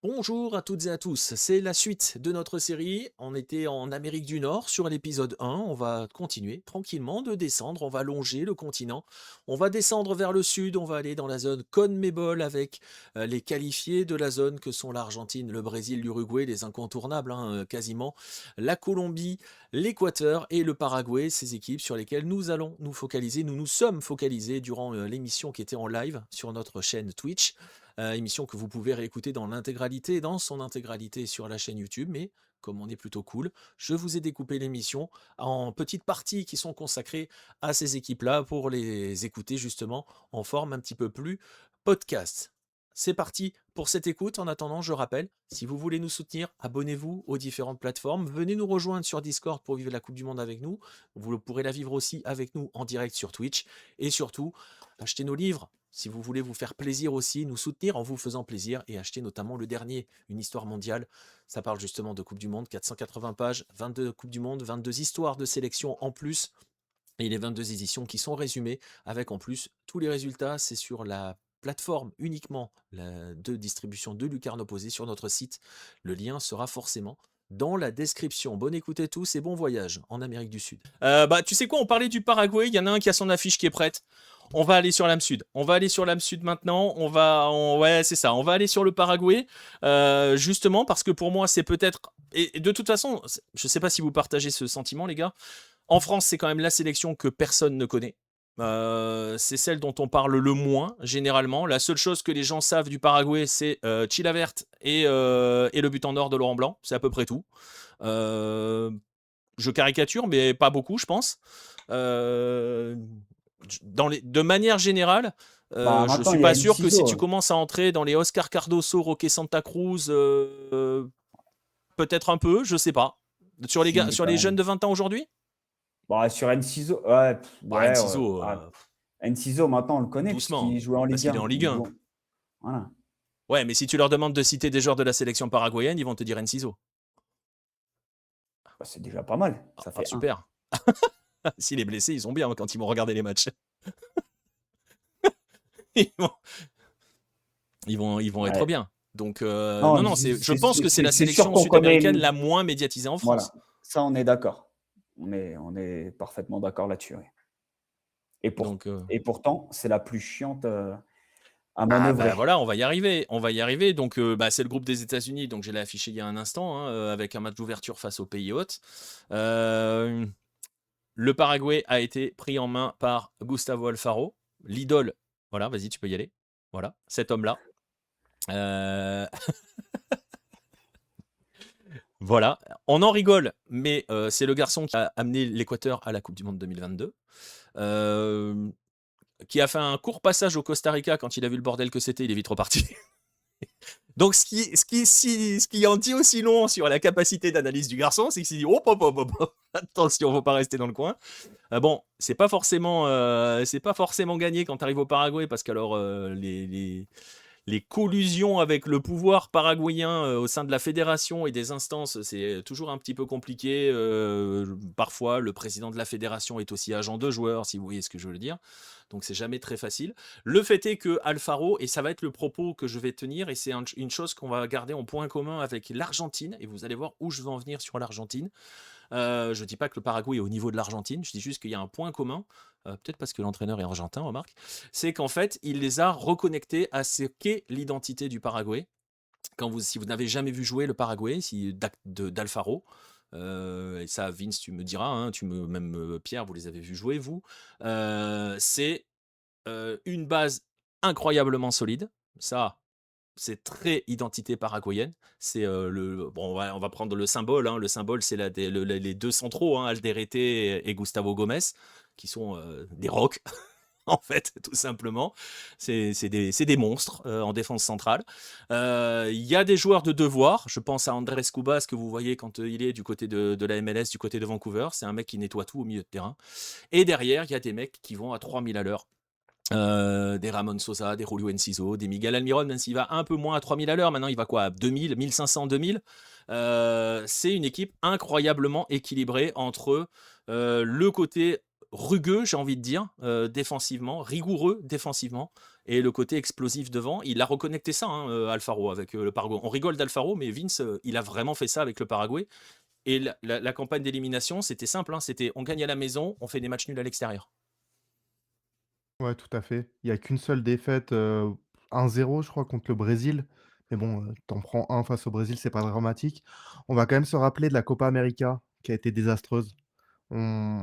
Bonjour à toutes et à tous, c'est la suite de notre série. On était en Amérique du Nord sur l'épisode 1, on va continuer tranquillement de descendre, on va longer le continent, on va descendre vers le sud, on va aller dans la zone CONMEBOL avec les qualifiés de la zone que sont l'Argentine, le Brésil, l'Uruguay, les incontournables quasiment, la Colombie, l'Équateur et le Paraguay, ces équipes sur lesquelles nous allons nous focaliser, nous nous sommes focalisés durant l'émission qui était en live sur notre chaîne Twitch. Émission que vous pouvez réécouter dans son intégralité sur la chaîne YouTube, mais comme on est plutôt cool, je vous ai découpé l'émission en petites parties qui sont consacrées à ces équipes-là pour les écouter justement en forme un petit peu plus podcast. C'est parti pour cette écoute. En attendant, je rappelle, si vous voulez nous soutenir, abonnez-vous aux différentes plateformes. Venez nous rejoindre sur Discord pour vivre la Coupe du Monde avec nous. Vous pourrez la vivre aussi avec nous en direct sur Twitch. Et surtout, achetez nos livres. Si vous voulez vous faire plaisir aussi, nous soutenir en vous faisant plaisir et acheter notamment le dernier, Une histoire mondiale. Ça parle justement de Coupe du Monde, 480 pages, 22 Coupes du Monde, 22 histoires de sélection en plus. Et les 22 éditions qui sont résumées avec en plus tous les résultats. C'est sur la plateforme uniquement de distribution de Lucarne Opposé sur notre site. Le lien sera forcément dans la description. Bonne écoute à tous et bon voyage en Amérique du Sud. Tu sais quoi, on parlait du Paraguay, il y en a un qui a son affiche qui est prête. On va aller sur l'âme sud. On va aller sur l'âme sud maintenant. Ouais, c'est ça. On va aller sur le Paraguay, justement parce que pour moi, c'est peut-être. Et de toute façon, je ne sais pas si vous partagez ce sentiment, les gars. En France, c'est quand même la sélection que personne ne connaît. C'est celle dont on parle le moins, généralement. La seule chose que les gens savent du Paraguay, c'est Chilavert et le but en or de Laurent Blanc. C'est à peu près tout. Je caricature, mais pas beaucoup, je pense. De manière générale, je Maintenant, suis il y a pas sûr que si Enciso. tu commences à entrer dans les Oscar Cardoso, Roque Santa Cruz, peut-être un peu, je sais pas. Si, Sur quand les jeunes même. de 20 ans aujourd'hui. Bon, sur Enciso, ouais, Bah, ouais, ouais. Enciso, Enciso, maintenant, on le connaît doucement, puisqu'il jouait en parce Ligue qu'il est 1. en Ligue 1. Voilà. Ouais, mais si tu leur demandes de citer des joueurs de la sélection paraguayenne, ils vont te dire Enciso. Bah, c'est déjà pas mal. Ça Ah, fait un. super. S'il est blessé, ils sont bien quand ils vont regarder les matchs. Ils vont, ils vont être Ouais. bien. Donc, non, Non, non, je pense que c'est la c'est sûr sélection qu'on connaît. sud-américaine la moins médiatisée en Voilà. France. Ça, on est d'accord. On est parfaitement d'accord là-dessus. Oui. Donc, Et pourtant, c'est la plus chiante à ah bah manœuvrer. voilà, on va y arriver, on va y arriver. Donc, c'est le groupe des États-Unis, donc je l'ai affiché il y a un instant, avec un match d'ouverture face aux pays hôtes. Euh, le Paraguay a été pris en main par Gustavo Alfaro, l'idole. Voilà, vas-y, tu peux y aller. Voilà, cet homme-là. Euh, voilà, on en rigole, mais c'est le garçon qui a amené l'Équateur à la Coupe du Monde 2022. Qui a fait un court passage au Costa Rica quand il a vu le bordel que c'était, il est vite reparti. Donc, ce qui en dit aussi long sur la capacité d'analyse du garçon, c'est qu'il s'est dit attention, faut pas rester dans le coin. Bon, c'est pas forcément gagné quand tu arrives au Paraguay parce qu'alors les collusions avec le pouvoir paraguayen au sein de la fédération et des instances, c'est toujours un petit peu compliqué. Parfois, le président de la fédération est aussi agent de joueur, si vous voyez ce que je veux dire. Donc, c'est jamais très facile. Le fait est que Alfaro, et ça va être le propos que je vais tenir, et c'est une chose qu'on va garder en point commun avec l'Argentine, et vous allez voir où je veux en venir sur l'Argentine. Je ne dis pas que le Paraguay est au niveau de l'Argentine, je dis juste qu'il y a un point commun, peut-être parce que l'entraîneur est argentin, remarque, c'est qu'en fait, il les a reconnectés à ce qu'est l'identité du Paraguay. Si vous n'avez jamais vu jouer le Paraguay, d'Alfaro, et ça, Vince, tu me diras, hein, même Pierre, vous les avez vus jouer, vous, c'est une base incroyablement solide. Ça, c'est très identité paraguayenne. C'est bon, on va prendre le symbole. Hein. Le symbole, c'est les deux centraux, hein, Alderete et Gustavo Gomez, qui sont des rocs. En fait, tout simplement. C'est des monstres en défense centrale. Il y a des joueurs de devoir. Je pense à Andrés Cubas, que vous voyez quand il est du côté de la MLS, du côté de Vancouver. C'est un mec qui nettoie tout au milieu de terrain. Et derrière, il y a des mecs qui vont à 3000 à l'heure. Des Ramon Sosa, des Julio Enciso, des Miguel Almiron, même s'il va un peu moins à 3000 à l'heure, maintenant il va quoi à 2000, 1500, 2000. C'est une équipe incroyablement équilibrée entre le côté rugueux, j'ai envie de dire, défensivement, rigoureux défensivement, et le côté explosif devant. Il a reconnecté ça, hein, Alfaro, avec le Paraguay. On rigole d'Alfaro, mais Vince, il a vraiment fait ça avec le Paraguay. Et la campagne d'élimination, c'était simple, hein, c'était on gagne à la maison, on fait des matchs nuls à l'extérieur. Ouais, tout à fait. Il y a qu'une seule défaite, 1-0 je crois contre le Brésil. Mais bon, tu prends un face au Brésil, c'est pas dramatique. On va quand même se rappeler de la Copa América qui a été désastreuse. On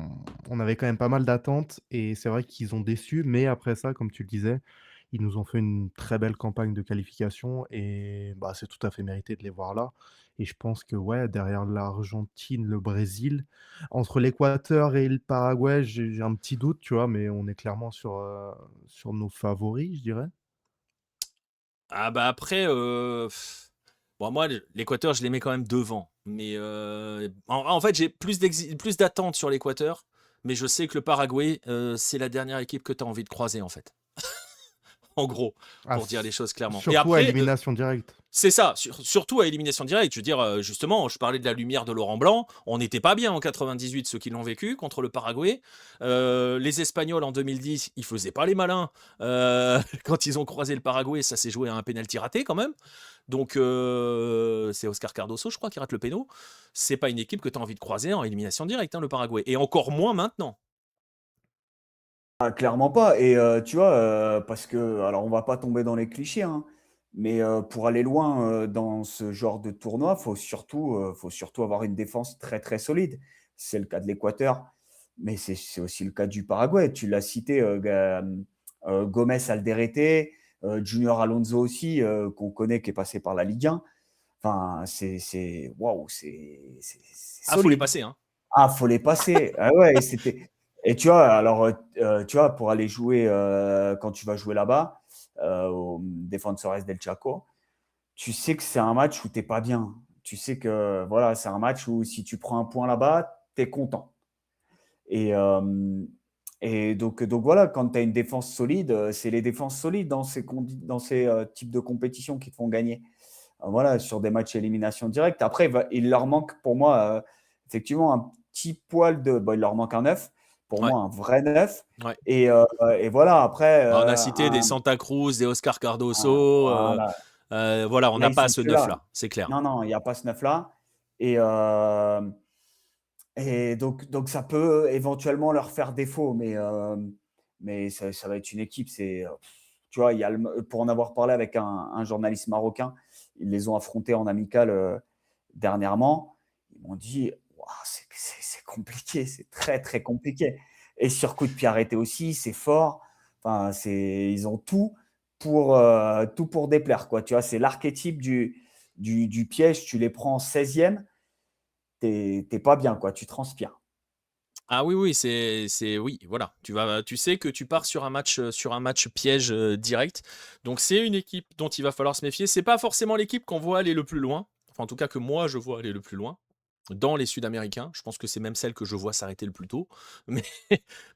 on avait quand même pas mal d'attentes et c'est vrai qu'ils ont déçu, mais après ça, comme tu le disais, ils nous ont fait une très belle campagne de qualification et bah, c'est tout à fait mérité de les voir là et je pense que ouais, derrière l'Argentine, le Brésil, entre l'Équateur et le Paraguay, j'ai un petit doute, tu vois? Mais on est clairement sur nos favoris, je dirais. Ah bah après, bon moi l'Équateur je les mets quand même devant, mais en fait j'ai plus d'attentes sur l'Équateur, mais je sais que le Paraguay, c'est la dernière équipe que tu as envie de croiser en fait. En gros, Ah, pour dire les choses clairement. Et surtout à après, élimination directe. c'est ça, surtout à élimination directe. Je veux dire, justement, je parlais de la lumière de Laurent Blanc. On n'était pas bien en 98, ceux qui l'ont vécu, contre le Paraguay. Les Espagnols en 2010, ils faisaient pas les malins. Quand ils ont croisé le Paraguay, ça s'est joué à un pénalty raté quand même. Donc, c'est Oscar Cardoso, je crois, qui rate le péno. C'est pas une équipe que tu as envie de croiser en élimination directe, hein, le Paraguay. Et encore moins maintenant. Ah, clairement pas. Et tu vois, parce que, alors on va pas tomber dans les clichés, hein, mais pour aller loin dans ce genre de tournoi, faut surtout avoir une défense très très solide. C'est le cas de l'Équateur, mais c'est aussi le cas du Paraguay. Tu l'as cité, Gomez Alderete, Junior Alonso aussi, qu'on connaît, qui est passé par la Ligue 1. Enfin, waouh, c'est Ah, faut les solide. passer, hein. Ah, faut les passer. Ah ouais, et tu vois, alors, tu vois, pour aller jouer, quand tu vas jouer là-bas, au Defensores del Chaco, tu sais que c'est un match où tu es pas bien. Tu sais que, voilà, c'est un match où si tu prends un point là-bas, tu es content. Et, donc voilà, quand tu as une défense solide, c'est les défenses solides dans ces types de compétitions qui te font gagner. Voilà, sur des matchs élimination directe. Après, il leur manque pour moi, effectivement, un petit poil de. Bon, il leur manque un neuf. Pour Ouais, moi, un vrai neuf. ouais. Et voilà, après, Bah, on a cité des Santa Cruz, des Oscar Cardoso. voilà. Voilà, on Là, n'a ils pas sont ce plus là. neuf-là, c'est clair. Non, non, il n'y a pas ce neuf-là. Et, donc, ça peut éventuellement leur faire défaut, mais ça va être une équipe. Tu vois, pour en avoir parlé avec un journaliste marocain, ils les ont affrontés en amical dernièrement. Ils m'ont dit, ouah, c'est compliqué, c'est très très compliqué. Et sur coup de pied arrêté aussi, c'est fort. Enfin, ils ont tout pour déplaire, quoi. Tu vois, c'est l'archétype du piège. Tu les prends en 16e, t'es pas bien, quoi. Tu transpires. Ah oui, oui, oui, voilà. Tu sais que tu pars sur un match piège direct. Donc c'est une équipe dont il va falloir se méfier. C'est pas forcément l'équipe qu'on voit aller le plus loin. Enfin, en tout cas que moi je vois aller le plus loin. Dans les Sud-Américains, je pense que c'est même celle que je vois s'arrêter le plus tôt, mais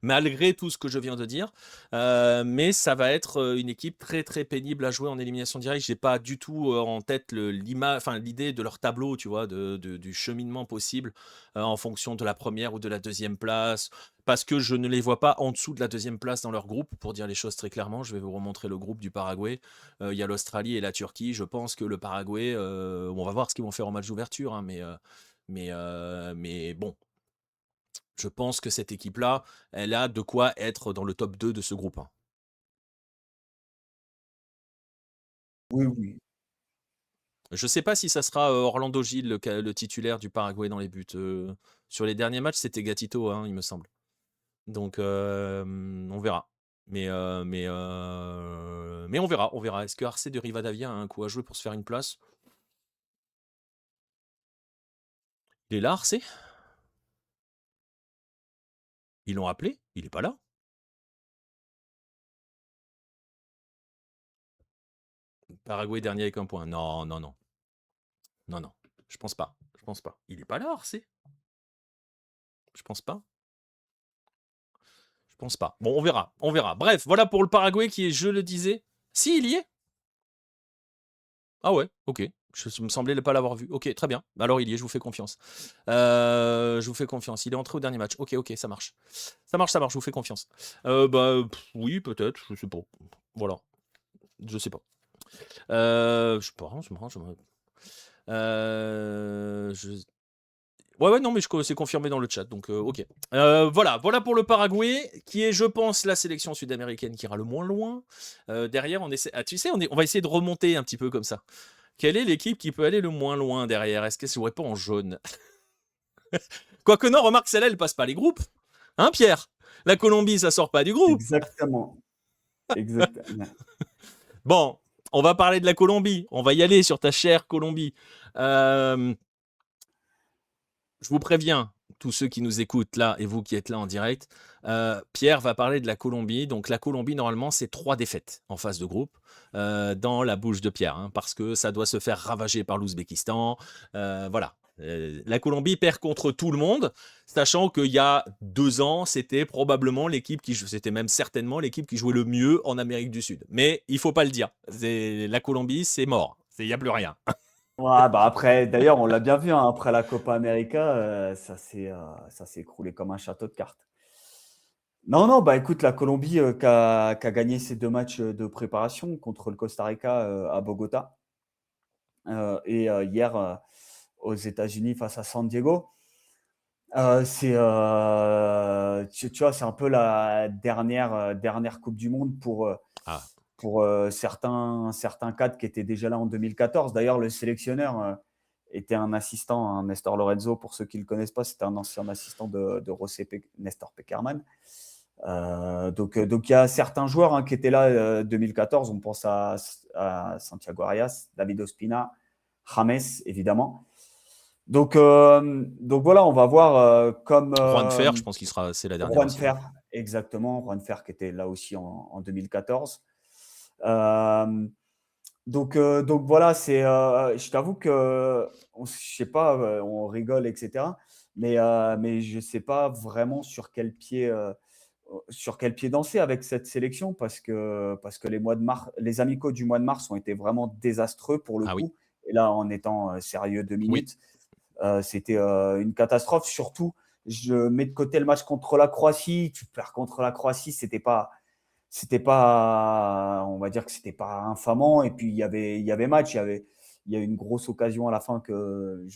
malgré tout ce que je viens de dire. Mais ça va être une équipe très très pénible à jouer en élimination directe. J'ai pas du tout en tête enfin, l'idée de leur tableau, tu vois, du cheminement possible en fonction de la première ou de la deuxième place, parce que je ne les vois pas en dessous de la deuxième place dans leur groupe, pour dire les choses très clairement. Je vais vous remontrer le groupe du Paraguay. Il y a l'Australie et la Turquie. Je pense que le Paraguay, on va voir ce qu'ils vont faire en match d'ouverture, hein, mais bon, je pense que cette équipe-là, elle a de quoi être dans le top 2 de ce groupe, hein. Oui, oui. Je ne sais pas si ça sera Orlando Gil, le titulaire du Paraguay dans les buts. Sur les derniers matchs, c'était Gatito, hein, il me semble. Donc, on verra. Mais on verra, on verra. Est-ce que Arce de Rivadavia a un coup à jouer pour se faire une place? Il est là, Arce? Ils l'ont appelé? Il est pas là? Paraguay dernier avec un point. Non, non, non. Non, non. Je pense pas. Je pense pas. Il est pas là, Arce? Je pense pas. Je pense pas. Bon, on verra. On verra. Bref, voilà pour le Paraguay qui est, je le disais. Si, il y est. Ah ouais, ok. Je me semblait ne pas l'avoir vu. Ok, très bien. Alors il y est, je vous fais confiance. Je vous fais confiance. Il est entré au dernier match. Ok, ça marche. Ça marche, je vous fais confiance. Oui, peut-être, je sais pas. Voilà, je sais pas. Je sais pas, je- Ouais, non, mais c'est confirmé dans le chat, donc ok. Voilà pour le Paraguay, qui est, je pense, la sélection sud-américaine qui ira le moins loin. Derrière, on essaie. Ah, tu sais, on va essayer de remonter un petit peu comme ça. Quelle est l'équipe qui peut aller le moins loin derrière? Est-ce qu'elle ne jouerait pas en jaune? Quoique non, remarque, celle-là, elle passe pas les groupes. Hein, Pierre? La Colombie, ça sort pas du groupe. Exactement. Exactement. Bon, on va parler de la Colombie. On va y aller sur ta chère Colombie. Je vous préviens, tous ceux qui nous écoutent là et vous qui êtes là en direct, Pierre va parler de la Colombie. Donc la Colombie, normalement, c'est 3 défaites en phase de groupe dans la bouche de Pierre, hein, parce que ça doit se faire ravager par l'Ouzbékistan. Voilà. La Colombie perd contre tout le monde, sachant qu'il y a 2 ans, c'était probablement c'était même certainement l'équipe qui jouait le mieux en Amérique du Sud. Mais il faut pas le dire. La Colombie, c'est mort. Il n'y a plus rien. Ouais, bah après, d'ailleurs, on l'a bien vu, hein, après la Copa América, ça s'est écroulé comme un château de cartes. Non, non, bah écoute, la Colombie qui a gagné ses 2 matchs de préparation contre le Costa Rica à Bogota et hier aux États-Unis face à San Diego. Tu vois, c'est un peu la dernière Coupe du Monde Ah, pour certains cadres qui étaient déjà là en 2014. D'ailleurs, le sélectionneur était un assistant, hein, Nestor Lorenzo, pour ceux qui ne le connaissent pas, c'était un ancien assistant de José Nestor Pekerman. Donc, il y a certains joueurs, hein, qui étaient là 2014. On pense à Santiago Arias, David Ospina, James, évidemment. Donc voilà, on va voir comme Juan Fer, je pense c'est la dernière Juan aussi. Hein. Fer, exactement. Juan Fer qui était là aussi en 2014. Donc voilà, je t'avoue que je sais pas, on rigole, etc. Mais je sais pas vraiment sur quel pied danser avec cette sélection parce que les amicaux du mois de mars ont été vraiment désastreux pour le Ah oui, coup. Et là, en étant sérieux 2 minutes, oui. c'était une catastrophe. Surtout, je mets de côté le match contre la Croatie. Tu perds contre la Croatie, on va dire que c'était pas infamant. Et puis il y avait match, il y a une grosse occasion à la fin que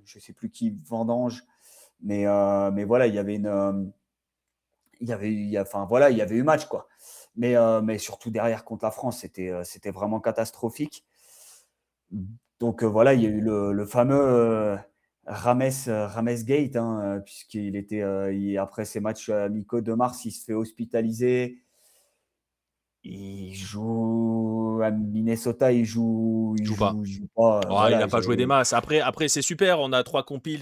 je sais plus qui vendange, mais voilà, enfin voilà, il y avait eu match quoi. Mais surtout derrière contre la France, c'était vraiment catastrophique. Donc voilà, il y a eu le fameux Rames Gate, hein, puisqu'il était après ces matchs amicaux de mars, il se fait hospitaliser. Il joue à Minnesota, Je joue pas. il joue pas. Oh, il Voilà, n'a pas joué des masses. Après c'est super. On a 3 compiles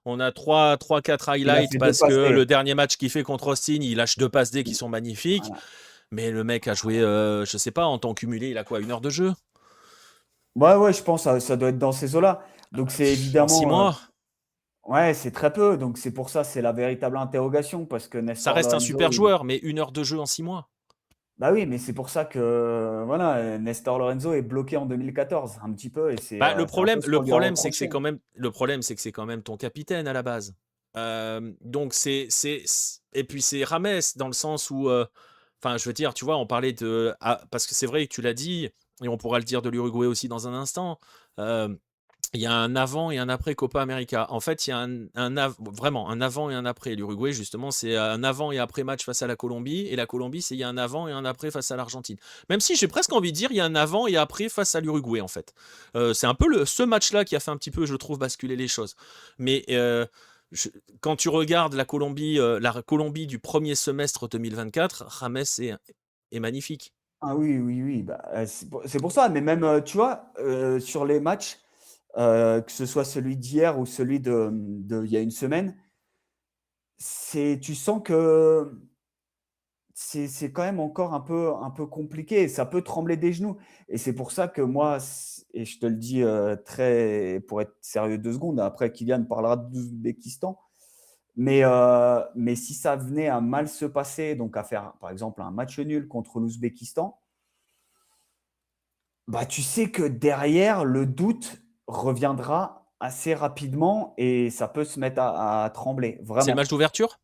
on a 4 il a highlights fait 2 parce passes que D. le dernier match qu'il fait contre Austin, il lâche 2 passes D qui sont magnifiques. Voilà. Mais le mec a joué, je sais pas, en temps cumulé, il a quoi, 1 heure de jeu? Ouais, ouais, je pense ça doit être dans ces eaux-là. Donc c'est En 6 évidemment, mois, ouais, c'est très peu. Donc c'est pour ça, c'est la véritable interrogation parce que ça Nestor reste un Lorenzo, super joueur, mais 1 heure de jeu en 6 mois. bah oui, mais c'est pour ça que voilà, Nestor Lorenzo est bloqué en 2014 un petit peu et Bah, c'est un peu ce qu'on lui a c'est que c'est reproché. quand même, le problème, c'est que c'est quand même ton capitaine à la base. Donc et puis c'est Rames dans le sens où, enfin, je veux dire, tu vois, on parlait parce que c'est vrai que tu l'as dit, et on pourra le dire de l'Uruguay aussi dans un instant. Il y a un avant et un après Copa América. En fait, il y a vraiment un avant et un après. L'Uruguay, justement, c'est un avant et après match face à la Colombie. Et la Colombie, c'est il y a un avant et un après face à l'Argentine. Même si j'ai presque envie de dire, il y a un avant et après face à l'Uruguay, en fait. C'est un peu ce match-là qui a fait un petit peu, je trouve, basculer les choses. Mais je- quand tu regardes la Colombie du premier semestre 2024, James est magnifique. Ah oui, oui, oui, bah, c'est pour ça. Mais même, tu vois, sur les matchs, que ce soit celui d'hier ou celui il y a une semaine, tu sens que c'est quand même encore un peu compliqué. Ça peut trembler des genoux. Et c'est pour ça que moi, et je te le dis pour être sérieux 2 secondes, après Kylian parlera d'Ouzbékistan, mais si ça venait à mal se passer, donc à faire par exemple un match nul contre l'Ouzbékistan, Bah, tu sais que derrière, le doute reviendra assez rapidement et ça peut se mettre à trembler, C'est le vraiment. match d'ouverture?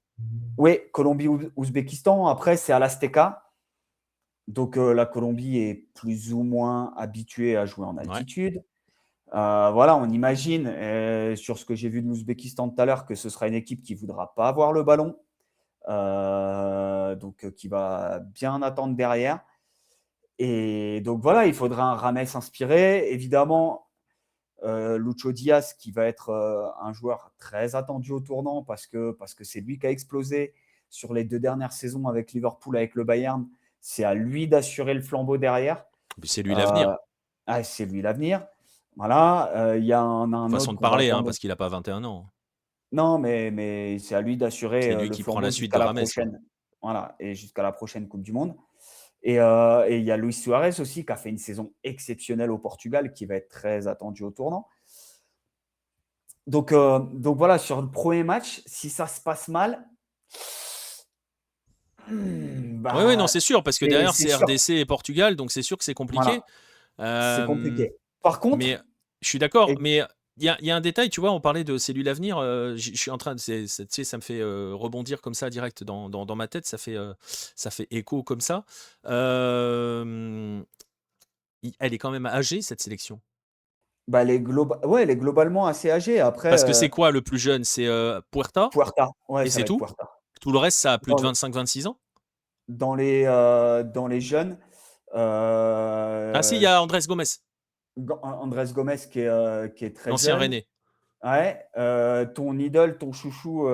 Oui, Colombie-Ouzbékistan, après, c'est à l'Azteca. Donc, la Colombie est plus ou moins habituée à jouer en Ouais. altitude. Voilà, on imagine, sur ce que j'ai vu de l'Ouzbékistan tout à l'heure, que ce sera une équipe qui ne voudra pas avoir le ballon, donc qui va bien attendre derrière. Et donc voilà, il faudra un Rames inspiré. Évidemment, Lucho Diaz, qui va être un joueur très attendu au tournant parce que c'est lui qui a explosé sur les 2 dernières saisons avec Liverpool, avec le Bayern. C'est à lui d'assurer le flambeau derrière. Puis c'est lui Euh, l'avenir. c'est lui l'avenir. Voilà, il y a un autre Façon de qu'on va parler, hein, attendre. parce qu'il a pas 21 ans. Non, mais c'est à lui d'assurer C'est lui le qui prend la flambeau suite jusqu'à de la Rames, quoi. prochaine. Voilà, et jusqu'à la prochaine Coupe du Monde. Et il y a Luis Suarez aussi qui a fait une saison exceptionnelle au Portugal, qui va être très attendu au tournant. Donc voilà, sur le premier match, si ça se passe mal, Oui, non, bah, c'est sûr, parce que c'est derrière, c'est c'est sûr. RDC et Portugal, donc c'est sûr que c'est compliqué. Voilà, c'est Euh, compliqué. Par mais contre, je suis d'accord, et, mais il y a un détail, tu vois, on parlait de c'est lui l'avenir. Je suis en train de. Tu sais, ça me fait rebondir comme ça direct dans ma tête, ça fait écho comme ça. Euh, Elle est quand même âgée, cette sélection. bah, ouais, elle est globalement assez âgée. Après, Parce que c'est quoi le plus jeune? C'est Puerta, Puerta, ouais, et ça c'est va être tout. Puerta. Tout le reste, ça a plus de Dans, 25-26 ans. dans les jeunes, Ah si, il y a Andrés Gomez, Andrés Gomez qui est très l'ancien jeune. Rennais. Ouais, ton idole, ton chouchou,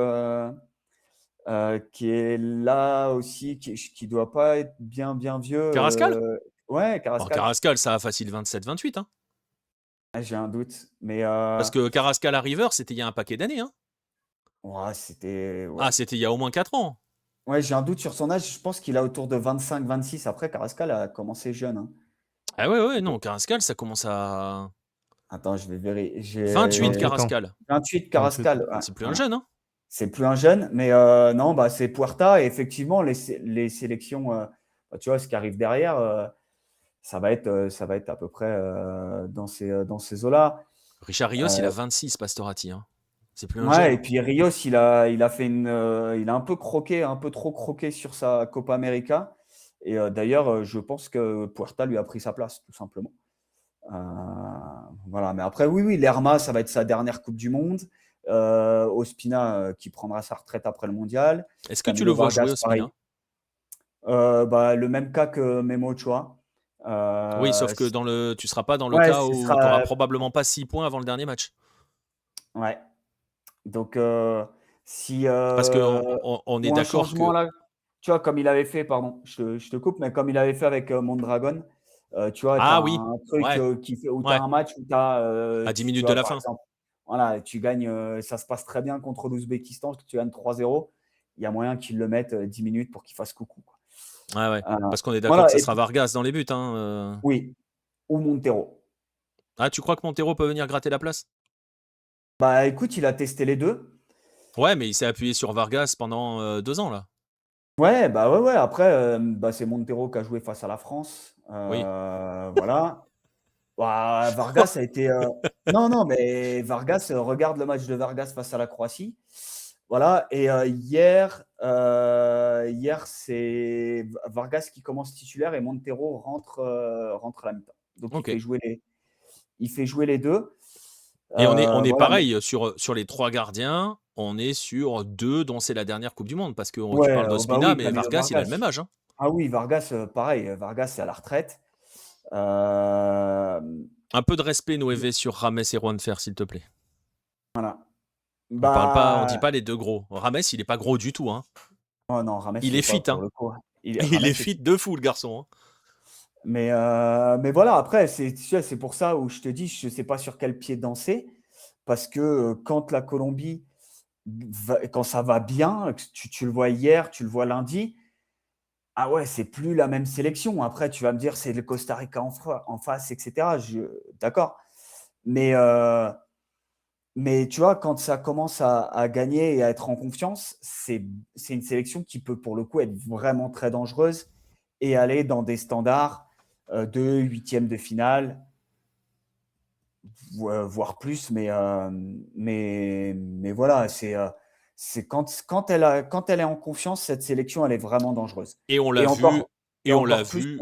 qui est là aussi, qui doit pas être bien vieux. Carrascal? Ouais, Bon, Carrascal. Carrascal, ça a facile 27-28, hein. Ah, j'ai un doute, mais Parce que Carrascal à River, c'était il y a un paquet d'années, hein. ouais, c'était ouais. Ah, c'était il y a au moins 4 ans. Ouais, j'ai un doute sur son âge. Je pense qu'il a autour de 25-26. Après, Carrascal a commencé jeune, hein. Ah ouais, ouais, non, Carrascal, ça commence à Attends, je vais vérifier. 28 J'ai 28 ans. 28 28 Carrascal. ans. Ouais, C'est plus un voilà. jeune, hein. C'est plus un jeune, mais non, bah, c'est Puerta. Et effectivement, les sélections, bah, tu vois, ce qui arrive derrière, ça va être à peu près dans ces eaux-là. Richard Rios, il a Euh, 26, Pastorati, hein. C'est plus un jeune, ouais, et hein. puis Rios, il a fait il a un peu croqué, un peu trop croqué sur sa Copa América. Et d'ailleurs, je pense que Puerta lui a pris sa place, tout simplement. Euh, voilà, mais après, oui, Lerma, ça va être sa dernière Coupe du Monde. Ospina, qui prendra sa retraite après le mondial. Est-ce que tu le Camilo vois jouer, Vargas, pareil. Ospina? Bah, le même cas que Memo Ochoa. Oui, sauf Euh, que tu seras pas dans le ouais, cas ce où tu auras sera. probablement pas 6 points avant le dernier match. Ouais. Donc, si. Parce qu'on est Ou un d'accord changement que. là, tu vois, comme il avait fait, pardon, je te coupe, mais comme il avait fait avec Mondragon, tu vois, tu as Ah oui, un truc ouais, où tu as ouais, un match où tu as, à 10 tu minutes de vois, la par fin. exemple, voilà, tu gagnes, ça se passe très bien contre l'Ouzbékistan, tu gagnes 3-0, il y a moyen qu'ils le mettent 10 minutes pour qu'il fasse coucou, quoi. Ouais, ouais. Euh, Parce qu'on est d'accord que voilà, ça et sera puis, Vargas dans les buts, hein. oui, ou Montero. Ah, tu crois que Montero peut venir gratter la place? Bah écoute, il a testé les deux. Ouais, mais il s'est appuyé sur Vargas pendant 2 ans, là. Ouais, bah ouais, après, bah, c'est Montero qui a joué face à la France. Oui. Voilà. Bah, Vargas a été. Non, non, mais Vargas, regarde le match de Vargas face à la Croatie. Voilà. Et hier c'est Vargas qui commence titulaire et Montero rentre à la mi-temps. Donc, Ok. il fait jouer les deux. Et on est Voilà. pareil sur les 3 gardiens. On est sur 2 dont c'est la dernière Coupe du Monde. Parce que tu Ouais, parles bah d'Ospina, oui, mais Camilo Vargas, il a le Vargas. même âge, hein. Ah oui, Vargas, pareil. Vargas, c'est à la retraite. Euh, Un peu de respect, Noévé, sur Rames et Juanfer, s'il te plaît. voilà. On dit Bah, pas les deux gros. Rames, il est pas gros du tout, hein. oh non, Rames, Il il est est pas fit, pour hein. le coup. Il Rames est est fit fit. de fou, le garçon, hein. Mais voilà, après, tu sais, c'est pour ça où je te dis, je ne sais pas sur quel pied danser, parce que quand la Colombie, quand ça va bien, tu le vois hier, tu le vois lundi, ah ouais, c'est plus la même sélection. Après, tu vas me dire, c'est le Costa Rica en face, etc. D'accord. Mais, euh, mais tu vois, quand ça commence à gagner et à être en confiance, c'est une sélection qui peut pour le coup être vraiment très dangereuse et aller dans des standards. 2 huitièmes de finale, voire plus, mais voilà, c'est quand elle est en confiance, cette sélection, elle est vraiment dangereuse. Et on l'a Et vu, encore, et et on l'a encore plus. vu,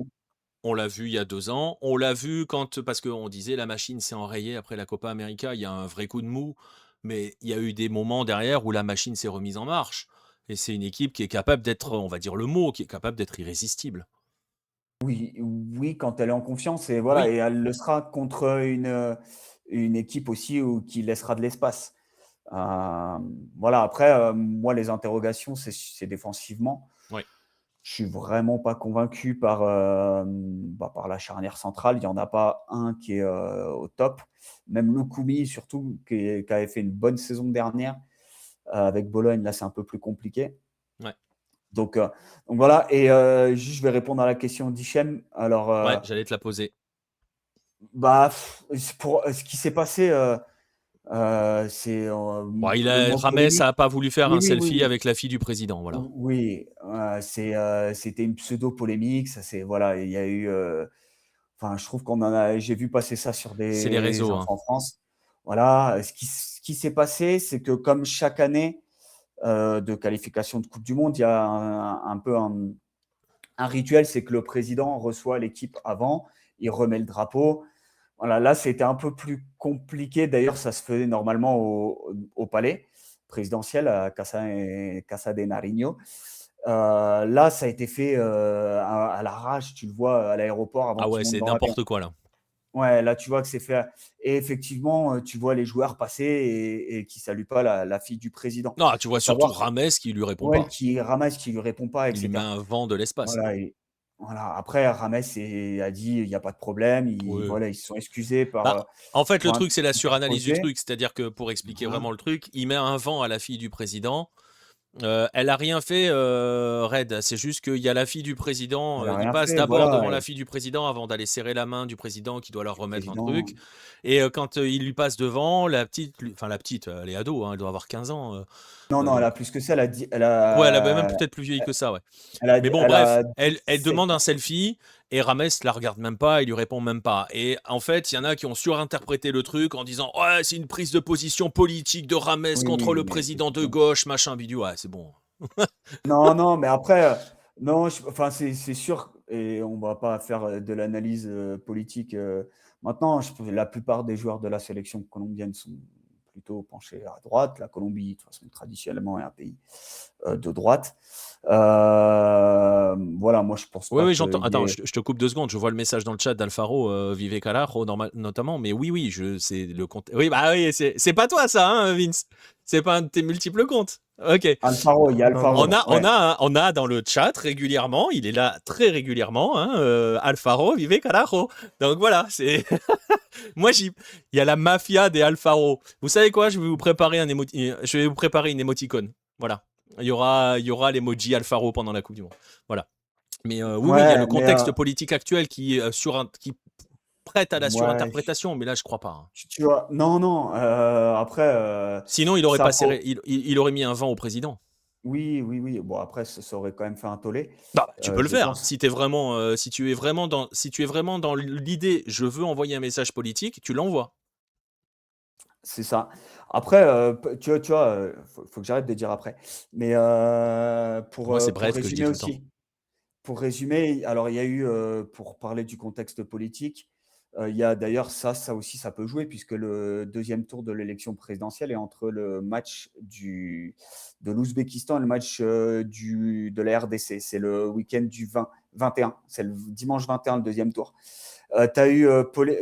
on l'a vu il y a 2 ans. On l'a vu parce qu'on disait la machine s'est enrayée après la Copa América. Il y a un vrai coup de mou, mais il y a eu des moments derrière où la machine s'est remise en marche. Et c'est une équipe qui est capable d'être, on va dire le mot, qui est capable d'être irrésistible. Oui, oui, quand elle est en confiance, et voilà, Oui, et elle le sera contre une équipe aussi qui laissera de l'espace. Euh, voilà, après, moi, les interrogations, c'est défensivement. oui. Je suis vraiment pas convaincu par la charnière centrale. Il n'y en a pas un qui est au top. Même Lukumi, surtout, qui avait fait une bonne saison dernière. Avec Bologne, là, c'est un peu plus compliqué. Ouais. Donc voilà, et juste, je vais répondre à la question d'Hichem. Alors, Ouais, j'allais te la poser. pour ce qui s'est passé, c'est Bon, le mot Rames polémique. a pas voulu faire Oui, un oui, oui, selfie oui. avec la fille du président, voilà. Oui, c'était une pseudo-polémique. Ça, voilà, il y a eu. Enfin, je trouve j'ai vu passer ça sur C'est les des réseaux, hein. infos en France. Voilà, ce qui s'est passé, c'est que comme chaque année de qualification de Coupe du Monde, il y a un peu un rituel, c'est que le président reçoit l'équipe avant, il remet le drapeau. Voilà, là, c'était un peu plus compliqué. D'ailleurs, ça se faisait normalement au palais présidentiel à Casa de Nariño. Là, ça a été fait à l'arrache, tu le vois à l'aéroport avant Ah qu'il ouais, monte c'est dans l'avion. n'importe quoi là. Ouais, là, tu vois que c'est fait. Et effectivement, tu vois les joueurs passer et qui ne saluent pas la fille du président. Non, tu Il faut vois surtout savoir Rames qui lui répond ouais, pas. qui ramasse, qui lui répond pas, Il lui met etc. un vent de l'espace. Voilà, voilà. Après, Rames a dit il n'y a pas de problème. Oui. Voilà, ils se sont excusés Bah, en fait, le pour un truc, c'est la suranalyse du interposé. truc. C'est-à-dire que pour expliquer Voilà. vraiment le truc, il met un vent à la fille du président. Elle a rien fait, Red. C'est juste qu'il y a la fille du président. Elle n'a Il rien passe fait. d'abord Voilà. devant la fille du président avant d'aller serrer la main du président qui doit leur Du remettre un président. truc. Et quand il lui passe devant, enfin la petite, elle est ado, hein, elle doit avoir 15 ans. Non, non, elle Euh, a plus que ça. Elle a dit, ouais, elle est même peut-être plus vieille que ça, ouais. Mais bon, elle bref, a elle 17 demande un ans. selfie et Rames la regarde même pas, il lui répond même pas. Et en fait, il y en a qui ont surinterprété le truc en disant ouais, c'est une prise de position politique de Rames Oui, contre oui, le mais président de gauche, machin bidou. Ouais, c'est bon. non, non, mais après, non, enfin, c'est sûr, et on va pas faire de l'analyse politique. Maintenant, la plupart des joueurs de la sélection colombienne sont plutôt penchés à droite. La Colombie, de toute façon, traditionnellement, est un pays de droite. Voilà, moi, je pense Oui, pas oui, j'entends. qu'il y Attends, ait. je te coupe 2 secondes. Je vois le message dans le chat d'Alfaro, Vive Carajo, notamment. Mais oui, oui, c'est le compte. Oui, bah oui, c'est pas toi ça, hein, Vince. C'est pas un de tes multiples comptes. Ok. Alfaro, il y a Non, non. Alfaro, ouais. On a dans le chat régulièrement, il est là très régulièrement, hein, Alfaro, Vive Carajo. Donc voilà, c'est. Moi, il y a la mafia des Alfaro. Vous savez quoi? Je vais vous préparer une émoticône. Voilà. Il y aura l'emoji Alfaro pendant la Coupe du Monde. Voilà. Mais oui, oui, il y a le Ouais, mais contexte politique actuel qui prête à la ouais, surinterprétation, mais là, je crois pas, hein. tu vois, non, non, après, Sinon, il aurait ça, pas serré, il aurait mis un vent au président. oui, oui, oui. Bon, après, ça aurait quand même fait un tollé, Bah, tu peux le je faire. pense. Si tu es vraiment dans l'idée, je veux envoyer un message politique, tu l'envoies. C'est ça. Après, tu vois, faut que j'arrête de dire après. Mais Pour moi, c'est pour Brett que je dis résumer tout le temps. aussi, alors il y a eu, pour parler du contexte politique, il y a d'ailleurs ça aussi, ça peut jouer puisque le deuxième tour de l'élection présidentielle est entre le match de l'Ouzbékistan et le match de la RDC. C'est le week-end du 21. C'est le dimanche 21, le deuxième tour. Tu as eu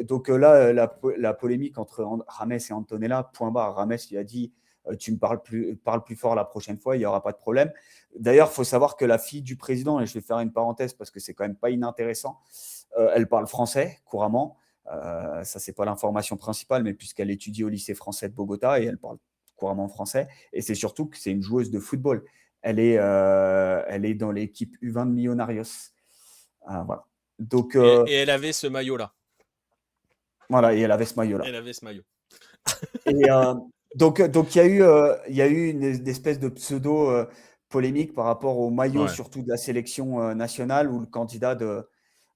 donc là la polémique entre Rames et Antonella, point barre. Rames lui a dit tu me parles plus fort la prochaine fois, il n'y aura pas de problème. D'ailleurs, il faut savoir que la fille du président, et je vais faire une parenthèse parce que c'est quand même pas inintéressant, elle parle français couramment. Ça, c'est pas l'information principale, mais puisqu'elle étudie au lycée français de Bogota et elle parle couramment français. Et c'est surtout que c'est une joueuse de football. Elle est dans l'équipe U20 de Millonarios. Voilà. Donc, Et elle avait ce maillot-là. voilà, et elle avait ce maillot-là. Elle avait ce maillot. Et donc il y a eu une espèce de pseudo polémique par rapport au maillot, Ouais. surtout de la sélection nationale, où le candidat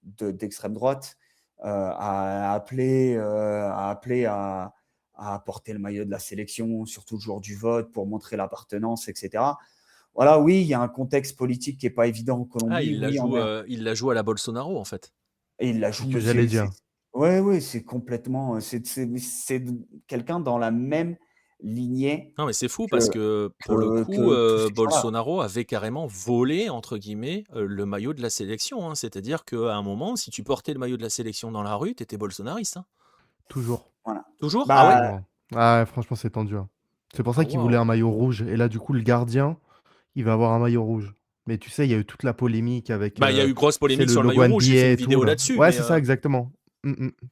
d'extrême droite, a appelé à porter le maillot de la sélection, surtout le jour du vote, pour montrer l'appartenance, etc. Voilà, oui, il y a un contexte politique qui n'est pas évident en Ah, Colombie. Oui, on est, il la joue à la Bolsonaro, en fait. et il la C'est ce joue. que j'allais dire. Ouais, ouais, c'est complètement. C'est quelqu'un dans la même lignée Non, mais c'est fou que, parce que, pour le coup, tous ces gens-là. Bolsonaro avait carrément «volé» entre guillemets, le maillot de la sélection, hein. C'est-à-dire qu'à un moment, si tu portais le maillot de la sélection dans la rue, tu étais bolsonariste, hein. Toujours. Voilà. Toujours? Ah ouais? Bah, Toujours, hein. Ah ouais, franchement, c'est tendu, hein. C'est pour Ah ça qu'il voulait waouh! un maillot rouge et là, du coup, le gardien, il va avoir un maillot rouge. Mais tu sais, il y a eu toute la polémique avec, Bah, il y a eu grosse tu sais, polémique le sur le logo maillot rouge, j'ai fait NBA une et tout, vidéo là. là-dessus, Ouais, mais c'est ça, exactement.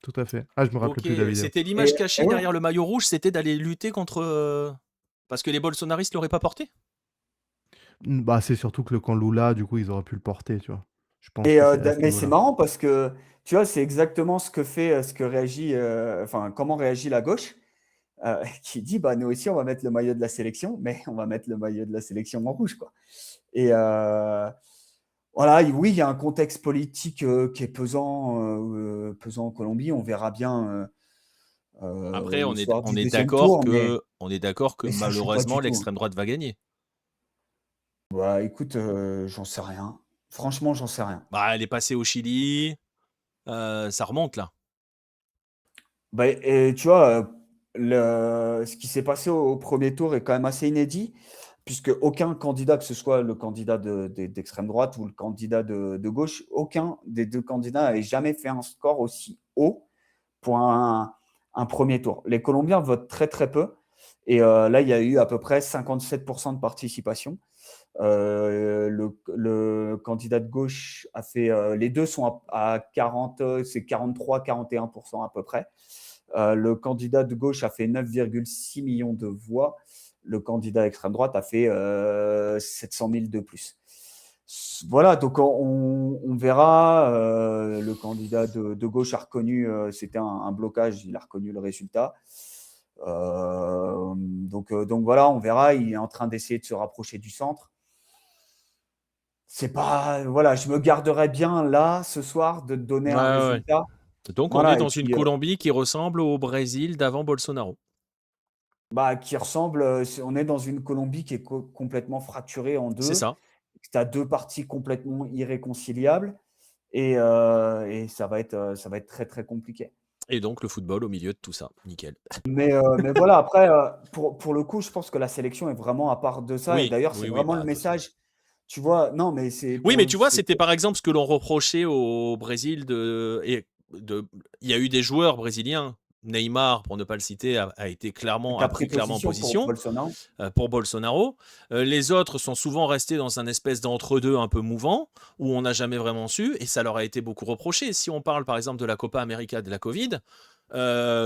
Tout à fait. Ah, je me rappelais OK, plus de la vidéo. c'était l'image et cachée ouais. derrière le maillot rouge, c'était d'aller lutter contre, parce que les bolsonaristes l'auraient pas porté? Bah, c'est surtout que le camp Lula, du coup, ils auraient pu le porter, tu vois? Je pense Et que c'est à ce mais c'est niveau-là. marrant parce que, tu vois, c'est exactement ce que réagit, enfin, comment réagit la gauche, qui dit: «Bah, nous aussi, on va mettre le maillot de la sélection, mais on va mettre le maillot de la sélection en rouge, quoi». Et voilà, oui, il y a un contexte politique, qui est pesant en Colombie. On verra bien, Après, au soir du deuxième tour, on est d'accord que mais ça joue pas malheureusement du tout, hein. l'extrême droite va gagner. Bah, écoute, j'en sais rien. Franchement, j'en sais rien. Bah, elle est passée au Chili, ça remonte là. Bah, et tu vois, ce qui s'est passé au 1er tour est quand même assez inédit, puisque aucun candidat, que ce soit le candidat d'extrême droite ou le candidat de gauche, aucun des 2 candidats n'avait jamais fait un score aussi haut pour un 1er tour. Les Colombiens votent très, très peu et là, il y a eu à peu près 57 de participation. Le candidat de gauche a fait, les 2 sont à 40, c'est 43-41 à peu près. Le candidat de gauche a fait 9,6 millions de voix. Le candidat extrême droite a fait 700 000 de plus. Voilà, donc on verra. Le candidat de gauche a reconnu, c'était un blocage, il a reconnu le résultat. Donc voilà, on verra. Il est en train d'essayer de se rapprocher du centre. C'est pas, voilà, je me garderais bien là ce soir de donner Ouais, un ouais, ouais. résultat. Donc on est Voilà, et dans une puis Colombie qui ressemble au Brésil d'avant Bolsonaro. bah, qui ressemble, on est dans une Colombie qui est complètement fracturée en C'est deux. ça. Tu as 2 parties complètement irréconciliables et ça va être très, très compliqué. Et donc le football au milieu de tout ça. Nickel. Mais voilà, après, pour le coup, je pense que la sélection est vraiment à part de ça et Oui, d'ailleurs, c'est oui, oui, vraiment bah, le de toute façon. message, tu vois? Non, mais Oui, mais tu vois, c'était par exemple ce que l'on reprochait au Brésil de il y a eu des joueurs brésiliens, Neymar, pour ne pas le citer, tu a as pris pris clairement position pour position, Bolsonaro. pour Bolsonaro. Les autres sont souvent restés dans un espèce d'entre-deux un peu mouvant, où on n'a jamais vraiment su, et ça leur a été beaucoup reproché. Si on parle par exemple de la Copa América de la Covid,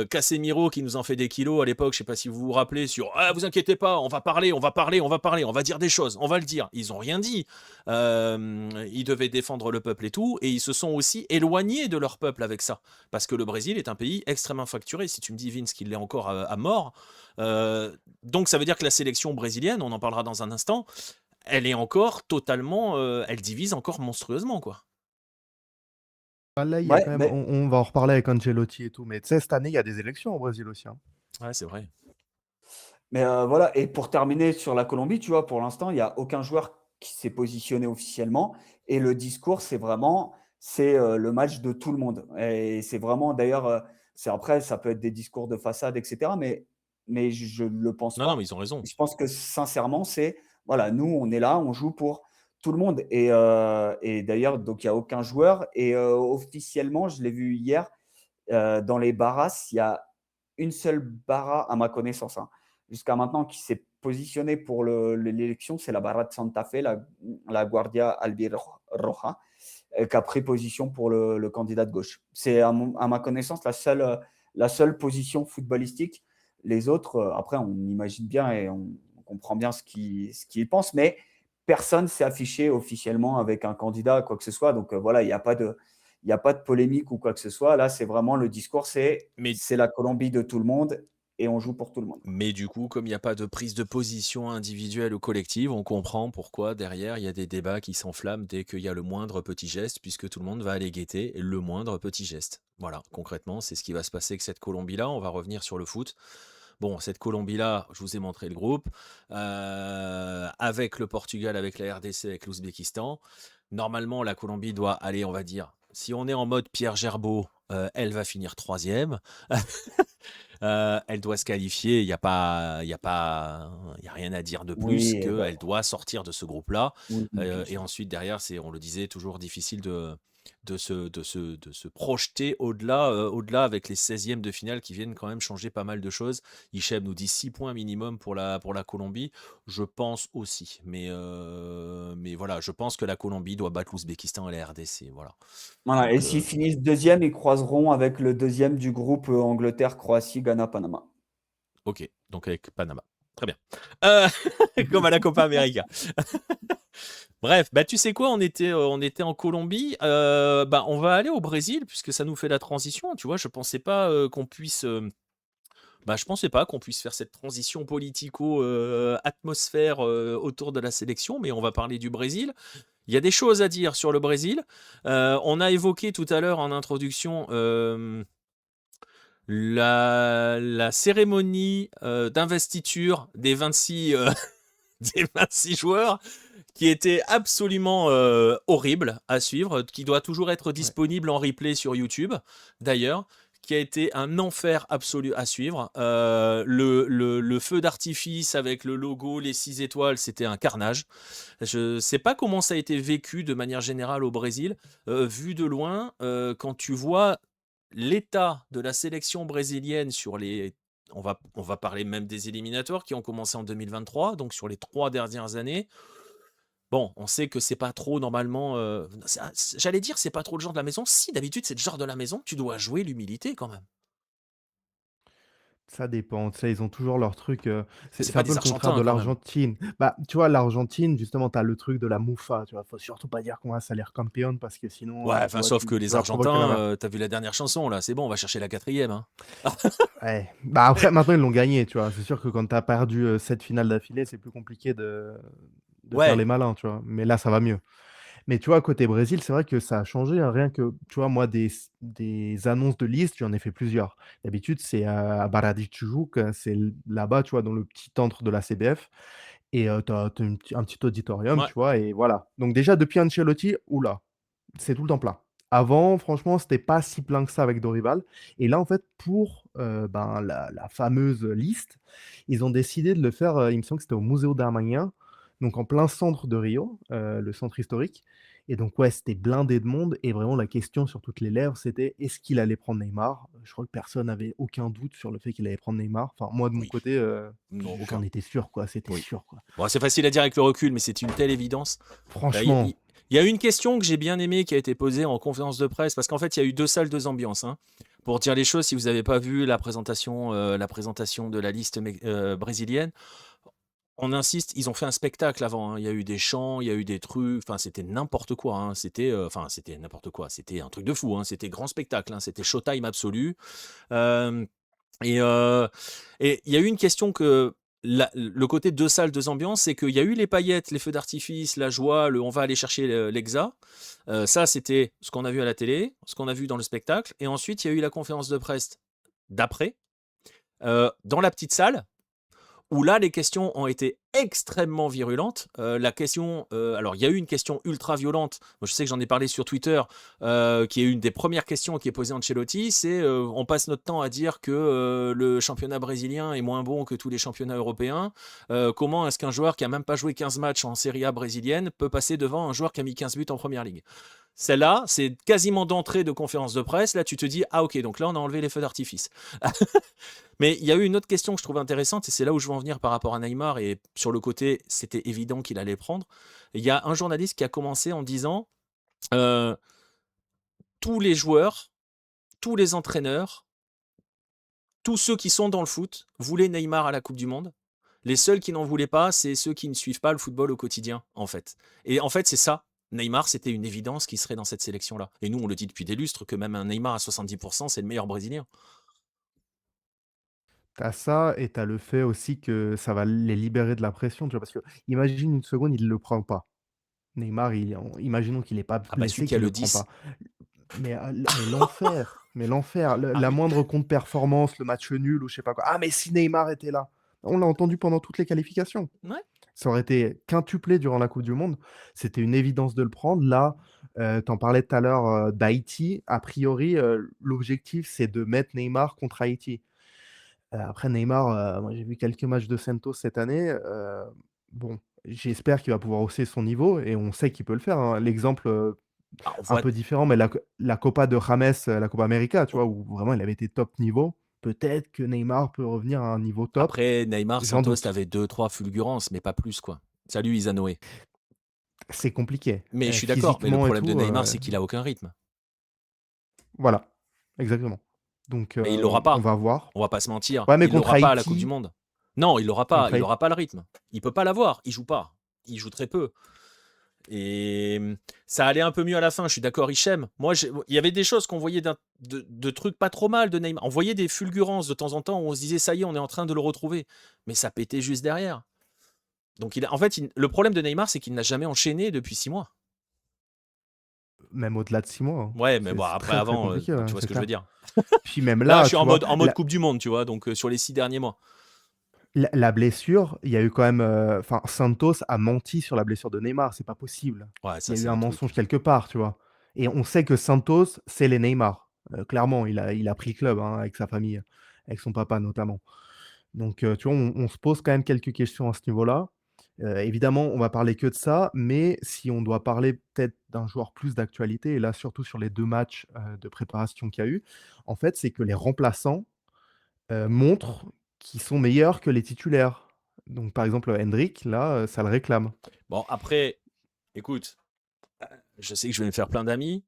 Casemiro qui nous en fait des kilos à l'époque, je sais pas si vous vous rappelez, sur ah vous inquiétez pas, on va parler, on va parler, on va parler, on va dire des choses, on va le dire. Ils ont rien dit. Ils devaient défendre le peuple et tout, et ils se sont aussi éloignés de leur peuple avec ça, parce que le Brésil est un pays extrêmement facturé. Si tu me dis Vince qu'il l'est encore à mort, donc ça veut dire que la sélection brésilienne, on en parlera dans un instant, elle est encore totalement, elle divise encore monstrueusement quoi. Ah là, il y a Ouais, quand même mais on va en reparler avec Ancelotti et tout, mais tu sais, cette année, il y a des élections au Brésil aussi, hein. Ouais, c'est vrai. voilà, et pour terminer sur la Colombie, tu vois, pour l'instant, il y a aucun joueur qui s'est positionné officiellement et le discours, le match de tout le monde et c'est vraiment d'ailleurs, c'est après ça peut être des discours de façade et cetera, mais je ne le pense Non, non, mais pas. ils ont raison. Je pense que sincèrement, c'est voilà, nous, on est là, on joue pour tout le monde et d'ailleurs, donc il y a aucun joueur et officiellement, je l'ai vu hier, dans les barras, il y a une seule barra, à ma connaissance, hein, jusqu'à maintenant, qui s'est positionnée pour l'élection, c'est la barra de Santa Fe, la Guardia Albirroja, qui a pris position pour le candidat de gauche. C'est, à ma connaissance, la seule position footballistique. Les autres, après, on imagine bien et on comprend bien ce qu'ils pensent, mais personne s'est affiché officiellement avec un candidat, quoi que ce soit. Donc voilà, il n'y a pas de polémique ou quoi que ce soit. Là, c'est vraiment le discours, Mais c'est la Colombie de tout le monde et on joue pour tout le monde. Mais du coup, comme il n'y a pas de prise de position individuelle ou collective, on comprend pourquoi derrière, il y a des débats qui s'enflamment dès qu'il y a le moindre petit geste, puisque tout le monde va aller guetter le moindre petit geste. Voilà, concrètement, c'est ce qui va se passer avec cette Colombie-là. On va revenir sur le foot. Bon, cette Colombie-là, je vous ai montré le groupe, avec le Portugal, avec la RDC, avec l'Ouzbékistan. Normalement, la Colombie doit aller, on va dire, si on est en mode Pierre Gerbeau, elle va finir troisième. Elle doit se qualifier, il y a rien à dire de plus Oui, bah, qu'elle doit sortir de ce groupe-là. oui, bien Et sûr. ensuite, derrière, on le disait, toujours difficile de se projeter au-delà avec les 16e de finale qui viennent quand même changer pas mal de choses. Hichem nous dit 6 points minimum pour la Colombie. Je pense aussi. Mais voilà, je pense que la Colombie doit battre l'Ouzbékistan et la RDC. Voilà. Voilà, et Donc, s'ils finissent deuxième, ils croiseront avec le deuxième du groupe Angleterre, Croatie, Ghana, Panama. ok. Donc avec Panama. Très bien. Euh, Comme à la Copa América. Bref, bah tu sais quoi, on était en Colombie. Bah on va aller au Brésil puisque ça nous fait la transition. Tu vois, je pensais pas qu'on puisse faire cette transition politico atmosphère autour de la sélection, mais on va parler du Brésil. Il y a des choses à dire sur le Brésil. On a évoqué tout à l'heure en introduction la cérémonie d'investiture des 26 des 26 joueurs qui était absolument horrible à suivre, qui doit toujours être Ouais. disponible en replay sur YouTube, d'ailleurs, qui a été un enfer absolu à suivre. Le feu d'artifice avec le logo, les 6 étoiles, c'était un carnage. Je ne sais pas comment ça a été vécu de manière générale au Brésil. Vu de loin, quand tu vois l'état de la sélection brésilienne sur les... On va parler même des éliminatoires qui ont commencé en 2023, donc sur les 3 dernières années. Bon, on sait que c'est pas trop normalement. J'allais dire, c'est pas trop le genre de la maison. Si d'habitude c'est le genre de la maison, tu dois jouer l'humilité quand même. Ça dépend, tu sais, ils ont toujours leur truc, Mais c'est c'est c'est pas un peu des le contraire Argentins de quand même. l'Argentine. Bah, tu vois, l'Argentine, justement, tu as le truc de la moufa, tu vois? Faut surtout pas dire qu'on va salir campeón parce que sinon, Ouais, tu enfin, vois, sauf tu que tu les vas provoquer Argentins, l'inverse. t'as vu la dernière chanson là, c'est bon, on va chercher la quatrième. Hein. Ouais, bah, après maintenant ils l'ont gagné, tu vois? C'est sûr que quand tu as perdu, 7 finales d'affilée, c'est plus compliqué de faire les Ouais, malins, tu vois? Mais là, ça va mieux. Mais tu vois, côté Brésil, c'est vrai que ça a changé, hein, rien que, tu vois, moi, des annonces de liste, j'en ai fait plusieurs. D'habitude, c'est à Barra Tijuca, c'est là-bas, tu vois, dans le petit antre de la CBF et tu as un petit auditorium, ouais. tu vois? Et voilà. Donc déjà, depuis Ancelotti, ouh là, c'est tout le temps plein. Avant, franchement, c'était pas si plein que ça avec Dorival et là, en fait, pour, ben, la fameuse liste, ils ont décidé de le faire, il me semble que c'était au Museo d'Armagnã, donc en plein centre de Rio, le centre historique et donc ouais, c'était blindé de monde et vraiment la question sur toutes les lèvres, c'était: «Est-ce qu'il allait prendre Neymar?» Je crois que personne n'avait aucun doute sur le fait qu'il allait prendre Neymar. Enfin, moi, de mon Oui. côté, Non, j'en aucun. étais sûr, quoi, c'était Oui. sûr, quoi. Bon, c'est facile à dire avec le recul, mais c'est une telle évidence. Il Franchement, y a une question que j'ai bien aimée qui a été posée en conférence de presse, parce qu'en fait, il y a eu deux salles, deux ambiances. Hein. Pour dire les choses, si vous n'avez pas vu la présentation de la liste brésilienne, on insiste, ils ont fait un spectacle avant. Hein. Il y a eu des chants, il y a eu des trucs. Enfin, c'était n'importe quoi. Hein. C'était n'importe quoi. C'était un truc de fou. Hein. C'était grand spectacle. Hein. C'était showtime absolu. Euh, et il y a eu une question que le côté deux salles, deux ambiances, c'est qu'il y a eu les paillettes, les feux d'artifice, la joie, on va aller chercher l'Exa. Ça, c'était ce qu'on a vu à la télé, ce qu'on a vu dans le spectacle. Et ensuite, il y a eu la conférence de presse d'après, dans la petite salle, où là, les questions ont été extrêmement virulentes. Alors il y a eu une question ultra violente. Moi, je sais que j'en ai parlé sur Twitter, qui est une des premières questions qui est posée à Ancelotti. C'est on passe notre temps à dire que le championnat brésilien est moins bon que tous les championnats européens. Comment est-ce qu'un joueur qui a même pas joué 15 matchs en Serie A brésilienne peut passer devant un joueur qui a mis 15 buts en première ligue? Celle-là, c'est quasiment d'entrée de conférence de presse. Là, tu te dis, ah ok, donc là, on a enlevé les feux d'artifice. Mais il y a eu une autre question que je trouve intéressante, et c'est là où je veux en venir par rapport à Neymar, et sur le côté, c'était évident qu'il allait prendre. Il y a un journaliste qui a commencé en disant, euh, tous les joueurs, tous les entraîneurs, tous ceux qui sont dans le foot voulaient Neymar à la Coupe du Monde. Les seuls qui n'en voulaient pas, c'est ceux qui ne suivent pas le football au quotidien, en fait. Et en fait, c'est ça. Neymar, c'était une évidence qu'il serait dans cette sélection-là. Et nous, on le dit depuis des lustres que même un Neymar à 70%, c'est le meilleur Brésilien. Tu ça et tu le fait aussi que ça va les libérer de la pression, tu vois? Parce que imagine une seconde, il le prend pas. Neymar, imaginons qu'il est pas Ah bah, celui blessé, qui a qu'il le le prend 10. pas. Mais l'enfer, Ah la oui. moindre contre-performance, le match nul ou je sais pas quoi: «Ah mais si Neymar était là!» On l'a entendu pendant toutes les qualifications. Ouais. Ça aurait été quintuplé durant la coupe du monde. C'était une évidence de le prendre. Là, tu parlais tout à l'heure, d'Haïti. A priori, l'objectif, c'est de mettre Neymar contre Haïti. Après Neymar, moi j'ai vu quelques matchs de Santos cette année, bon, j'espère qu'il va pouvoir hausser son niveau et on sait qu'il peut le faire, hein. L'exemple, Bah, on un voit peu différent, mais la Copa de James, la Copa América, tu vois? Où vraiment il avait été top niveau. Peut-être que Neymar peut revenir à un niveau top, après Neymar, j'en Santos, tu doute. avais 2-3 fulgurances, mais pas plus, quoi. Salut Isanoé. C'est compliqué, Mais je suis d'accord, mais le physiquement et problème de tout, Neymar, c'est qu'il a aucun rythme. voilà, exactement. Donc Mais il l'aura on pas. va voir. On va pas se mentir, Ouais, mais il contre l'aura pas à la coupe du Haïti monde. Non, il l'aura pas, contre il Haïti aura pas le rythme. Il peut pas l'avoir, il joue pas. Il joue très peu. Et ça allait un peu mieux à la fin, je suis d'accord, Hichem. Moi, il y avait des choses qu'on voyait de trucs pas trop mal de Neymar. On voyait des fulgurances de temps en temps où on se disait, ça y est, on est en train de le retrouver. Mais ça pétait juste derrière. Donc, en fait, le problème de Neymar, c'est qu'il n'a jamais enchaîné depuis 6 mois. même au-delà de 6 mois, hein. Ouais, mais C'est bon, c'est après, très, très avant, compliqué, tu ouais, vois ce c'est que je veux clair. dire. Puis même Là, je là, suis tu en vois, mode, Coupe du Monde, tu vois, donc sur les 6 derniers mois. la blessure, il y a eu quand même, enfin, Santos a menti sur la blessure de Neymar, c'est pas possible. Ouais, Il ça, y a eu c'est un un truc. mensonge quelque part, tu vois? Et on sait que Santos, c'est les Neymar. Clairement, il a pris club, hein, avec sa famille, avec son papa notamment. Donc, tu vois, on se pose quand même quelques questions à ce niveau-là. Évidemment, on va parler que de ça, mais si on doit parler peut-être d'un joueur plus d'actualité et là, surtout sur les 2 matchs, de préparation qu'il y a eu, en fait, c'est que les remplaçants montrent qu'ils sont meilleurs que les titulaires. Donc par exemple, Hendrick, là, ça le réclame. Bon, après, écoute, je sais que je vais me faire plein d'amis.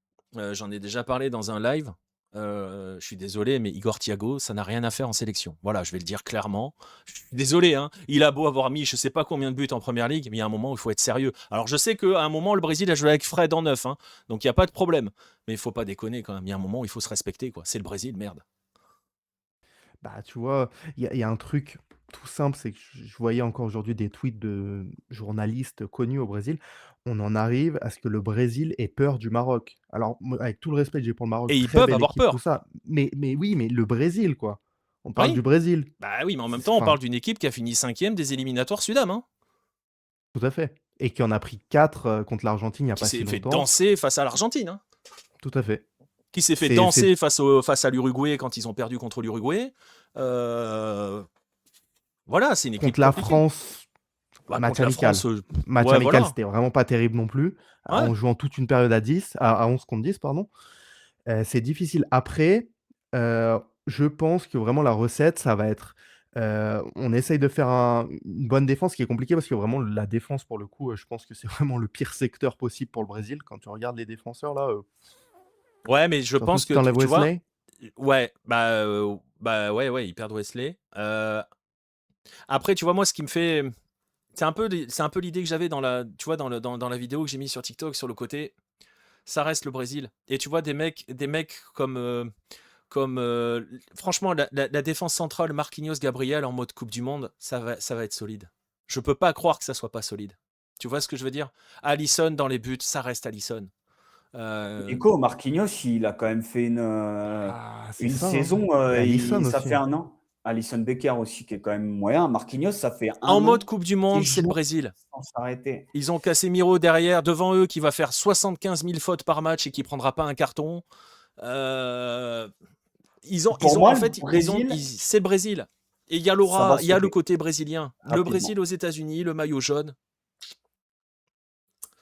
J'en ai déjà parlé dans un live. Je suis désolé, mais Igor Thiago, ça n'a rien à faire en sélection. Voilà, je vais le dire clairement. Je suis désolé, hein. Il a beau avoir mis je sais pas combien de buts en première ligue, mais il y a un moment où il faut être sérieux. Alors je sais qu'à un moment, le Brésil a joué avec Fred en neuf, hein, donc il n'y a pas de problème. Mais il faut pas déconner quand même. Il y a un moment où il faut se respecter, quoi. C'est le Brésil, merde. Bah, tu vois, il y a un truc tout simple, c'est que je voyais encore aujourd'hui des tweets de journalistes connus au Brésil. On en arrive à ce que le Brésil ait peur du Maroc. Alors, moi, avec tout le respect que j'ai pour le Maroc, Et ils très peuvent belle avoir équipe, tout peur. ça. Mais oui, mais le Brésil, quoi. On parle du Oui. Brésil. Bah oui, mais en même temps, on Enfin, parle d'une équipe qui a fini 5e des éliminatoires Sudam, hein, tout à fait. Et qui en a pris 4 contre l'Argentine il y a qui pas si s'est fait longtemps. danser face à l'Argentine, hein. Tout à fait. Qui s'est fait C'est danser face à l'Uruguay quand ils ont perdu contre l'Uruguay. Euh, voilà, c'est une équipe contre la compliquée. France, Bah, match contre la France, amical. Match ouais, amical, voilà. c'était vraiment pas terrible non plus, Ouais. en jouant toute une période à 11 contre 10, pardon. C'est difficile. Après, je pense que vraiment la recette, ça va être, on essaye de faire une bonne défense, qui est compliqué parce que vraiment la défense pour le coup, je pense que c'est vraiment le pire secteur possible pour le Brésil. Quand tu regardes les défenseurs là, Ouais, mais je surtout pense si que, tu enlèves tu vois, Wesley. ouais, ouais, ouais, ils perdent Wesley. Après, tu vois, moi, ce qui me fait. C'est un peu l'idée que j'avais tu vois, dans la vidéo que j'ai mis sur TikTok sur le côté. Ça reste le Brésil. Et tu vois, des mecs comme franchement, la défense centrale, Marquinhos, Gabriel en mode Coupe du Monde, ça va être solide. Je peux pas croire que ça soit pas solide. Tu vois ce que je veux dire? Alisson dans les buts, ça reste Alisson. Euh, Nico, Marquinhos, il a quand même fait Ah, c'est une ça, hein. saison, Et Alisson ça aussi. fait un an. Alisson Becker aussi, qui est quand même moyen. Marquinhos, ça fait en un mode an Coupe du qu'il Monde, c'est le joue Brésil. sans s'arrêter. Ils ont Casemiro derrière, devant eux, qui va faire 75 000 fautes par match et qui prendra pas un carton. Euh, Pour moi, le Brésil, c'est le Brésil. Et il y a ça va l'aura, il y a le sauter côté brésilien. Le Brésil rapidement. aux États-Unis, le maillot jaune.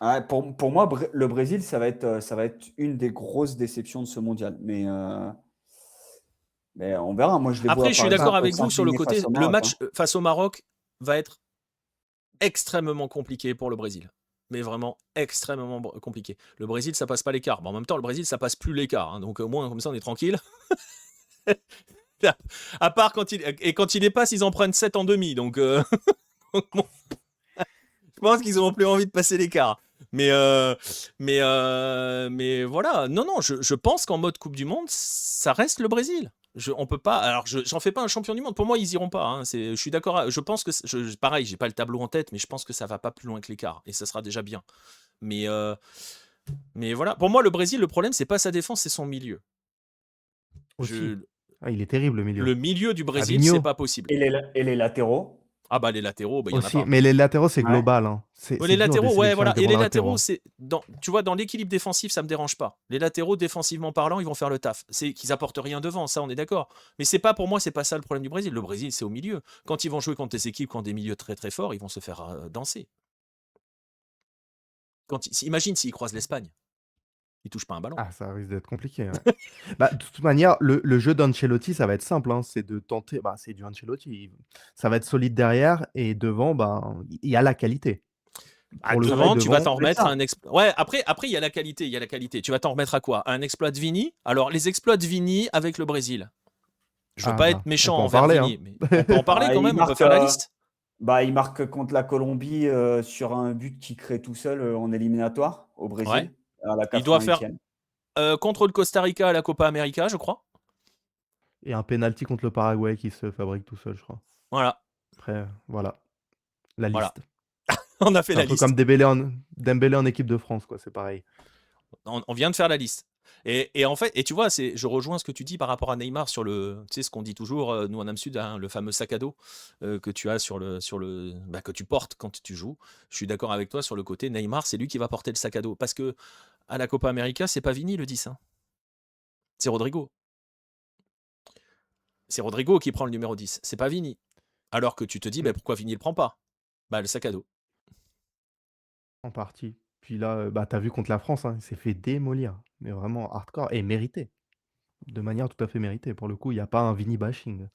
Ouais, pour moi, le Brésil, ça va être une des grosses déceptions de ce mondial. Mais on verra. Moi, je les Après, vois, je par suis d'accord exemple, avec vous sur le s'incliner face côté. au Le Maroc, hein. match face au Maroc va être extrêmement compliqué pour le Brésil. Mais vraiment extrêmement compliqué. Le Brésil, ça passe pas l'écart. Mais en même temps, le Brésil, ça passe plus l'écart, hein. Donc au moins, comme ça, on est tranquille. À part quand quand il les passe, ils en prennent 7 en demi. Donc, bon, je pense qu'ils n'auront plus envie de passer l'écart. Mais, mais voilà. Non, non, je pense qu'en mode Coupe du Monde, ça reste le Brésil. On peut pas. Alors, j'en fais pas un champion du monde. Pour moi, ils iront pas, hein. Je suis d'accord. Je pense que, pareil, j'ai pas le tableau en tête, mais je pense que ça va pas plus loin que l'écart. Et ça sera déjà bien. Mais, mais voilà. Pour moi, le Brésil, le problème, c'est pas sa défense, c'est son milieu. Aussi. Je, Ah, il est terrible, le milieu. le milieu du Brésil, c'est Fabinho pas possible. Et les latéraux Ah bah les latéraux, bah il y en a aussi. pas. Mais les latéraux, c'est Ouais. global, hein. Ouais, C'est les dur de latéraux, ouais, sélectionner voilà. des Et bons les latéraux, latéraux, hein. c'est tu vois, dans l'équilibre défensif, ça me dérange pas. Les latéraux, défensivement parlant, ils vont faire le taf. C'est qu'ils apportent rien devant, ça, on est d'accord. Mais c'est pas pour moi, c'est pas ça le problème du Brésil. Le Brésil, c'est au milieu. Quand ils vont jouer contre des équipes qui ont des milieux très très forts, ils vont se faire danser. Imagine s'ils croisent l'Espagne, ils touchent pas un ballon. Ah, ça risque d'être compliqué, ouais. Bah, de toute manière, le jeu d'Ancelotti, ça va être simple, hein, c'est de tenter bah, c'est du Ancelotti, ça va être solide derrière et devant, ben, il y a la qualité. Ah, Pour le coup, devant, tu vas devant t'en C'est remettre à ça. un exploit. Ouais, après, il y a la qualité, il y a la qualité. Tu vas t'en remettre à quoi? À un exploit de Vini? Alors, les exploits de Vini avec le Brésil. Je veux ah pas être bah, on méchant peut en envers parler, hein. Vini, mais on peut en parler Ah, quand même, on peut faire la liste. il marque contre la Colombie sur un but qu'il crée tout seul en éliminatoire au Ouais. Brésil, à la Il doit faire 88e. contre le Costa Rica à la Copa América, je crois. Et un penalty contre le Paraguay qui se fabrique tout seul, je crois. Voilà, Après, voilà, la voilà. liste. On a fait C'est un la peu comme liste. Dembélé en équipe de France, quoi, c'est pareil. On vient de faire la liste. Et en fait, et tu vois, je rejoins ce que tu dis par rapport à Neymar sur tu sais, ce qu'on dit toujours, nous en Am Sud, hein, le fameux sac à dos que tu as bah, que tu portes quand tu joues. Je suis d'accord avec toi sur le côté Neymar, c'est lui qui va porter le sac à dos. Parce que à la Copa América, c'est pas Vini le 10, hein. C'est Rodrigo. C'est Rodrigo qui prend le numéro 10. C'est pas Vini. Alors que tu te dis, bah, Mmh, pourquoi Vini le prend pas? Bah, le sac à dos. en partie. Puis là, bah, tu vu contre la France, hein, il s'est fait démolir, mais vraiment hardcore et mérité, de manière tout à fait méritée. Pour le coup, il y a pas un Vini bashing.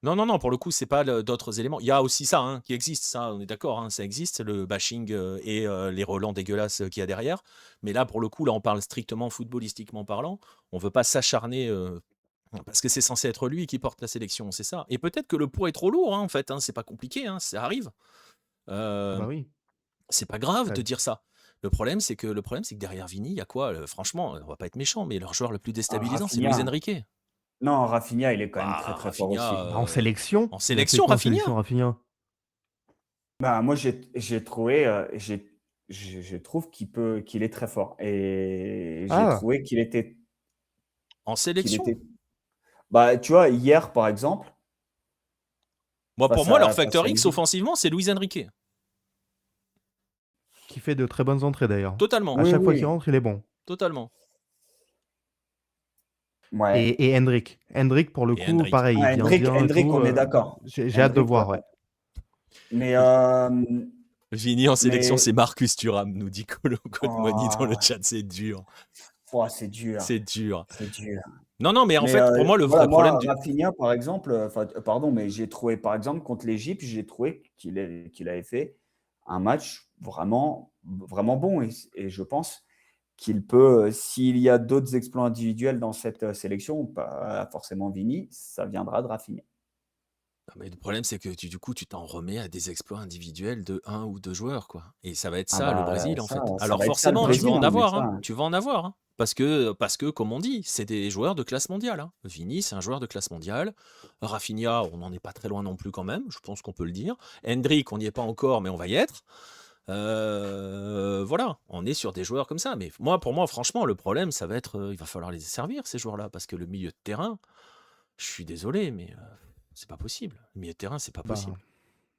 Non, non, non, pour le coup, c'est pas d'autres éléments. Il y a aussi ça hein, qui existe, ça, on est d'accord, hein, ça existe, le bashing et les relents dégueulasses qu'il y a derrière. Mais là, pour le coup, là, on parle strictement footballistiquement parlant. On veut pas s'acharner parce que c'est censé être lui qui porte la sélection, c'est ça. Et peut-être que le poids est trop lourd, hein, en fait. Hein, c'est pas compliqué, hein, ça arrive. Ah Euh, bah oui. c'est pas grave de Ouais. dire ça. Le problème, c'est que derrière Vini, il y a quoi franchement, on va pas être méchant, mais leur joueur le plus Ah, déstabilisant, c'est Luis Rafinha. Enrique. Non, Rafinha, il est quand même très Bah, très fort Rafinha, aussi. Bah, en sélection, en il a fait sélection, quoi en Rafinha. sélection, Rafinha? Bah, moi, j'ai trouvé, je trouve qu'il est très fort. Et j'ai Ah! trouvé En qu'il sélection. était. Bah, tu vois, hier, par exemple, Moi, pour face moi, leur à, face facteur à X l'Égypte. offensivement, c'est Luis Enrique. Qui fait de très bonnes entrées d'ailleurs. À Totalement. Oui, chaque fois qu'il oui. rentre, il est bon. Totalement. Ouais. Et Hendrick. Hendrick, pour le Et coup, Hendrick. pareil, il Ah, vient bien et Hendrick, tout. on est d'accord. J'ai hâte de Hendrick, voir, ouais. mais, Vini en sélection, mais c'est Marcus Thuram, nous dit Colo Codemoni dans le oh, chat. C'est dur. c'est dur. C'est dur. C'est dur. Non, non, mais en Mais fait, pour moi, le voilà, vrai problème moi, du. Rafinha, par exemple, pardon, mais j'ai trouvé, par exemple, contre l'Égypte, j'ai trouvé qu'il avait fait un match vraiment, vraiment bon. Et je pense qu'il peut, s'il y a d'autres exploits individuels dans cette sélection, pas forcément Vini, ça viendra de Rafinha. Non, mais le problème, c'est que du coup, tu t'en remets à des exploits individuels de un ou deux joueurs, quoi. Et ça va être Ah ça, le bah Brésil, en ça, fait. ça Alors va être ça le forcément, tu vas Brésil, en hein, mais avoir, hein. ça. Tu vas en avoir, hein. Parce que, comme on dit, c'est des joueurs de classe mondiale, hein. Vini, c'est un joueur de classe mondiale. Rafinha, on n'en est pas très loin non plus quand même, je pense qu'on peut le dire. Hendrick, on n'y est pas encore, mais on va y être. Voilà, on est sur des joueurs comme ça. Mais pour moi, franchement, le problème, ça va être, il va falloir les servir, ces joueurs-là, parce que le milieu de terrain, je suis désolé, mais c'est pas possible. Le milieu de terrain, c'est pas Bah, possible.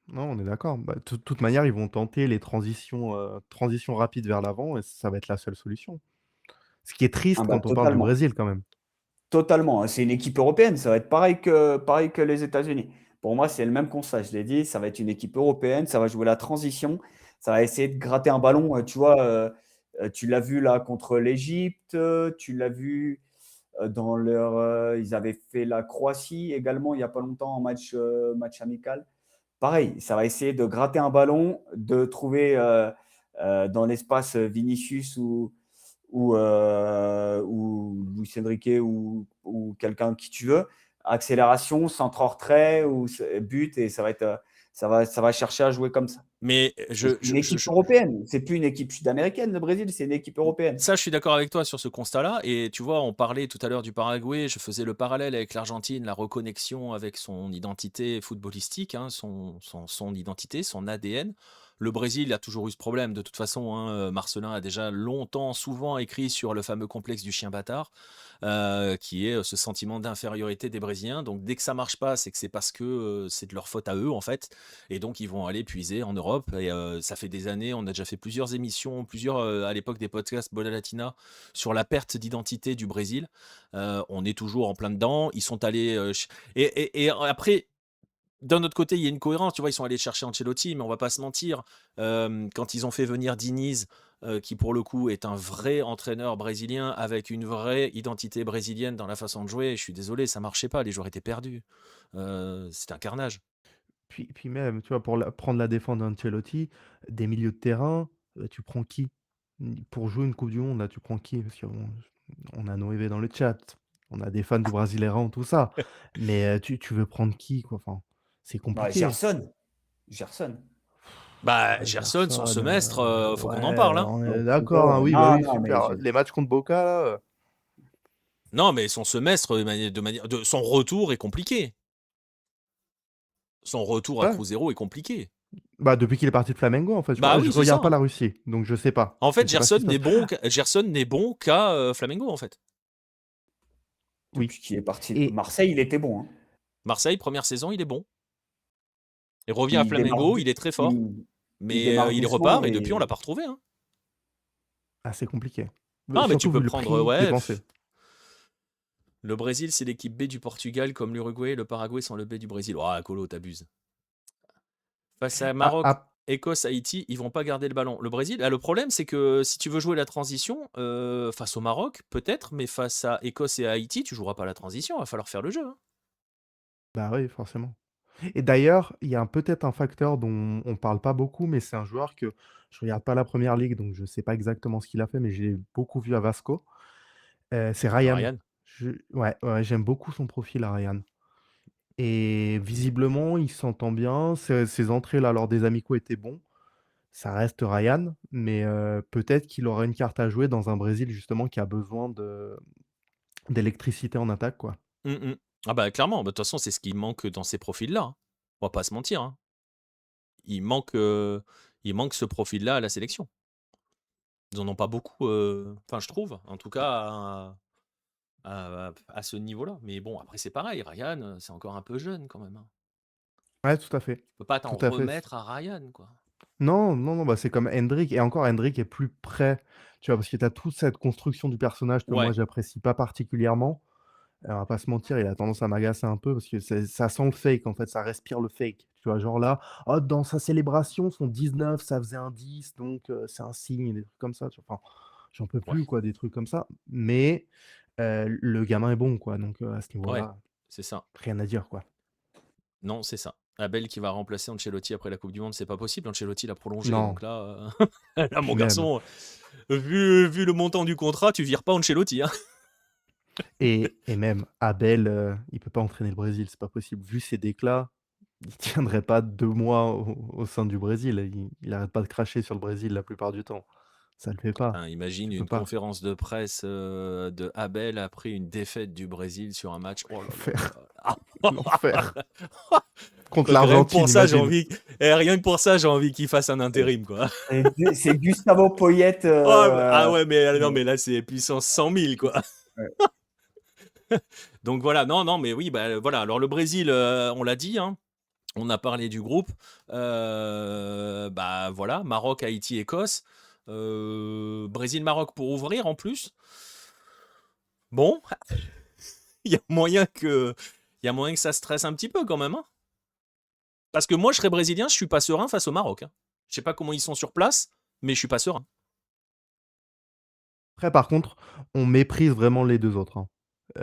non, on est d'accord. Bah, de toute manière, ils vont tenter les transitions rapides vers l'avant et ça va être la seule solution. Ce qui est Ah triste bah quand on parle du totalement. Brésil, quand même. Totalement, hein. C'est une équipe européenne, ça va être pareil que les États-Unis. Pour moi, c'est le même constat, je l'ai dit, ça va être une équipe européenne, ça va jouer la transition, ça va essayer de gratter un ballon. Tu vois, tu l'as vu là contre l'Égypte, tu l'as vu ils avaient fait la Croatie également il n'y a pas longtemps en match amical. Pareil, ça va essayer de gratter un ballon, de trouver dans l'espace Vinicius ou Luis Enrique ou quelqu'un qui tu veux, accélération, centre hors trait ou but, et ça va chercher à jouer comme ça. Mais C'est une équipe européenne. C'est plus une équipe sud-américaine, le Brésil, c'est une équipe européenne. ça, je suis d'accord avec toi sur ce constat-là. Et tu vois, on parlait tout à l'heure du Paraguay. Je faisais le parallèle avec l'Argentine, la reconnexion avec son identité footballistique, hein, son identité, son ADN. Le Brésil a toujours eu ce problème. De toute façon, hein, Marcelin a déjà longtemps, souvent écrit sur le fameux complexe du chien bâtard, qui est ce sentiment d'infériorité des Brésiliens. Donc, dès que ça marche pas, c'est que c'est parce que c'est de leur faute à eux, en fait. Et donc, ils vont aller puiser en Europe. Et ça fait des années, on a déjà fait plusieurs émissions, à l'époque des podcasts Bola Latina, sur la perte d'identité du Brésil. On est toujours en plein dedans. Ils sont allés. Et après, d'un autre côté, il y a une cohérence. Tu vois, ils sont allés chercher Ancelotti, mais on va pas se mentir. Quand ils ont fait venir Diniz, qui pour le coup est un vrai entraîneur brésilien avec une vraie identité brésilienne dans la façon de jouer, je suis désolé, ça marchait pas. Les joueurs étaient perdus. C'était un carnage. Puis même, tu vois, pour prendre la défense d'Ancelotti, des milieux de terrain, tu prends qui? Pour jouer une coupe du monde, là, tu prends qui? Parce qu'on on a Noévé dans le chat, on a des fans du Brasileirão, tout ça. Mais tu veux prendre qui, quoi? Enfin, c'est Bah, compliqué. Gerson. Bah, Ouais, Gerson, son Gerson, semestre, faut qu'on en ouais, parle, hein. on Non, est d'accord, hein. Oui, bah non, oui, non, mais super. Les matchs contre Boca, là, Non, mais son semestre, son retour est compliqué. Son retour à ouais. Cruzeiro est compliqué. Bah, depuis qu'il est parti de Flamengo, en fait, Bah oui, je c'est ça, regarde pas hein. la Russie, donc je sais pas. En Je fait, sais pas ce qui se passe. Gerson n'est bon qu'à Flamengo, en fait. Oui. depuis qu'il est parti. Et Marseille, il était bon, hein. Marseille, première saison, il est bon. Il revient à Il démarre, Flamengo, il est très fort. il Mais démarre il doucement, repart et depuis, on l'a mais pas retrouvé, hein. c'est compliqué. Ah, mais tu Surtout peux vu le prendre, prix ouais. dépensé. Le Brésil, c'est l'équipe B du Portugal, comme l'Uruguay et le Paraguay sont le B du Brésil. Oh, Colo, t'abuses. Face à Ah, Maroc, ah, Écosse, Haïti, ils vont pas garder le ballon. Le Brésil, le problème, c'est que si tu veux jouer la transition, face au Maroc, peut-être, mais face à Écosse et à Haïti, tu joueras pas la transition, il va falloir faire le jeu, hein. bah oui, forcément. Et d'ailleurs, il y a peut-être un facteur dont on parle pas beaucoup, mais c'est un joueur que je regarde pas la première ligue, donc je sais pas exactement ce qu'il a fait, mais j'ai beaucoup vu à Vasco. C'est Ryan. Ryan. Ouais, ouais, j'aime beaucoup son profil à Ryan. Et visiblement, il s'entend bien. Ses entrées là, lors des amicaux étaient bons. Ça reste Ryan, mais peut-être qu'il aura une carte à jouer dans un Brésil justement qui a besoin d'électricité en attaque, quoi. Ah bah clairement, bah, de toute façon, c'est ce qui manque dans ces profils-là, hein. On va pas se mentir, hein. Il manque ce profil-là à la sélection. Ils en ont pas beaucoup, enfin je trouve, en tout cas à ce niveau-là. Mais bon, après c'est pareil, Ryan, c'est encore un peu jeune quand même, hein. Ouais, tout à fait. Tu peux pas t'en Tout à fait. remettre à Ryan, quoi. Non, non, non, bah, c'est comme Hendrik et encore Hendrik est plus près, tu vois? Parce que tu as toute cette construction du personnage que moi Ouais, j'apprécie pas particulièrement. On va pas se mentir, il a tendance à m'agacer un peu parce que ça sent le fake en fait, ça respire le fake. Tu vois? Genre là, oh dans sa célébration, son 19 ça faisait un 10 donc c'est un signe, des trucs comme ça, tu vois? Enfin, j'en peux ouais, plus quoi, des trucs comme ça. Mais le gamin est bon quoi, donc à ce ouais, niveau-là, c'est ça. rien à dire quoi. Non, c'est ça. Abel qui va remplacer Ancelotti après la Coupe du Monde, c'est pas possible. Ancelotti l'a prolongé, Non, donc là, là mon puis même. garçon, vu le montant du contrat, tu vires pas Ancelotti, hein. Et même Abel, il peut pas entraîner le Brésil, c'est pas possible. Vu ses déclats, il tiendrait pas 2 mois au sein du Brésil. Il arrête pas de cracher sur le Brésil la plupart du temps. Ça le fait pas, Putain, imagine tu peux une pas. conférence de presse de Abel après une défaite du Brésil sur un match. Oh là L'enfer, là l'enfer. Contre Rien que l'Argentine, pour ça, j'ai imagine. envie. Rien que pour ça, j'ai envie qu'il fasse un intérim, quoi. c'est Gustavo Poyet. Ah ouais, mais non, mais là, c'est puissance 100 000, quoi. Ouais. Donc voilà, non, non, mais oui, bah voilà. Alors le Brésil, on l'a dit, hein. On a parlé du groupe. Bah voilà, Maroc, Haïti, Écosse. Brésil-Maroc pour ouvrir en plus. Bon, il y a moyen que ça stresse un petit peu quand même, hein. Parce que moi, je serais brésilien, je suis pas serein face au Maroc, hein. Je sais pas comment ils sont sur place, mais je suis pas serein. Après, par contre, on méprise vraiment les 2 autres, hein.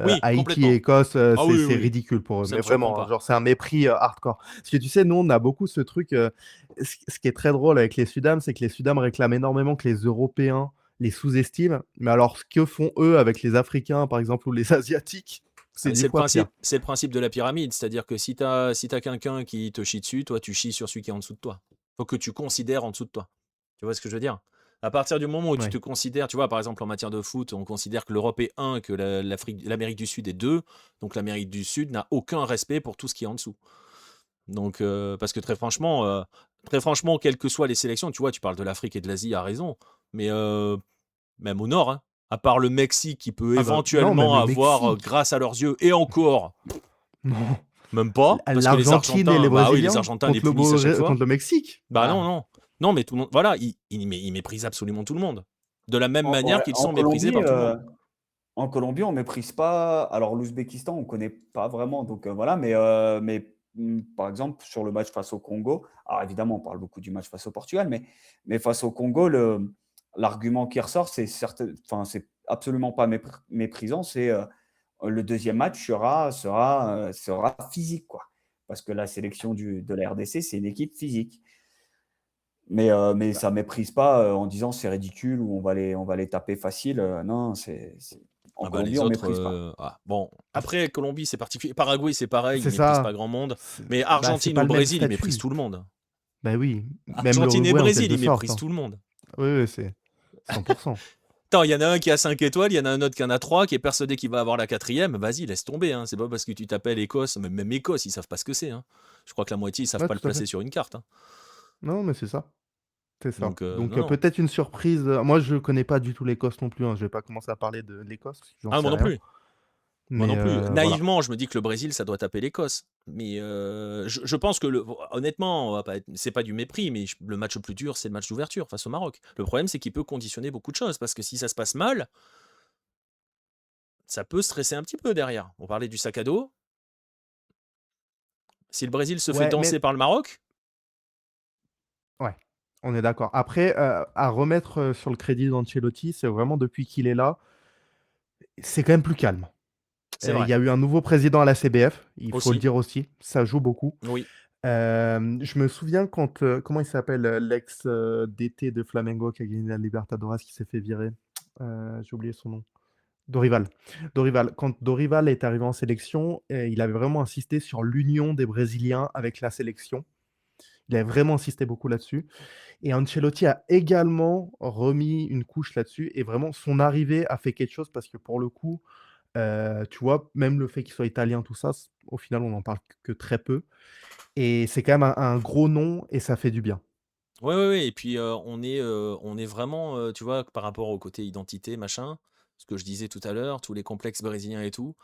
Oui, Haïti et complètement. Écosse, Ah oui, c'est oui, oui. ridicule pour eux, Ça mais me surprend vraiment, hein, pas. genre c'est un mépris, hardcore. Parce que tu sais, nous, on a beaucoup ce truc, ce qui est très drôle avec les Sudam, c'est que les Sudam réclament énormément que les Européens les sous-estiment. Mais alors ce que font eux avec les Africains, par exemple, ou les Asiatiques, C'est Mais 10 fois pire. c'est le principe de la pyramide, c'est-à-dire que si t'as quelqu'un qui te chie dessus, toi tu chies sur celui qui est en dessous de toi. Faut que tu considères en dessous de toi. Tu vois ce que je veux dire? À partir du moment où tu Ouais. te considères, tu vois, par exemple en matière de foot, on considère que l'Europe est 1, que l'Amérique du Sud est 2, donc l'Amérique du Sud n'a aucun respect pour tout ce qui est en dessous. Donc, parce que très franchement, quelles que soient les sélections, tu vois, tu parles de l'Afrique et de l'Asie, à raison, mais même au nord, hein, à part le Mexique qui peut Ah bah, non, même éventuellement le avoir, Mexique. grâce à leurs yeux, et encore, Non. même pas, parce que les L'Argentine et Argentins, les bah oui, les Brésiliens Argentins les punissent à chaque contre fois. le Mexique. Bah non, Bah, non. Non, mais tout le monde, voilà, ils méprisent absolument tout le monde. De la même manière Ouais, qu'ils sont méprisés par tout le monde. En Colombie, on méprise pas. Alors, l'Ouzbékistan, on connaît pas vraiment, donc voilà. Par exemple, sur le match face au Congo, alors évidemment, on parle beaucoup du match face au Portugal, mais face au Congo, l'argument qui ressort, enfin, c'est absolument pas méprisant. C'est le deuxième match sera physique, quoi. Parce que la sélection de la RDC, c'est une équipe physique. Mais Bah, ça méprise pas en disant c'est ridicule ou on va les taper facile. Non, en ah bah Colombie, les on autres, méprise pas. bon, ah, après Colombie c'est particulier, Paraguay c'est pareil, ils c'est méprisent pas ça. grand monde, C'est mais bah, c'est Argentine pas ou le même Brésil ils méprisent statut. tout le monde. Bah oui, même Argentine et l'Uruguay en Brésil quelque ils sorte, méprisent hein. tout le monde. Oui, oui, c'est 100%. Attends, il y en a un qui a 5 étoiles, il y en a un autre qui en a 3, qui est persuadé qu'il va avoir la quatrième. Vas-y, laisse tomber, hein. C'est pas parce que tu t'appelles Écosse, même Écosse, ils savent pas ce que c'est, hein. Je crois que la moitié, ils savent Ouais, pas le tout à fait. placer sur une carte, hein. Non, mais c'est ça. C'est ça. Donc, Donc non, non. peut-être une surprise. Moi, je connais pas du tout l'Écosse non plus, hein. Je vais pas commencer à parler de l'Écosse, parce que j'en Ah, sais moi non rien. plus. Moi Mais non plus. voilà. Naïvement, je me dis que le Brésil, ça doit taper l'Écosse. Mais je pense que, honnêtement, c'est pas du mépris, mais le match le plus dur, c'est le match d'ouverture face au Maroc. Le problème, c'est qu'il peut conditionner beaucoup de choses, parce que si ça se passe mal, ça peut stresser un petit peu derrière. On parlait du sac à dos. Si le Brésil se fait Ouais, danser mais par le Maroc, ouais, on est d'accord. Après, à remettre, sur le crédit d'Ancelotti, c'est vraiment depuis qu'il est là, c'est quand même plus calme. c'est Il vrai. y a eu un nouveau président à la CBF, il faut le Aussi. dire aussi, ça joue beaucoup. Oui. Je me souviens quand, comment il s'appelle, l'ex, DT de Flamengo qui a gagné la Libertadores qui s'est fait virer? J'ai oublié son nom. Dorival. Dorival. Quand Dorival est arrivé en sélection, il avait vraiment insisté sur l'union des Brésiliens avec la sélection. Il avait vraiment insisté beaucoup là-dessus et Ancelotti a également remis une couche là-dessus et vraiment son arrivée a fait quelque chose parce que pour le coup, tu vois, même le fait qu'il soit italien, tout ça, au final, on n'en parle que très peu et c'est quand même un gros nom et ça fait du bien. Ouais, ouais, ouais, et puis, on est vraiment, tu vois, par rapport au côté identité, machin, ce que je disais tout à l'heure, tous les complexes brésiliens et tout,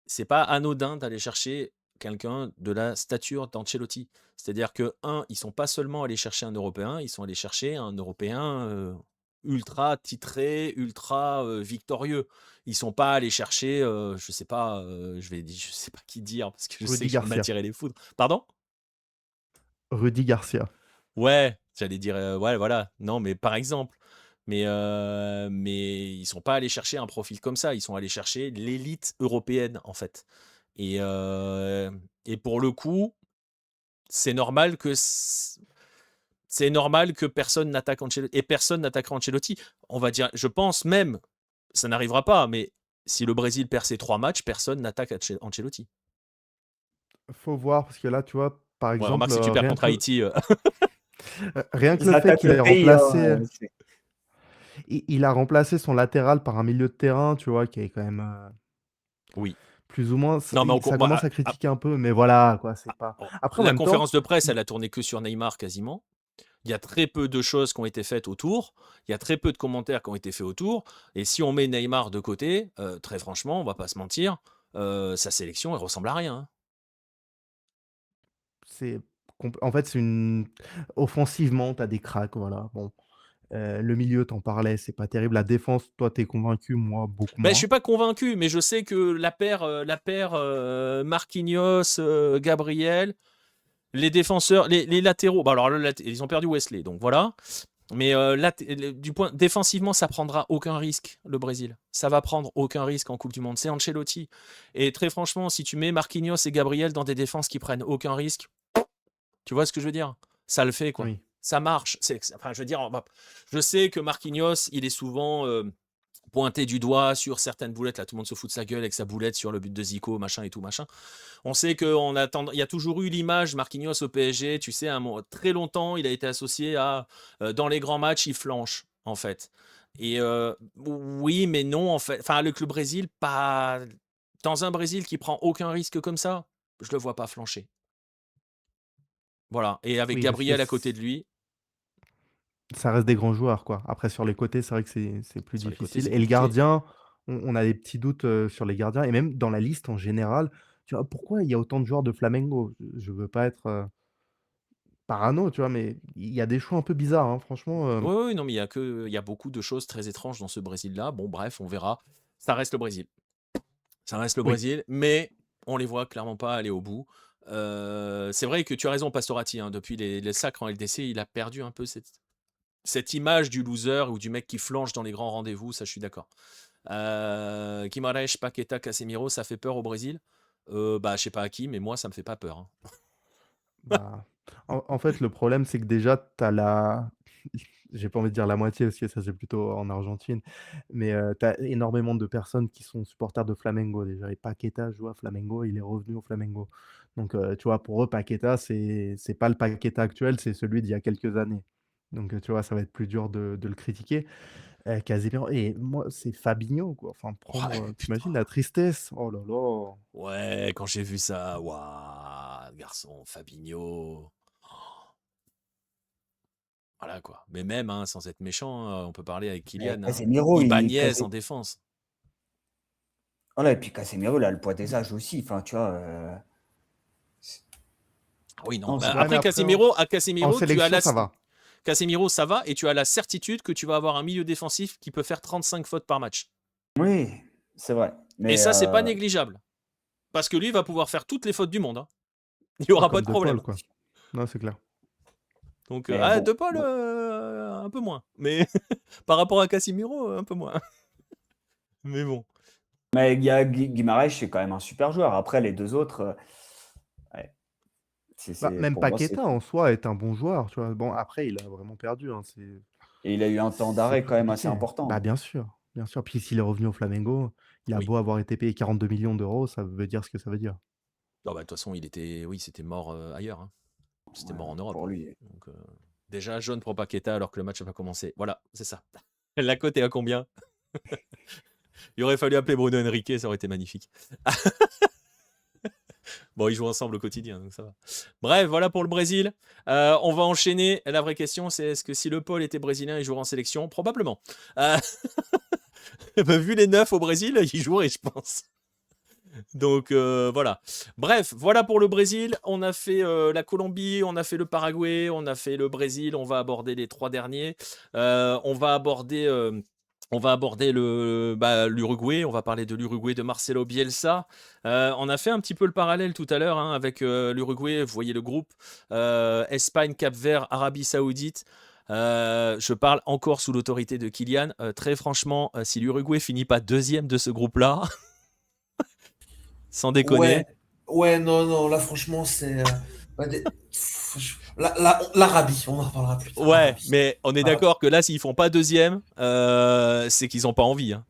c'est pas anodin d'aller chercher quelqu'un de la stature d'Ancelotti. C'est-à-dire que, un, ils sont pas seulement allés chercher un Européen, ils sont allés chercher un Européen, ultra titré, ultra, victorieux. Ils sont pas allés chercher, je sais pas, je sais pas qui dire parce que je sais Rudy que je vais Garcia. m'attirer les foudres. Pardon? Rudy Garcia. Ouais, j'allais dire, ouais, voilà. Non, mais par exemple. Mais ils sont pas allés chercher un profil comme ça. Ils sont allés chercher l'élite européenne, en fait. Et, heu et pour le coup, c'est normal que personne n'attaque Ancelotti et personne n'attaquera Ancelotti. On va dire, je pense même, ça n'arrivera pas, mais si le Brésil perd ses 3 matchs, personne n'attaque Ancelotti. Faut voir parce que là, tu vois, par Ouais, exemple, remarque si tu perds contre Haïti, rien que Ils le fait attaquent qu'il le ait pays, remplacé hein, il a remplacé son latéral par un milieu de terrain, tu vois, qui est quand même, oui. plus ou moins Non, mais ça moi, commence à critiquer un peu, mais voilà, quoi, c'est pas après en la même temps, conférence de presse, il elle a tourné que sur Neymar quasiment. Il y a très peu de choses qui ont été faites autour. Il y a très peu de commentaires qui ont été faits autour. Et si on met Neymar de côté, très franchement, on va pas se mentir, sa sélection, elle ressemble à rien, hein. c'est en fait, c'est une offensivement, tu as des cracks, voilà, bon, le milieu, tu en parlais, c'est pas terrible. La défense, toi, tu es convaincu, moi, beaucoup Ben, je moins. suis pas convaincu, mais je sais que la paire Marquinhos, Gabriel, les défenseurs, les latéraux. Bah alors, ils ont perdu Wesley, donc voilà. Mais du point défensivement, ça prendra aucun risque, le Brésil. Ça va prendre aucun risque en Coupe du Monde. C'est Ancelotti. Et très franchement, si tu mets Marquinhos et Gabriel dans des défenses qui prennent aucun risque, tu vois ce que je veux dire? Ça le fait, quoi. Oui. Ça marche. Enfin, je veux dire, je sais que Marquinhos, il est souvent pointé du doigt sur certaines boulettes. Là, tout le monde se fout de sa gueule avec sa boulette sur le but de Zico, machin et tout, machin. On sait qu'il y a toujours eu l'image Marquinhos au PSG. Tu sais, très longtemps, il a été associé à dans les grands matchs, il flanche, en fait. Et oui, mais non, en fait. Enfin, avec le Brésil, pas. Dans un Brésil qui prend aucun risque comme ça, je le vois pas flancher. Voilà. Et avec Oui, parce que Gabriel à côté de lui, ça reste des grands joueurs, quoi. Après sur les côtés, c'est vrai que c'est plus sur les côtés, difficile c'est et le compliqué. gardien, on a des petits doutes, sur les gardiens et même dans la liste en général, tu vois? Pourquoi il y a autant de joueurs de Flamengo? Je veux pas être, parano, tu vois? Mais il y a des choix un peu bizarres, hein, franchement, Oui, oui, non, mais il y a beaucoup de choses très étranges dans ce Brésil-là. Bon, bref, on verra. Ça reste le Brésil. Ça reste le oui. Brésil, mais on les voit clairement pas aller au bout. C'est vrai que tu as raison, Pastorati, hein, depuis les sacres en LDC, il a perdu un peu cette image du loser ou du mec qui flanche dans les grands rendez-vous, ça je suis d'accord. Guimarães, Paqueta, Casemiro, ça fait peur au Brésil. Bah, je sais pas à qui, mais moi, ça me fait pas peur, hein. Bah, en fait, le problème, c'est que déjà, tu as la j'ai pas envie de dire la moitié parce que ça, c'est plutôt en Argentine, mais tu as énormément de personnes qui sont supporters de Flamengo déjà et Paqueta joue à Flamengo, il est revenu au Flamengo. Donc tu vois, pour eux, Paqueta, c'est pas le Paqueta actuel, c'est celui d'il y a quelques années. Donc tu vois, ça va être plus dur de le critiquer. Casemiro et moi, c'est Fabinho, quoi. Enfin, prendre, Ouais, tu putain. la tristesse? Oh là là! Ouais, quand j'ai vu ça, waouh, garçon, Fabinho. Voilà quoi. Mais même, hein, sans être méchant, on peut parler avec Mais Kylian, hein. Casemiro, Ibanez en défense. voilà, et puis Casemiro, il a le poids des âges aussi. Enfin, tu vois, Ah oui, non. non, Bah, c'est Ouais, mais après après en Casemiro, sélection, ça va. Casemiro, ça va, et tu as la certitude que tu vas avoir un milieu défensif qui peut faire 35 fautes par match. oui, c'est vrai. Et Mais ça, c'est pas négligeable. Parce que lui va pouvoir faire toutes les fautes du monde, hein. Il n'y Ouais, aura pas comme de De Paul, problème. quoi. Non, c'est clair. Donc, bon, De Paul, un peu moins. Mais par rapport à Casemiro, un peu moins. Mais bon. mais il y a Guimarães, c'est quand même un super joueur. Après, les deux autres, ouais, Bah, même pour moi, c'est Paqueta, en soi, est un bon joueur, tu vois? Bon, après, il a vraiment perdu, hein, et il a eu un temps c'est d'arrêt plus quand même assez compliqué. important, Bah, hein. bien sûr, bien sûr. Puis s'il est revenu au Flamengo, il a Oui. beau avoir été payé 42 millions d'euros, ça veut dire ce que ça veut dire. Non, bah, de toute façon, oui, c'était mort ailleurs, hein. C'était Ouais, mort en Europe, pour hein. lui. Donc, déjà, jaune pour Paqueta alors que le match n'a pas commencé. Voilà, c'est ça. La cote est à combien? Il aurait fallu appeler Bruno Henrique, ça aurait été magnifique. Bon, ils jouent ensemble au quotidien, donc ça va. Bref, voilà pour le Brésil. On va enchaîner. La vraie question, c'est est-ce que si le Paul était brésilien, il jouerait en sélection? Probablement. Vu les 9 au Brésil, il jouerait, je pense. Donc voilà. Bref, voilà pour le Brésil. On a fait la Colombie, on a fait le Paraguay, on a fait le Brésil. On va aborder les 3 derniers. On va aborder l'Uruguay. On va parler de l'Uruguay de Marcelo Bielsa. On a fait un petit peu le parallèle tout à l'heure, hein, avec l'Uruguay. Vous voyez le groupe Espagne, Cap-Vert, Arabie Saoudite. Je parle encore sous l'autorité de Kylian. Très franchement, si l'Uruguay finit pas deuxième de ce groupe-là, sans Ouais, déconner. ouais, non, non, là, franchement, c'est. L'Arabie, on en reparlera plus tard. Ouais, L'Arabie. mais on est d'accord que là, s'ils font pas deuxième, c'est qu'ils ont pas envie, hein.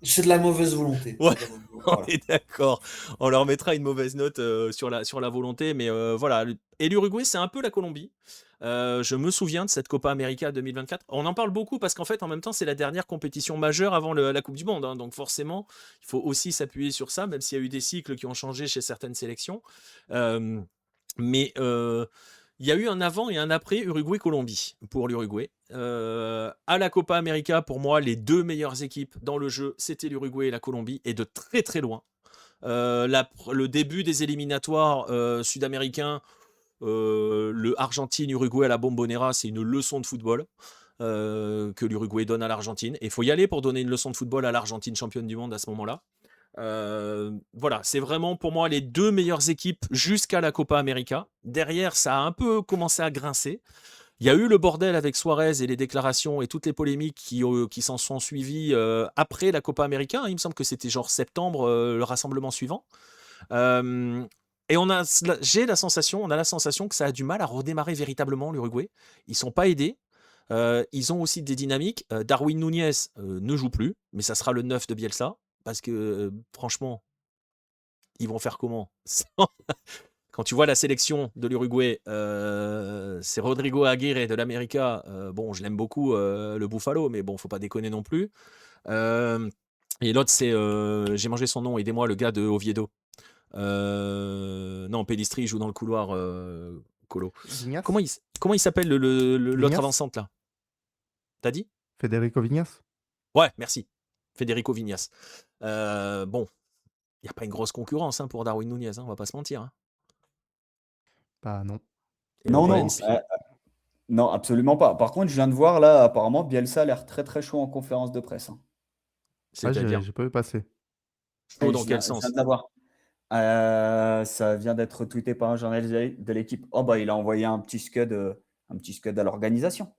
C'est de la mauvaise volonté. Ouais, C'est de la mauvaise volonté, on voilà. est d'accord. On leur mettra une mauvaise note sur la volonté, mais voilà. Et l'Uruguay, c'est un peu la Colombie. Je me souviens de cette Copa América 2024. On en parle beaucoup parce qu'en fait, en même temps, c'est la dernière compétition majeure avant la Coupe du Monde, hein. Donc forcément, il faut aussi s'appuyer sur ça, même s'il y a eu des cycles qui ont changé chez certaines sélections. Euh, mais il y a eu un avant et un après Uruguay-Colombie pour l'Uruguay. À la Copa América, pour moi, les deux meilleures équipes dans le jeu, c'était l'Uruguay et la Colombie, et de très très loin. Le début des éliminatoires sud-américains, le Argentine-Uruguay à la Bombonera, c'est une leçon de football que l'Uruguay donne à l'Argentine. Et il faut y aller pour donner une leçon de football à l'Argentine championne du monde à ce moment-là. Voilà, c'est vraiment pour moi les deux meilleures équipes jusqu'à la Copa América. Derrière, ça a un peu commencé à grincer. Il y a eu le bordel avec Suarez et les déclarations et toutes les polémiques qui s'en sont suivies après la Copa América. Il me semble que c'était genre septembre, le rassemblement suivant. Euh, et on a la sensation que ça a du mal à redémarrer véritablement l'Uruguay. Ils sont pas aidés. Ils ont aussi des dynamiques. Darwin Núñez ne joue plus, mais ça sera le 9 de Bielsa. Parce que, franchement, ils vont faire comment? Quand tu vois la sélection de l'Uruguay, c'est Rodrigo Aguirre de l'América. Bon, je l'aime beaucoup, le Buffalo, mais bon, faut pas déconner non plus. Et l'autre, c'est, j'ai mangé son nom, aidez-moi, le gars de Oviedo. Non, Pellistri, il joue dans le couloir, Colo. Vignas? Comment il s'appelle l'autre Vignas? avant-centre là? T'as dit? Federico Vignas? Ouais, merci. Federico Vignas. Bon, il n'y a pas une grosse concurrence pour Darwin Núñez, on va pas se mentir. Bah non. Et le Non, problème, non, c'est- non, absolument pas. Par contre, je viens de voir là, apparemment, Bielsa a l'air très très chaud en conférence de presse. Ah, c'est-à-dire, j'ai pas vu passer. chaud dans Je quel viens sens? de l'avoir. Ça vient d'être retweeté par un journaliste de l'équipe. Oh bah, il a envoyé un petit scud à l'organisation.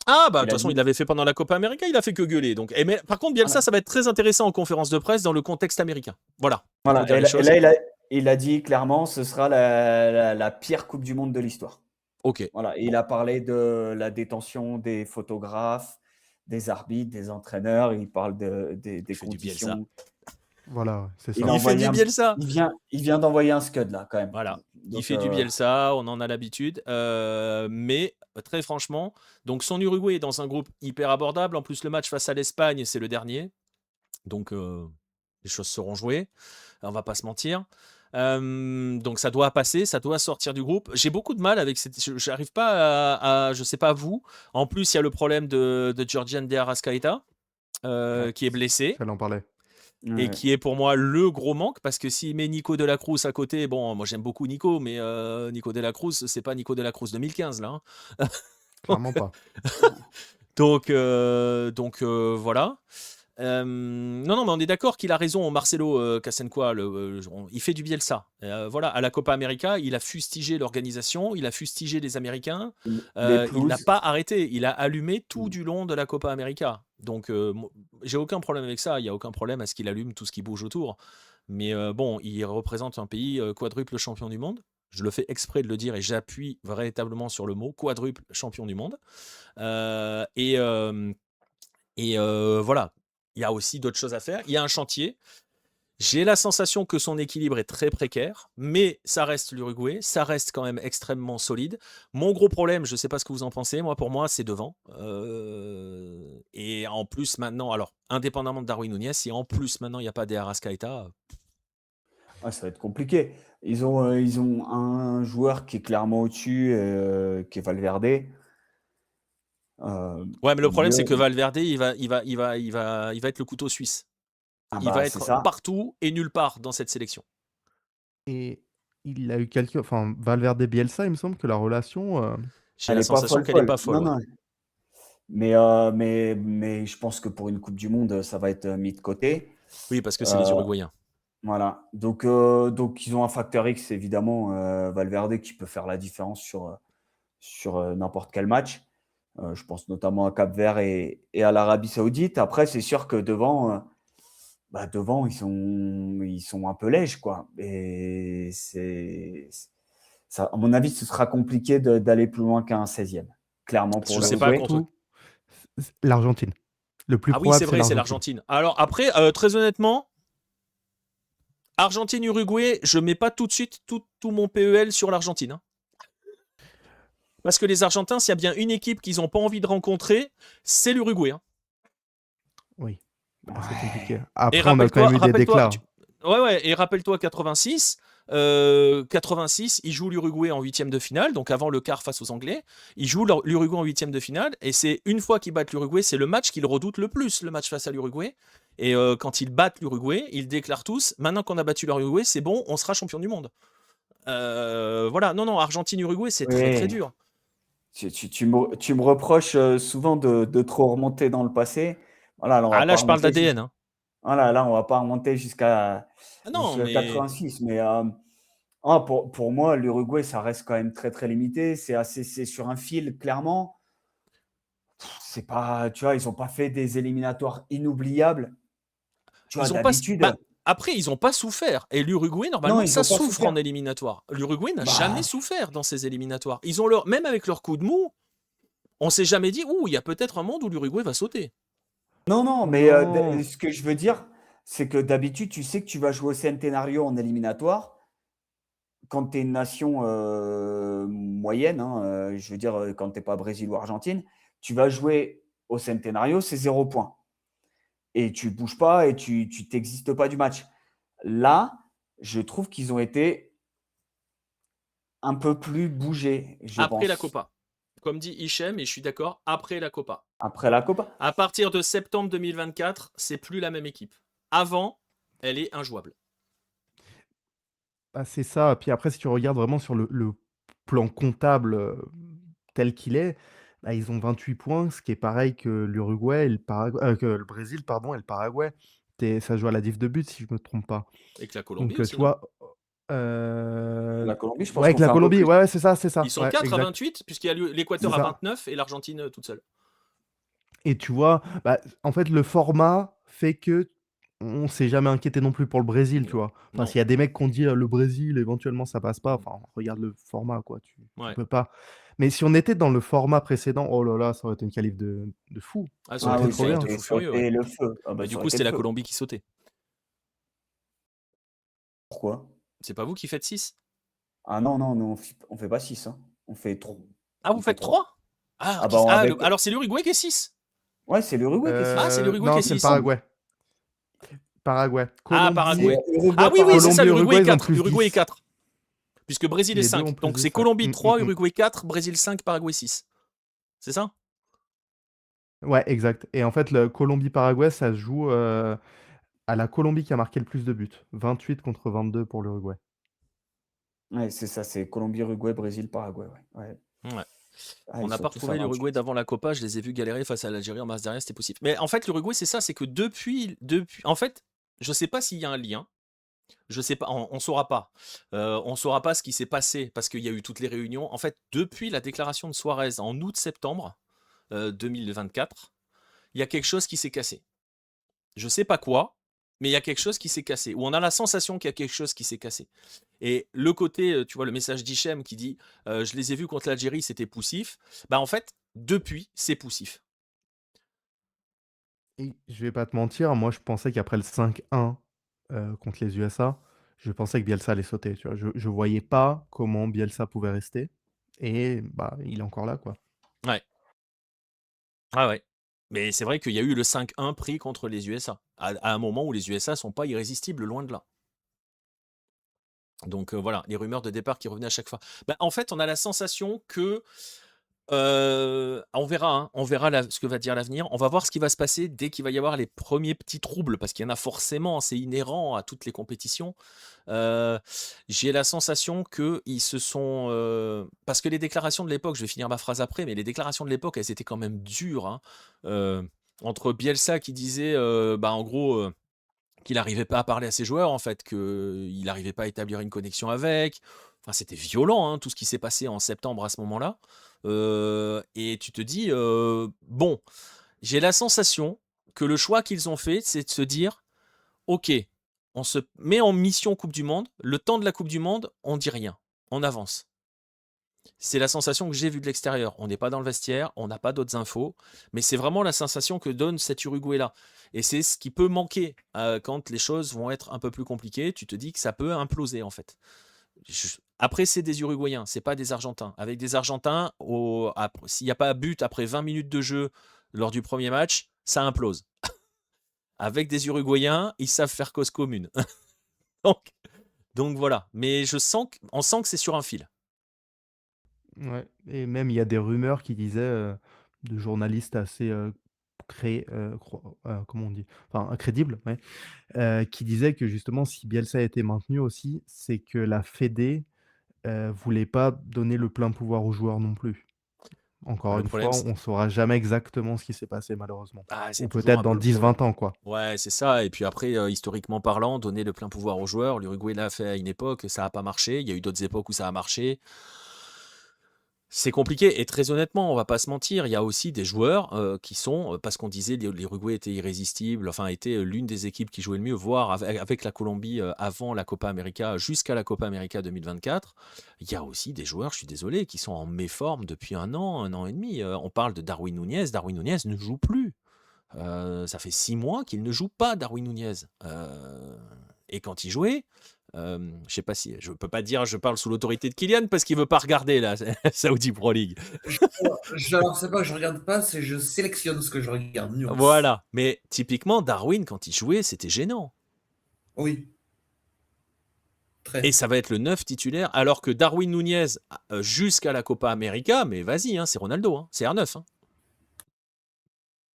Ah, bah, de Il toute a façon, dit, il l'avait fait pendant la Copa América, il a fait que gueuler. Donc. Mais par contre, Bielsa, voilà, ça va être très intéressant en conférence de presse dans le contexte américain. Voilà, voilà. faut dire Et les là, choses. il a dit clairement, ce sera la pire Coupe du Monde de l'histoire. Ok. Voilà. Et il Bon, a parlé de la détention des photographes, des arbitres, des entraîneurs. Il parle des il fait du Bielsa. conditions. Voilà, ouais, c'est Il ça. a Il fait envoyé du Bielsa. il vient d'envoyer un scud là, quand même. Voilà. Il Donc, fait du Bielsa, on en a l'habitude. Mais très franchement, donc son Uruguay est dans un groupe hyper abordable. En plus, le match face à l'Espagne, c'est le dernier. Donc, les choses seront jouées. On va pas se mentir. Donc, ça doit passer, ça doit sortir du groupe. J'ai beaucoup de mal avec cette. J'arrive pas je sais pas vous. En plus, il y a le problème de Georgian de Arrascaeta, Ouais, qui est blessé. j'allais en parler. Et ouais. qui est pour moi le gros manque, parce que s'il met Nico de la Cruz à côté, bon, moi j'aime beaucoup Nico, mais Nico de la Cruz, c'est pas Nico de la Cruz 2015 là. Clairement pas. Donc voilà. Non, mais on est d'accord qu'il a raison, Marcelo Casencoa, il fait du Bielsa. Voilà, à la Copa América, il a fustigé l'organisation, il a fustigé les Américains, Les il n'a pelouses. pas arrêté, il a allumé tout du long de la Copa América. Donc j'ai aucun problème avec ça, il n'y a aucun problème à ce qu'il allume tout ce qui bouge autour. Mais bon, il représente un pays quadruple champion du monde. Je le fais exprès de le dire et j'appuie véritablement sur le mot quadruple champion du monde. Voilà, il y a aussi d'autres choses à faire. Il y a un chantier. J'ai la sensation que son équilibre est très précaire, mais ça reste l'Uruguay, ça reste quand même extrêmement solide. Mon gros problème, je ne sais pas ce que vous en pensez, pour moi, c'est devant. Et en plus, maintenant, alors, indépendamment de Darwin Núñez, si en plus, maintenant, il n'y a pas de Arrascaeta, Ah, ça va être compliqué. Ils ont un joueur qui est clairement au-dessus, qui est Valverde. ouais, mais le Au problème, milieu, c'est que Valverde, il va être le couteau suisse. ah Il bah, va c'est être ça. partout et nulle part dans cette sélection. Et il a eu quelqu'un, enfin Valverde Bielsa, il me semble que la relation, J'ai Elle la est pas sensation qu'elle n'est pas folle, Non, ouais. non. Mais je pense que pour une Coupe du Monde, ça va être mis de côté. Oui, parce que c'est les Uruguayens. Voilà. Donc, ils ont un facteur X, évidemment, Valverde, qui peut faire la différence sur n'importe quel match. Je pense notamment à Cap-Vert et à l'Arabie Saoudite. Après, c'est sûr que devant, ils sont un peu lèges, quoi. Et ça, à mon avis, ce sera compliqué d'aller plus loin qu'un 16e, clairement, pour Je sais pas l'Uruguay. contre. l'Argentine. Le plus Ah oui, probable, c'est vrai, c'est l'Argentine. l'Argentine. Alors après, très honnêtement, Argentine-Uruguay, je mets pas tout de suite tout mon PEL sur l'Argentine. Hein. Parce que les Argentins, s'il y a bien une équipe qu'ils n'ont pas envie de rencontrer, c'est l'Uruguay. Hein. Oui. Ah, c'est compliqué. Et Après, on a quand même eu des déclats. Ouais, et rappelle-toi 86. 86, ils jouent l'Uruguay en 8e de finale, donc avant le quart face aux Anglais. Ils jouent l'Uruguay en 8e de finale, et c'est une fois qu'ils battent l'Uruguay, c'est le match qu'ils redoutent le plus, le match face à l'Uruguay. Et quand ils battent l'Uruguay, ils déclarent tous, maintenant qu'on a battu l'Uruguay, c'est bon, on sera champion du monde. Voilà, non, Argentine-Uruguay, c'est très très Oui. dur. Tu me reproches souvent de trop remonter dans le passé. Voilà, là, on va Ah là, pas je parle remonter d'ADN. Hein. Voilà, là, on va pas remonter jusqu'à Ah non, mais 86. Mais pour moi, l'Uruguay, ça reste quand même très, très limité. C'est sur un fil, clairement. C'est pas, tu vois, ils n'ont pas fait des éliminatoires inoubliables. Tu vois, ils ont pas. d'habitude. Après, ils n'ont pas souffert. Et l'Uruguay, normalement, Non, ils ça ont pas souffre souffert. en éliminatoire. L'Uruguay n'a Bah. jamais souffert dans ces éliminatoires. Ils ont même avec leur coup de mou, On s'est jamais dit, ouh, il y a peut-être un monde où l'Uruguay va sauter. Non, mais Non. ce que je veux dire, c'est que d'habitude, tu sais que tu vas jouer au Centenario en éliminatoire. Quand tu es une nation moyenne, hein, je veux dire, quand tu n'es pas Brésil ou Argentine, tu vas jouer au Centenario, c'est 0 point. Et tu bouges pas et tu t'existes pas du match. Là, je trouve qu'ils ont été un peu plus bougés, je Après la pense, Copa. Comme dit Hichem, et je suis d'accord, après la Copa. après la Copa. À partir de septembre 2024, c'est plus la même équipe. Avant, elle est injouable. Bah, c'est ça. Puis après, si tu regardes vraiment sur le plan comptable tel qu'il est, bah, ils ont 28 points, ce qui est pareil que l'Uruguay, et que le Brésil, pardon, et le Paraguay. Ça joue à la diff de but, si je me trompe pas. Et que la Colombie Donc, aussi, tu non? vois, La Colombie, je pense ouais, avec qu'on la fait un peu Colombie, plus. ouais, c'est ça, Ils sont ouais, 4 à exact. 28, puisqu'il y a l'Équateur C'est à ça. 29 et l'Argentine toute seule. Et tu vois, bah, en fait, le format fait que on s'est jamais inquiété non plus pour le Brésil, tu Non. vois. Enfin, Non. s'il y a des mecs qui ont dit le Brésil, éventuellement, ça passe pas. Enfin, regarde le format, quoi. Tu Ouais. peux pas. Mais si on était dans le format précédent, oh là là, ça aurait été une qualif de fou. Ah, ça Ça aurait aurait été été une trop qualif bien. de fou ça aurait furieux. été Ouais. le feu. Ah bah, Mais ça du aurait coup, été c'était le la feu. Colombie qui sautait. Pourquoi? C'est pas vous qui faites 6? Ah non, nous, on fait pas 6. Hein. On fait 3. Ah, vous On fait faites 3? Ah, Ah bah, avec... alors c'est l'Uruguay qui est 6. Ouais, c'est l'Uruguay qui est 6. Ah, c'est l'Uruguay qui Non, est c'est le 6. Paraguay. Paraguay. Ah, Colombie. Paraguay. Uruguay, Ah oui, oui, c'est ça, Paraguay. Colombie, l'Uruguay est Uruguay, ils ont 4. plus Uruguay est 10. 4. Puisque Brésil est Les deux ont 5. plus Donc 10, c'est ouais. Colombie 3, Uruguay 4, Brésil 5, Paraguay 6. C'est ça? Ouais, exact. Et en fait, le Colombie-Paraguay, ça se joue à la Colombie qui a marqué le plus de buts. 28 contre 22 pour l'Uruguay. Ouais, c'est ça, c'est Colombie, Uruguay, Brésil, Paraguay. Ouais. Ouais. Ah, On ils n'a sont pas tous à retrouvé 28. l'Uruguay d'avant la Copa, je les ai vus galérer face à l'Algérie en masse derrière, c'était possible. Mais en fait, l'Uruguay, c'est ça, c'est que depuis. En fait, je sais pas s'il y a un lien. Je sais pas, on saura pas. On saura pas ce qui s'est passé parce qu'il y a eu toutes les réunions. En fait, depuis la déclaration de Suarez en août-septembre 2024, il y a quelque chose qui s'est cassé. Je sais pas quoi, mais il y a quelque chose qui s'est cassé. Ou on a la sensation qu'il y a quelque chose qui s'est cassé. Et le côté, tu vois, le message d'Hichem qui dit je les ai vus contre l'Algérie, c'était poussif. Bah en fait, depuis, c'est poussif. Et je vais pas te mentir, moi je pensais qu'après le 5-1 contre les USA, je pensais que Bielsa allait sauter. Tu vois. Je voyais pas comment Bielsa pouvait rester. Et bah, il est encore là, quoi. Ouais. Ah ouais. Mais c'est vrai qu'il y a eu le 5-1 pris contre les USA. À un moment où les USA sont pas irrésistibles, loin de là. Donc voilà, les rumeurs de départ qui revenaient à chaque fois. Bah, en fait, on a la sensation que on verra, hein, on verra ce que va dire l'avenir. On va voir ce qui va se passer dès qu'il va y avoir les premiers petits troubles, parce qu'il y en a forcément, c'est inhérent à toutes les compétitions. J'ai la sensation qu'ils se sont... parce que les déclarations de l'époque, je vais finir ma phrase après, mais les déclarations de l'époque, elles étaient quand même dures. Hein. Entre Bielsa qui disait, en gros... qu'il n'arrivait pas à parler à ses joueurs, en fait, qu'il n'arrivait pas à établir une connexion avec. Enfin, c'était violent, hein, tout ce qui s'est passé en septembre à ce moment-là. Et tu te dis, bon, j'ai la sensation que le choix qu'ils ont fait, c'est de se dire, ok, on se met en mission Coupe du Monde, le temps de la Coupe du Monde, on dit rien, on avance. C'est la sensation que j'ai vue de l'extérieur. On n'est pas dans le vestiaire, on n'a pas d'autres infos, mais c'est vraiment la sensation que donne cet Uruguay-là. Et c'est ce qui peut manquer quand les choses vont être un peu plus compliquées. Tu te dis que ça peut imploser en fait. Après, c'est des Uruguayens, c'est pas des Argentins. Avec des Argentins, s'il n'y a pas but après 20 minutes de jeu lors du premier match, ça implose. Avec des Uruguayens, ils savent faire cause commune. donc voilà. Mais on sent que c'est sur un fil. Ouais. Et même, il y a des rumeurs qui disaient, de journalistes assez comment on dit? Enfin, crédibles, ouais, qui disaient que justement, si Bielsa était maintenu aussi, c'est que la Fédé voulait pas donner le plein pouvoir aux joueurs non plus. Encore Le une problème, fois, on saura jamais exactement ce qui s'est passé malheureusement. c'est Ou toujours peut-être un peu dans le problème. 10-20 ans, quoi. Ouais, c'est ça. Et puis après, historiquement parlant, donner le plein pouvoir aux joueurs, l'Uruguay l'a fait à une époque, ça n'a pas marché. Il y a eu d'autres époques où ça a marché. C'est compliqué et très honnêtement, on va pas se mentir, il y a aussi des joueurs qui sont, parce qu'on disait l'Uruguay était irrésistible, enfin était l'une des équipes qui jouait le mieux, voire avec la Colombie avant la Copa América, jusqu'à la Copa América 2024. Il y a aussi des joueurs, je suis désolé, qui sont en méforme depuis un an et demi. On parle de Darwin Núñez. Darwin Núñez ne joue plus. Ça fait 6 mois qu'il ne joue pas, Darwin Núñez. Et quand il jouait, je sais pas si je peux pas dire je parle sous l'autorité de Kylian parce qu'il veut pas regarder la Saudi Pro League. Alors, c'est pas que je regarde pas, c'est je sélectionne ce que je regarde. Nuance. Voilà. Mais typiquement, Darwin, quand il jouait, c'était gênant. Oui. Très. Et ça va être le 9 titulaire, alors que Darwin Núñez, jusqu'à la Copa América, mais vas-y, hein, c'est Ronaldo, hein, c'est R9. Hein.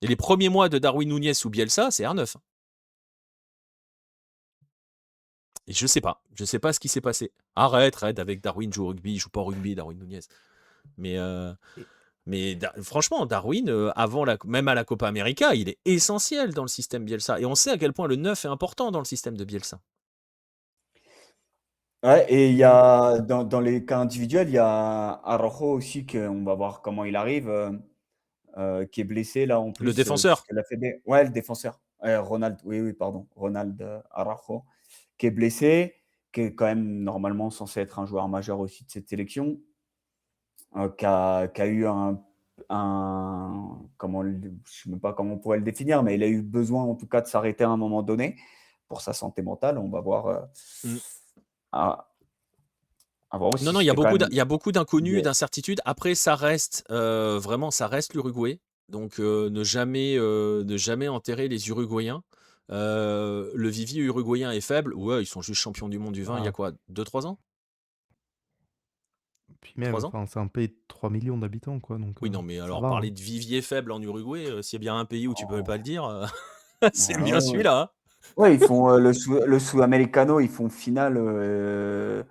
Et les premiers mois de Darwin Núñez sous Bielsa, c'est R9. Hein. Et je sais pas ce qui s'est passé. Arrête, Red, avec Darwin joue au rugby, il joue pas au rugby, Darwin Núñez. Mais franchement, Darwin, même à la Copa América, il est essentiel dans le système Bielsa. Et on sait à quel point le 9 est important dans le système de Bielsa. Ouais, et il y a dans les cas individuels, il y a Araujo aussi, on va voir comment il arrive, qui est blessé là en plus. Le défenseur. Puisque la Fédé... Ouais, le défenseur. Ronald, oui, pardon. Ronald Araujo, qui est blessé, qui est quand même normalement censé être un joueur majeur aussi de cette sélection, qui a eu je ne sais même pas comment on pourrait le définir, mais il a eu besoin en tout cas de s'arrêter à un moment donné pour sa santé mentale. On va voir. Non, il y a beaucoup d'inconnus, d'incertitudes. Après, ça reste l'Uruguay. Donc, ne jamais enterrer les Uruguayens. Le vivier uruguayen est faible. Ouais, ils sont juste champions du monde du vin il y a quoi, 2-3 ans? Puis même, c'est un pays de 3 millions d'habitants, quoi. Donc, oui, non, mais alors va, parler de vivier faible en Uruguay, s'il y a bien un pays où tu peux pas le dire, c'est bien celui-là. Hein. Ouais, ils font le Sudamericano, ils font finale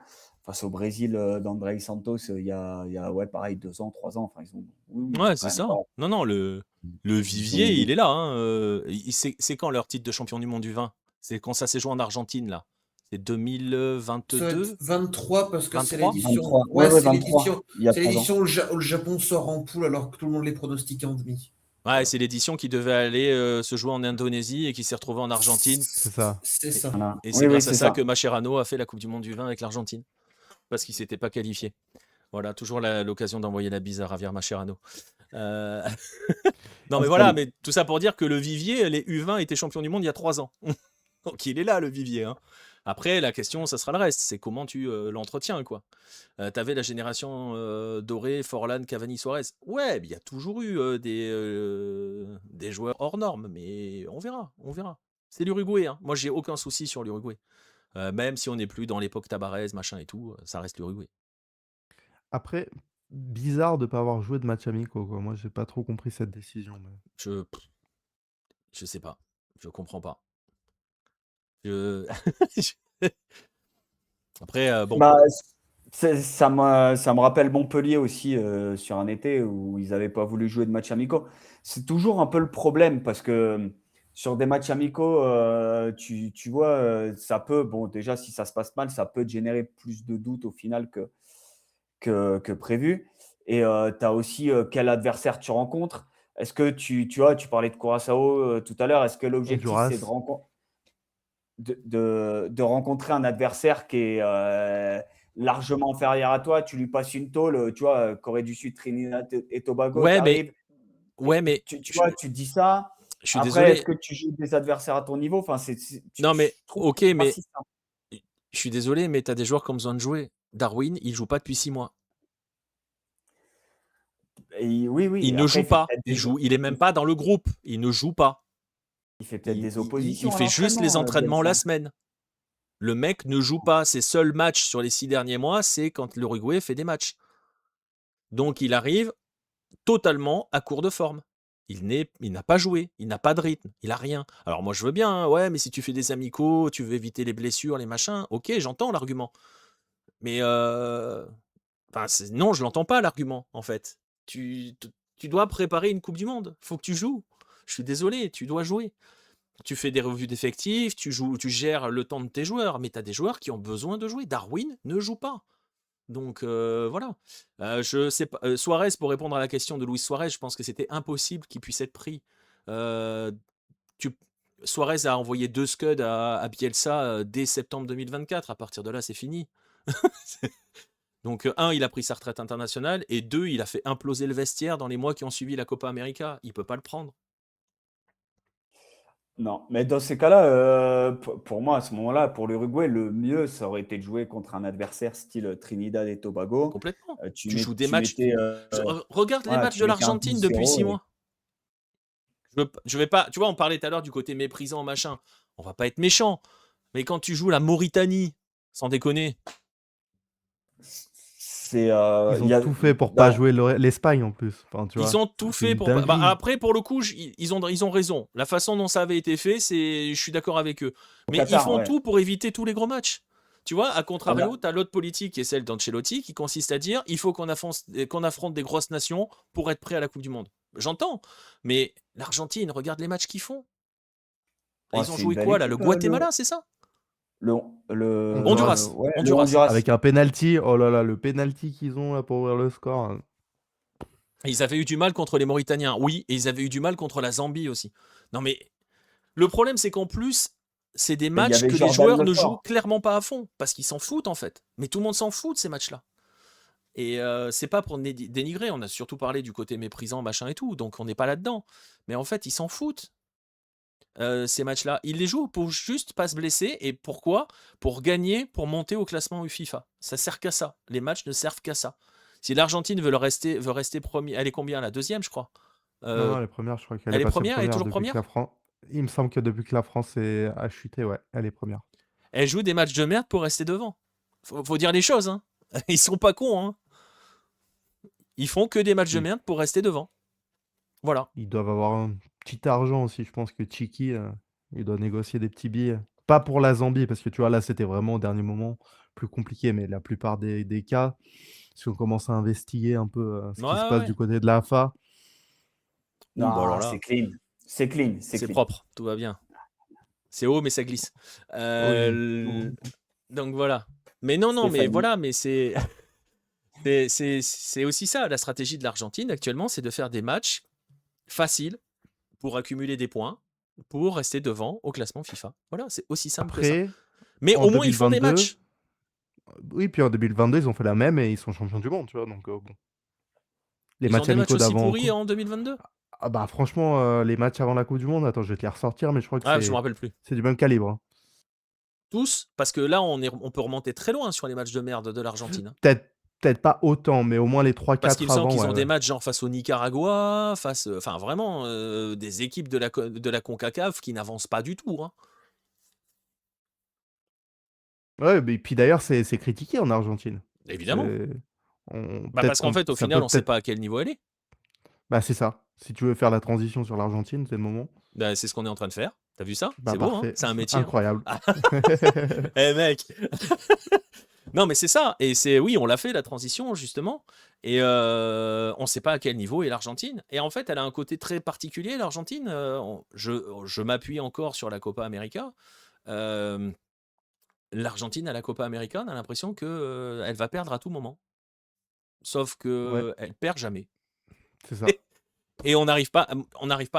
face au Brésil d'André Santos il y a pareil, 2 ans, 3 ans. Enfin, ouais, c'est ça. Non, le vivier, il est là. Hein. C'est quand leur titre de champion du monde du vin? C'est quand ça s'est joué en Argentine, là. C'est 2022? 23 parce que c'est 23? l'édition. Ouais, c'est 23. l'édition où le Japon sort en poule alors que tout le monde les pronostiquait en demi. Ouais, c'est l'édition qui devait aller se jouer en Indonésie et qui s'est retrouvée en Argentine. C'est ça. C'est ça. Voilà. Et c'est grâce à ça que Mascherano a fait la Coupe du monde du vin avec l'Argentine. Parce qu'il s'était pas qualifié. Voilà, toujours l'occasion d'envoyer la bise à Javier Mascherano. Non, mais voilà, mais tout ça pour dire que le vivier, les U20 étaient champions du monde il y a 3 ans. Donc il est là, le vivier. Hein. Après, la question, ça sera le reste. C'est comment tu l'entretiens, quoi. T'avais la génération dorée, Forlan, Cavani, Suarez. Ouais, il y a toujours eu des joueurs hors normes, mais on verra. C'est l'Uruguay. Hein. Moi, j'ai aucun souci sur l'Uruguay. Même si on n'est plus dans l'époque Tabarez, machin et tout, ça reste l'Uruguay. Après, bizarre de ne pas avoir joué de match amicaux, quoi. Moi, j'ai pas trop compris cette décision. Mais... Je sais pas. Je comprends pas. Après, bon. Bah, ça me rappelle Montpellier aussi sur un été où ils n'avaient pas voulu jouer de matchs amicaux. C'est toujours un peu le problème parce que sur des matchs amicaux, tu vois, ça peut, bon, déjà, si ça se passe mal, ça peut générer plus de doutes au final que prévu. Et tu as aussi quel adversaire tu rencontres. Est-ce que tu parlais de Curaçao tout à l'heure, est-ce que l'objectif, c'est de rencontrer un adversaire qui est largement inférieur à toi, tu lui passes une tôle, tu vois, Corée du Sud, Trinidad et Tobago, ouais, mais tu vois, tu dis ça. Je suis après, désolé. est-ce que tu joues des adversaires à ton niveau? Enfin, non, mais ok, mais je suis désolé, mais tu as des joueurs qui ont besoin de jouer. Darwin, il joue pas depuis 6 mois. Et oui. Il ne joue pas. Il est même pas dans le groupe. Il ne joue pas. Il fait peut-être des oppositions. Il fait juste les entraînements la semaine. Le mec ne joue pas. Ses seuls matchs sur les 6 derniers mois, c'est quand l'Uruguay fait des matchs. Donc il arrive totalement à court de forme. Il n'a pas joué, il n'a pas de rythme, il n'a rien. Alors moi je veux bien, hein, ouais, mais si tu fais des amicaux, tu veux éviter les blessures, les machins, ok, j'entends l'argument. Mais non, je l'entends pas l'argument, en fait. Tu dois préparer une Coupe du Monde, faut que tu joues. Je suis désolé, tu dois jouer. Tu fais des revues d'effectifs, tu gères le temps de tes joueurs, mais tu as des joueurs qui ont besoin de jouer. Darwin ne joue pas. Donc voilà. Je sais pas. Suarez, pour répondre à la question de Luis Suarez, je pense que c'était impossible qu'il puisse être pris. Euh, tu- Suarez a envoyé 2 scuds à Bielsa dès septembre 2024. À partir de là, c'est fini. Donc, un, il a pris sa retraite internationale, et 2, il a fait imploser le vestiaire dans les mois qui ont suivi la Copa América. Il peut pas le prendre. Non, mais dans ces cas-là, pour moi, à ce moment-là, pour l'Uruguay, le mieux, ça aurait été de jouer contre un adversaire style Trinidad et Tobago. Complètement. Tu, Tu joues des tu matchs. mettais, Regarde les voilà, matchs tu de mettais un l'Argentine depuis 6 12-0 et mois. Je vais pas. Tu vois, on parlait tout à l'heure du côté méprisant, machin. On va pas être méchant. Mais quand tu joues la Mauritanie, sans déconner, c'est, Ils il ont y a, tout fait pour pas dans- jouer l'Espagne en plus. Enfin, tu ils vois, ont tout c'est fait une pour. Bah, dinguerie. après, pour le coup, ils ont raison. La façon dont ça avait été fait, je suis d'accord avec eux. au Mais ils Qatar, font ouais. tout pour éviter tous les gros matchs. Tu vois, à contrario, Là, tu as l'autre politique qui est celle d'Ancelotti, qui consiste à dire il faut qu'on affronte des grosses nations pour être prêt à la Coupe du Monde. J'entends, mais l'Argentine, regarde les matchs qu'ils font. Et ils ont c'est une joué belle quoi là? Le équipe, Guatemala, c'est ça? le, Honduras. ouais, le Honduras. Honduras. Avec un penalty, oh là là, le penalty qu'ils ont là pour ouvrir le score. Et ils avaient eu du mal contre les Mauritaniens, oui, et ils avaient eu du mal contre la Zambie aussi. Non mais le problème, c'est qu'en plus, c'est des Mais il y matchs avait que les Jordan joueurs ne jouent Lefort. clairement pas à fond, parce qu'ils s'en foutent en fait. Mais tout le monde s'en fout de ces matchs-là. Et c'est pas pour dénigrer, on a surtout parlé du côté méprisant, machin et tout, donc on n'est pas là-dedans. Mais en fait, ils s'en foutent, ces matchs-là. Ils les jouent pour juste pas se blesser, et pourquoi? Pour gagner, pour monter au classement FIFA. Ça sert qu'à ça. Les matchs ne servent qu'à ça. Si l'Argentine veut rester premier, elle est combien? La deuxième, je crois. Non, Euh, non, elle est première, je crois qu'elle est elle est passée première, elle est première toujours depuis que première? la France. Il me semble que depuis que la France a chuté, ouais, elle est première. Elle joue des matchs de merde pour rester devant. Faut dire les choses, hein. Ils sont pas cons, hein. Ils font que des matchs de Ils, merde pour rester devant. Voilà. ils doivent avoir un petit argent aussi. Je pense que Chiki, il doit négocier des petits billets. Pas pour la Zambie, parce que tu vois, là, c'était vraiment au dernier moment plus compliqué, mais la plupart des cas, si on commence à investiguer un peu ce qui se Ouais, passe ouais. du côté de l'AFA, Ouh, bah alors Non, là, c'est clean. C'est clean. C'est c'est clean. propre, tout va bien. C'est haut, mais ça glisse. oui. Donc voilà. Mais non, mais Stéphanie. voilà, mais c'est aussi ça, la stratégie de l'Argentine actuellement, c'est de faire des matchs faciles pour accumuler des points, pour rester devant au classement FIFA. Voilà, c'est aussi simple que ça. Après, Mais en au moins, ils font des 2022, matchs. oui, puis en 2022, ils ont fait la même et ils sont champions du monde, tu vois. Donc, bon. Les Ils ont matchs des matchs amicaux aussi d'avant. pourris en 2022? Ah bah franchement, les matchs avant la Coupe du Monde, attends, je vais te les ressortir, mais je crois que Ah, je me rappelle plus. c'est du même calibre. Hein. Tous, parce que là, on peut remonter très loin sur les matchs de merde de l'Argentine, hein. Peut-être pas autant, mais au moins les 3-4 Parce qu'il me semble avant. qu'ils ont Ouais, des ouais. matchs genre face au Nicaragua, enfin vraiment des équipes de la CONCACAF qui n'avancent pas du tout, hein. Ouais, mais puis d'ailleurs, c'est critiqué en Argentine. Évidemment. Bah Peut-être parce qu'en fait, au ça final, peut on sait peut-être. pas à quel niveau elle est. Bah c'est ça. Si tu veux faire la transition sur l'Argentine, c'est le moment. Bah, c'est ce qu'on est en train de faire. T'as vu ça? Bah C'est beau, hein? parfait. C'est un métier, hein. Incroyable. Eh mec! Non, mais c'est ça. Et oui, on l'a fait, la transition, justement. Et on sait pas à quel niveau est l'Argentine. Et en fait, elle a un côté très particulier, l'Argentine. Je m'appuie encore sur la Copa América. L'Argentine à la Copa América, on a l'impression que elle va perdre à tout moment. Sauf Ouais, que elle perd jamais. c'est ça. Et on n'arrive pas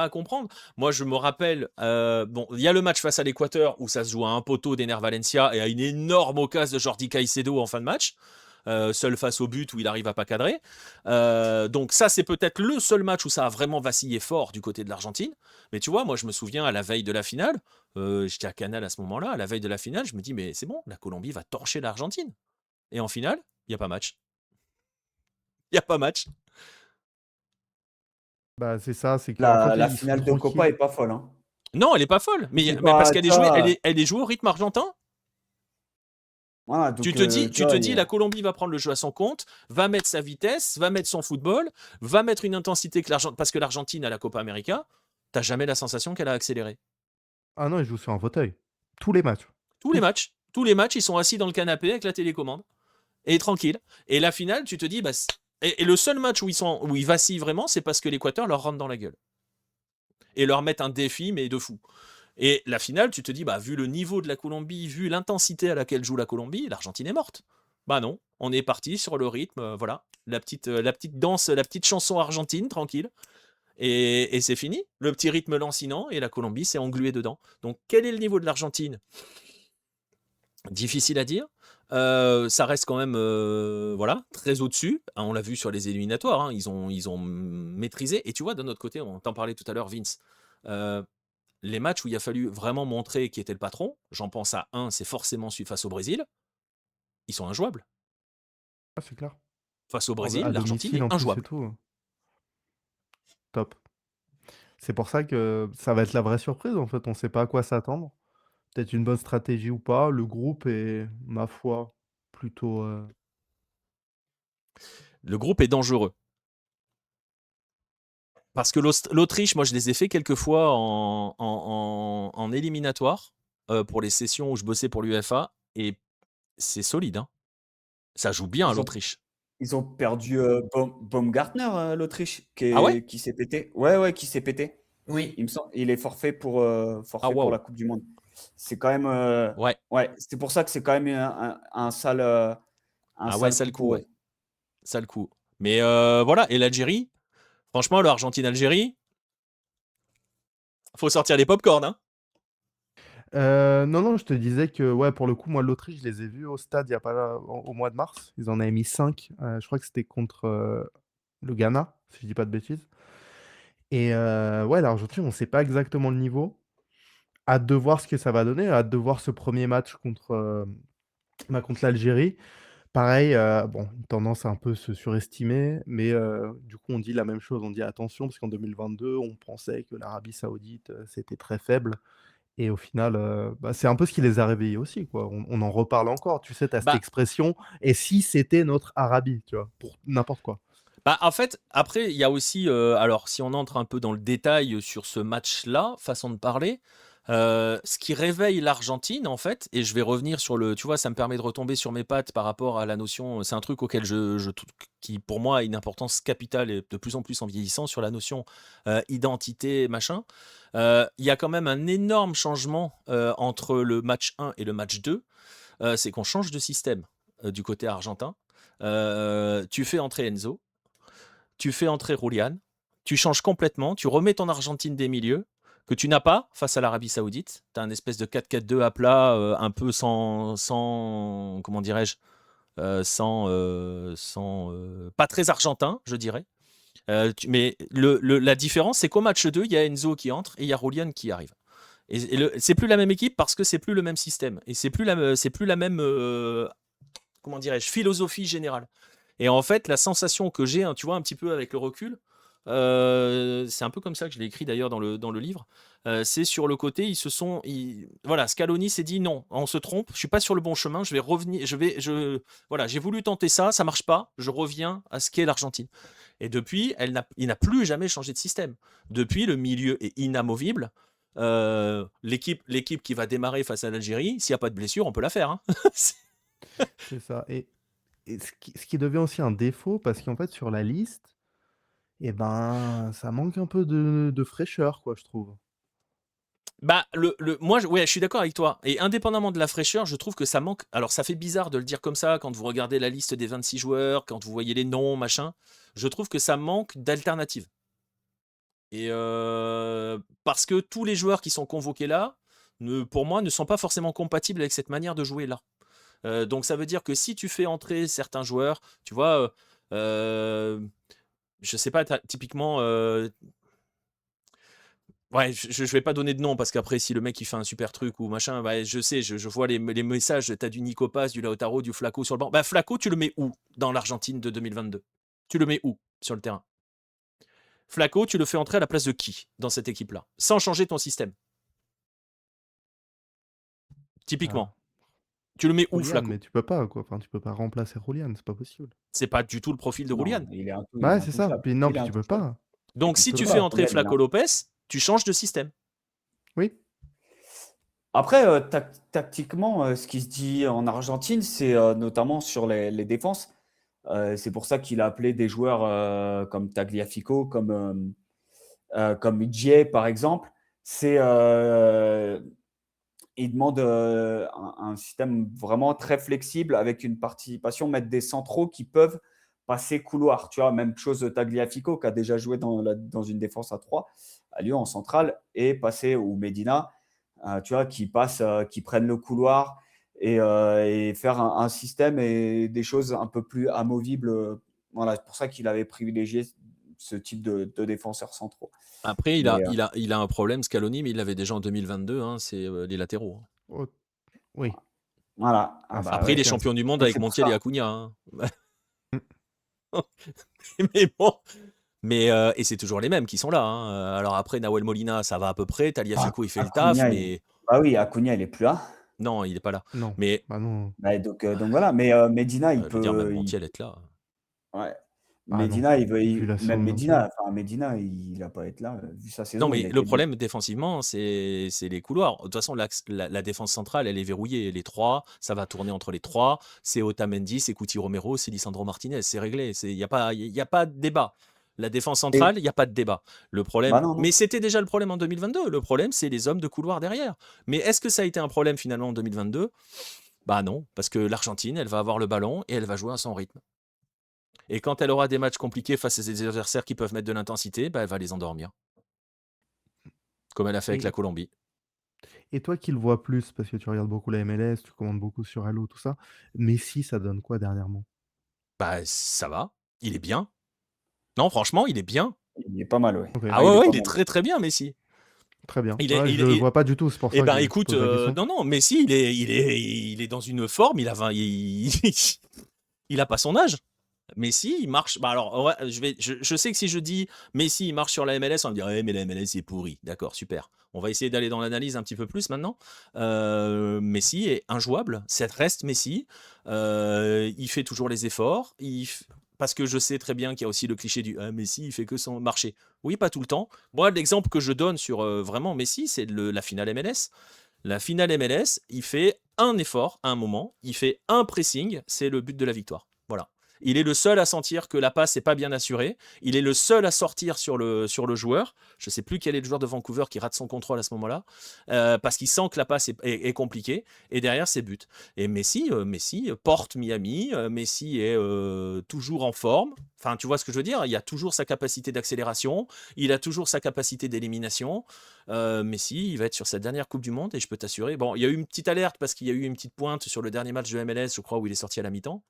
à comprendre. Moi, je me rappelle, bon, il y a le match face à l'Équateur où ça se joue à un poteau d'Ener Valencia et à une énorme occasion de Jordi Caicedo en fin de match, seul face au but où il arrive à pas cadrer. Donc ça, c'est peut-être le seul match où ça a vraiment vacillé fort du côté de l'Argentine. Mais tu vois, moi, je me souviens à la veille de la finale, j'étais à Canal à ce moment-là, à la veille de la finale, je me dis, mais c'est bon, la Colombie va torcher l'Argentine. Et en finale, il n'y a pas match. Il n'y a pas match. Bah c'est ça, c'est qu'en fait, La ils sont finale de Copa tranquilles. est pas folle. Hein. Non, elle est pas folle. Mais C'est parce pas, qu'elle tu est jouée, vois, elle est jouée au rythme argentin. voilà, Tu donc, te dis, tu vois, la Colombie va prendre le jeu à son compte, va mettre sa vitesse, va mettre son football, va mettre une intensité que l'Argentine, parce que l'Argentine à la Copa América, t'as jamais la sensation qu'elle a accéléré. Ah non, ils jouent sur un fauteuil. Tous les matchs. Tous les matchs, ils sont assis dans le canapé avec la télécommande et tranquille. Et la finale, tu te dis, bah, et le seul match où ils vacillent vraiment, c'est parce que l'Équateur leur rentre dans la gueule et leur met un défi, mais de fou. Et la finale, tu te dis, bah, vu le niveau de la Colombie, vu l'intensité à laquelle joue la Colombie, l'Argentine est morte. Bah non, On est parti sur le rythme, voilà, la petite danse, la petite chanson argentine, tranquille. Et c'est fini. Le petit rythme lancinant et la Colombie s'est engluée dedans. Donc, quel est le niveau de l'Argentine? Difficile à dire. Ça reste quand même voilà, très au-dessus. On l'a vu sur les éliminatoires. Hein, ils ont maîtrisé. Et tu vois, d'un autre côté, on t'en parlait tout à l'heure, Vince. Les matchs où il a fallu vraiment montrer qui était le patron, j'en pense à un, c'est forcément celui face au Brésil. Ils sont injouables. Ah, c'est clair. Face au À Brésil, l'Argentine domicile est en plus et injouable. tout. Top. C'est pour ça que ça va être la vraie surprise, en fait. On sait pas à quoi s'attendre. Peut-être une bonne stratégie ou pas. Le groupe est, ma foi, plutôt. Le groupe est dangereux. Parce que l'Autriche, moi, je les ai fait quelques fois en éliminatoire pour les sessions où je bossais pour l'UEFA. Et c'est solide. Hein. Ça joue bien, Ils ont, l'Autriche. ils ont perdu Baumgartner, l'Autriche, Ah ouais? qui s'est pété. Ouais, qui s'est pété. Oui. Il me semble, il est forfait pour Ah la waouh. Coupe du Monde. C'est quand même, Ouais. ouais, c'est pour ça que c'est quand même un sale, Ah ouais, ça coup le coup, pour ouais. eux. Ça le coup. Mais voilà. Et l'Algérie, franchement, l'Argentine-Algérie, faut sortir les pop-corn. Hein. Non, non, je te disais que, ouais, pour le coup, moi, l'Autriche, je les ai vus au stade il y a pas, au mois de mars. Ils en avaient mis 5. Je crois que c'était contre le Ghana, si je dis pas de bêtises. Et ouais, l'Argentine, on sait pas exactement le niveau. Hâte de voir ce que ça va donner. Hâte de voir ce premier match contre l'Algérie. Pareil, bon, une tendance à un peu se surestimer, mais du coup, on dit la même chose. On dit attention, parce qu'en 2022, on pensait que l'Arabie Saoudite, c'était très faible. Et au final, bah, c'est un peu ce qui les a réveillés aussi, quoi. On en reparle encore. Tu sais, tu as cette Bah, expression: «Et si c'était notre Arabie?» tu vois? Pour n'importe quoi. Bah, en fait, après, il y a aussi, alors si on entre un peu dans le détail sur ce match-là, façon de parler, ce qui réveille l'Argentine, en fait, et je vais revenir sur le, tu vois, ça me permet de retomber sur mes pattes par rapport à la notion, c'est un truc auquel qui pour moi a une importance capitale et de plus en plus en vieillissant sur la notion identité, machin. Il y a quand même un énorme changement entre le match 1 et le match 2, c'est qu'on change de système du côté argentin. Tu fais entrer Enzo, tu fais entrer Julian, tu changes complètement, tu remets ton Argentine des milieux, que tu n'as pas face à l'Arabie Saoudite. Tu as un espèce de 4-4-2 à plat, un peu sans comment dirais-je, pas très argentin, je dirais. Mais la différence, c'est qu'au match 2, il y a Enzo qui entre et il y a Julian qui arrive. Et c'est plus la même équipe parce que c'est plus le même système. Et c'est plus la même, comment dirais-je, philosophie générale. Et en fait, la sensation que j'ai, hein, tu vois, un petit peu avec le recul, c'est un peu comme ça que je l'ai écrit d'ailleurs dans le livre, c'est sur le côté, voilà, Scaloni s'est dit non, on se trompe, je suis pas sur le bon chemin, je vais revenir, voilà, j'ai voulu tenter ça, ça marche pas, je reviens à ce qu'est l'Argentine. Et depuis, il n'a plus jamais changé de système. Depuis, le milieu est inamovible. L'équipe qui va démarrer face à l'Algérie, s'il n'y a pas de blessure, on peut la faire. Hein. C'est ça. Et ce qui devient aussi un défaut, parce qu'en fait, sur la liste, eh ben, ça manque un peu de fraîcheur, quoi, je trouve. Bah, moi, ouais, je suis d'accord avec toi. Et indépendamment de la fraîcheur, je trouve que ça manque. Alors, ça fait bizarre de le dire comme ça quand vous regardez la liste des 26 joueurs, quand vous voyez les noms, machin. Je trouve que ça manque d'alternatives. Et parce que tous les joueurs qui sont convoqués là, pour moi, ne sont pas forcément compatibles avec cette manière de jouer là. Donc, ça veut dire que si tu fais entrer certains joueurs, tu vois, je sais pas, typiquement. Ouais, je vais pas donner de nom parce qu'après, si le mec il fait un super truc ou machin, bah, je sais, je vois les messages, t'as du Nico Paz, du Lautaro, du Flaco sur le banc. Bah, Flaco, tu le mets où dans l'Argentine de 2022? Tu le mets où sur le terrain? Flaco, tu le fais entrer à la place de qui dans cette équipe-là? Sans changer ton système. Ah, Typiquement. Tu le mets où, Julian, Flaco? mais tu peux pas, quoi. Enfin, tu peux pas remplacer Julian, c'est pas possible. C'est pas du tout le profil de Non, Julian. il est Ouais, c'est ça. intouchable. Puis non, Il est puis tu peux intouchable. pas. Donc, Il si peut tu fais pas. entrer Flaco Lopez, tu changes de système. Oui. Après, tactiquement, ce qui se dit en Argentine, c'est notamment sur les défenses. C'est pour ça qu'il a appelé des joueurs comme Tagliafico, comme Udjie, par exemple. C'est il demande un système vraiment très flexible avec une participation, mettre des centraux qui peuvent passer couloir. Tu vois, même chose de Tagliafico qui a déjà joué dans une défense à 3 à Lyon en centrale et passer, ou Medina, tu vois, qui prennent le couloir et faire un système et des choses un peu plus amovibles. Voilà, c'est pour ça qu'il avait privilégié ce type de défenseurs centraux. Après, Mais il a un problème, Scaloni, mais il l'avait déjà en 2022, hein, c'est les latéraux. Hein. Oh, oui, voilà. bah, Ah c'est bah Après, il est ouais. compliqué, hein. champion du monde Donc avec c'est pour Montiel et ça. Acuna. Hein. Mmh. Mais bon, et c'est toujours les mêmes qui sont là. Hein. Alors après, Nahuel Molina, ça va à peu près. Tagliafico, il fait le taf, Acuna, mais bah oui, Acuna, il est plus là. non, il n'est pas là. Non, Mais bah non, Bah, donc voilà. Mais Medina, je veux dire, même Montiel est là. ouais. ah non, Medina, vu la saison même de Montiel. Medina, il va pas être là. Vu sa Non, saison, mais il a le été blessé. problème défensivement, c'est les couloirs. De toute façon, la défense centrale, elle est verrouillée. Les trois, ça va tourner entre les trois. C'est Otamendi, c'est Cuti Romero, c'est Lisandro Martinez. C'est réglé. Il y a pas de débat. La défense Et, centrale, il n'y a pas de débat. Le bah problème, non, mais non. c'était déjà le problème en 2022. Le problème, c'est les hommes de couloir derrière. Mais est-ce que ça a été un problème finalement en 2022? Bah non, parce que l'Argentine, elle va avoir le ballon et elle va jouer à son rythme. Et quand elle aura des matchs compliqués face à des adversaires qui peuvent mettre de l'intensité, bah, elle va les endormir. Comme elle a fait avec la Et Colombie. et toi qui le vois plus, parce que tu regardes beaucoup la MLS, tu commandes beaucoup sur Hello, tout ça, Messi, ça donne quoi dernièrement? Bah, ça va, il est bien. Non, franchement, il est bien. Il est pas mal, ouais. OK, Ah Ouais, il ouais, est ouais, pas il est mal. très très bien, Messi. très bien. Il est, Ouais, il je est- le il- vois pas du tout, c'est pour eh ça ben, que je écoute, pose la question. non, non, Messi, il est dans une forme. Il a pas son âge. Messi, il marche. Bah alors, ouais, je sais que si je dis Messi, il marche sur la MLS, on me dirait, mais la MLS c'est pourri. D'accord, super. On va essayer d'aller dans l'analyse un petit peu plus maintenant. Messi est injouable. Ça reste Messi. Il fait toujours les efforts. Parce que je sais très bien qu'il y a aussi le cliché du Messi, il fait que son marché. Oui, pas tout le temps. Moi, l'exemple que je donne sur vraiment Messi, c'est la finale MLS. La finale MLS, il fait un effort à un moment, il fait un pressing, c'est le but de la victoire. Voilà. Il est le seul à sentir que la passe n'est pas bien assurée. Il est le seul à sortir sur le joueur. Je ne sais plus quel est le joueur de Vancouver qui rate son contrôle à ce moment-là, parce qu'il sent que la passe est compliquée. Et derrière, c'est but. Et Messi porte Miami. Messi est toujours en forme. Enfin, tu vois ce que je veux dire? Il a toujours sa capacité d'accélération. Il a toujours sa capacité d'élimination. Messi, il va être sur sa dernière Coupe du Monde et je peux t'assurer. Bon, il y a eu une petite alerte parce qu'il y a eu une petite pointe sur le dernier match de MLS, je crois, où il est sorti à la mi-temps.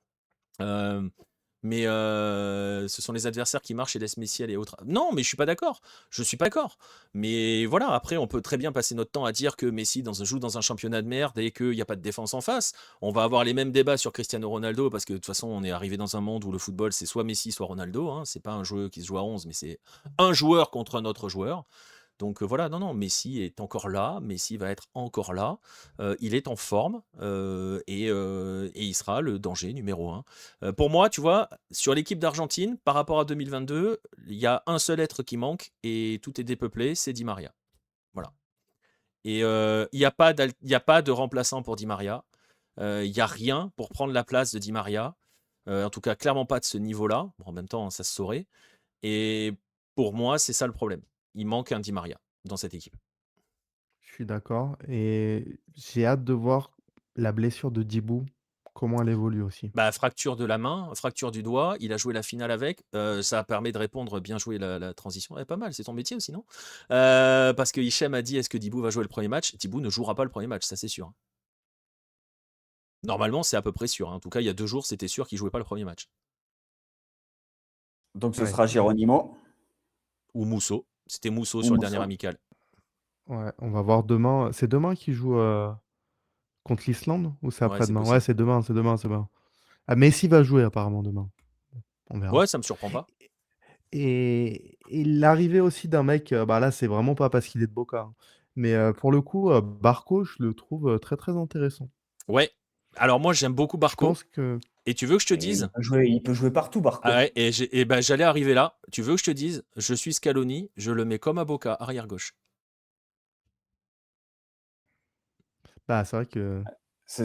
Euh, mais ce sont les adversaires qui marchent et laissent Messi aller autres. Non, mais je suis pas d'accord. Je suis pas d'accord. Mais voilà, après, on peut très bien passer notre temps à dire que Messi joue dans un championnat de merde et qu'il n'y a pas de défense en face. On va avoir les mêmes débats sur Cristiano Ronaldo parce que de toute façon, on est arrivé dans un monde où le football, c'est soit Messi, soit Ronaldo. Hein. C'est pas un jeu qui se joue à 11, mais c'est un joueur contre un autre joueur. Donc voilà, non, non, Messi est encore là, Messi va être encore là, il est en forme et il sera le danger numéro un. Pour moi, tu vois, sur l'équipe d'Argentine, par rapport à 2022, il y a un seul être qui manque et tout est dépeuplé, c'est Di Maria. Voilà. Et il n'y a pas de remplaçant pour Di Maria. Il n'y a rien pour prendre la place de Di Maria. En tout cas, clairement pas de ce niveau-là. Bon, en même temps, ça se saurait. Et pour moi, c'est ça le problème. Il manque un Di Maria dans cette équipe. Je suis d'accord et j'ai hâte de voir la blessure de Dibou, comment elle évolue aussi. Bah, fracture de la main, fracture du doigt, il a joué la finale avec. Ça permet de répondre, bien joué la transition. Pas mal, c'est ton métier aussi, non? Parce que Hichem a dit est-ce que Dibou va jouer le premier match? Dibou ne jouera pas le premier match, ça c'est sûr. Normalement, c'est à peu près sûr. En tout cas, il y a 2 jours, c'était sûr qu'il jouait pas le premier match. Donc ce Ouais, sera Geronimo Ou Mousso. C'était Mousso ou sur le dernier Moussa. amical. ouais, on va voir demain. C'est demain qu'ils jouent contre l'Islande ou c'est Ouais, c'est après-demain? Ouais, possible. c'est demain, c'est demain, c'est demain. Ah, Messi va jouer apparemment demain. On verra. Ouais, ça me surprend pas. Et l'arrivée aussi d'un mec, bah là, c'est vraiment pas parce qu'il est de Boca, hein, mais pour le coup, Barco, je le trouve très très intéressant. Ouais. Alors moi, j'aime beaucoup Je Barco. pense que. Et tu veux que je te Et dise? il peut jouer partout, Ah Barco. ouais, et ben, j'allais arriver là. Tu veux que je te dise? Je suis Scaloni, je le mets comme à Boca, arrière gauche. Bah, c'est vrai que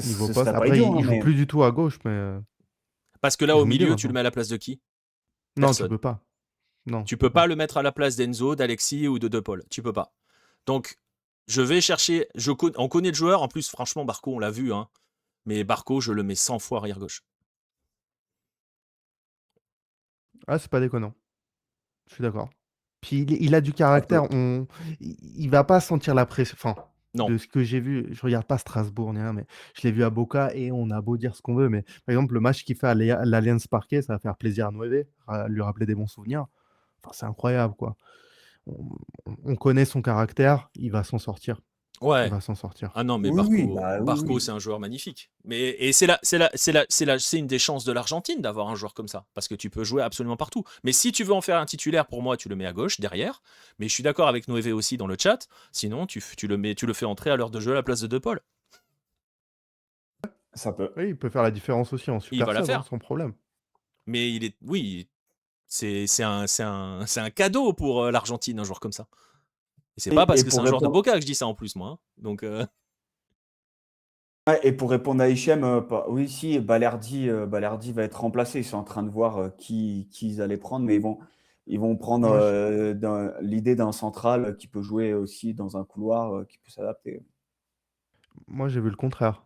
niveau Ce poste, serait pas après, idiot, il hein, joue mais plus du tout à gauche, mais Parce que là, il au joue milieu milieu, tu le maintenant. mets à la place de qui? Non, tu Personne. peux pas. Non, Tu tu peux peux pas pas. le mettre à la place d'Enzo, d'Alexis ou de De Paul. Tu peux pas. Donc, Je vais chercher. On connaît le joueur. En plus, franchement, Barco, on l'a vu. Hein, mais Barco, je le mets 100 fois arrière gauche. Ah, c'est pas déconnant. Je suis d'accord. Puis il a du Ça peut. caractère. Il va pas sentir la pression. Enfin, Non. de ce que j'ai vu, je regarde pas Strasbourg ni rien, mais je l'ai vu à Boca et on a beau dire ce qu'on veut, mais par exemple, le match qu'il fait à l'Allianz Parque, ça va faire plaisir à Noé, lui rappeler des bons souvenirs. Enfin, c'est incroyable, quoi. On connaît son caractère, il va s'en sortir. Il Ouais. va s'en sortir. Ah non, mais Oui, oui, Barco, bah oui, Barco, oui. c'est un joueur magnifique. Et c'est une des chances de l'Argentine d'avoir un joueur comme ça, parce que tu peux jouer absolument partout. Mais si tu veux en faire un titulaire, pour moi, tu le mets à gauche, derrière. Mais je suis d'accord avec Noévé aussi dans le chat. Sinon, tu le fais entrer à l'heure de jeu à la place de De Paul. Ça peut. Oui, il peut faire la différence aussi en Il super va la sub, hein, faire. sans problème. Mais oui, c'est un cadeau pour l'Argentine, un joueur comme ça. Et c'est pas parce Et que c'est pour un joueur de répondre, Boca que je dis ça en plus, moi. Hein. Donc, ouais, et pour répondre à Hichem, oui, si, Balerdi va être remplacé. Ils sont en train de voir qui ils allaient prendre, mais ils vont prendre Moi, l'idée d'un central qui peut jouer aussi dans un couloir, qui peut s'adapter. j'ai vu le contraire.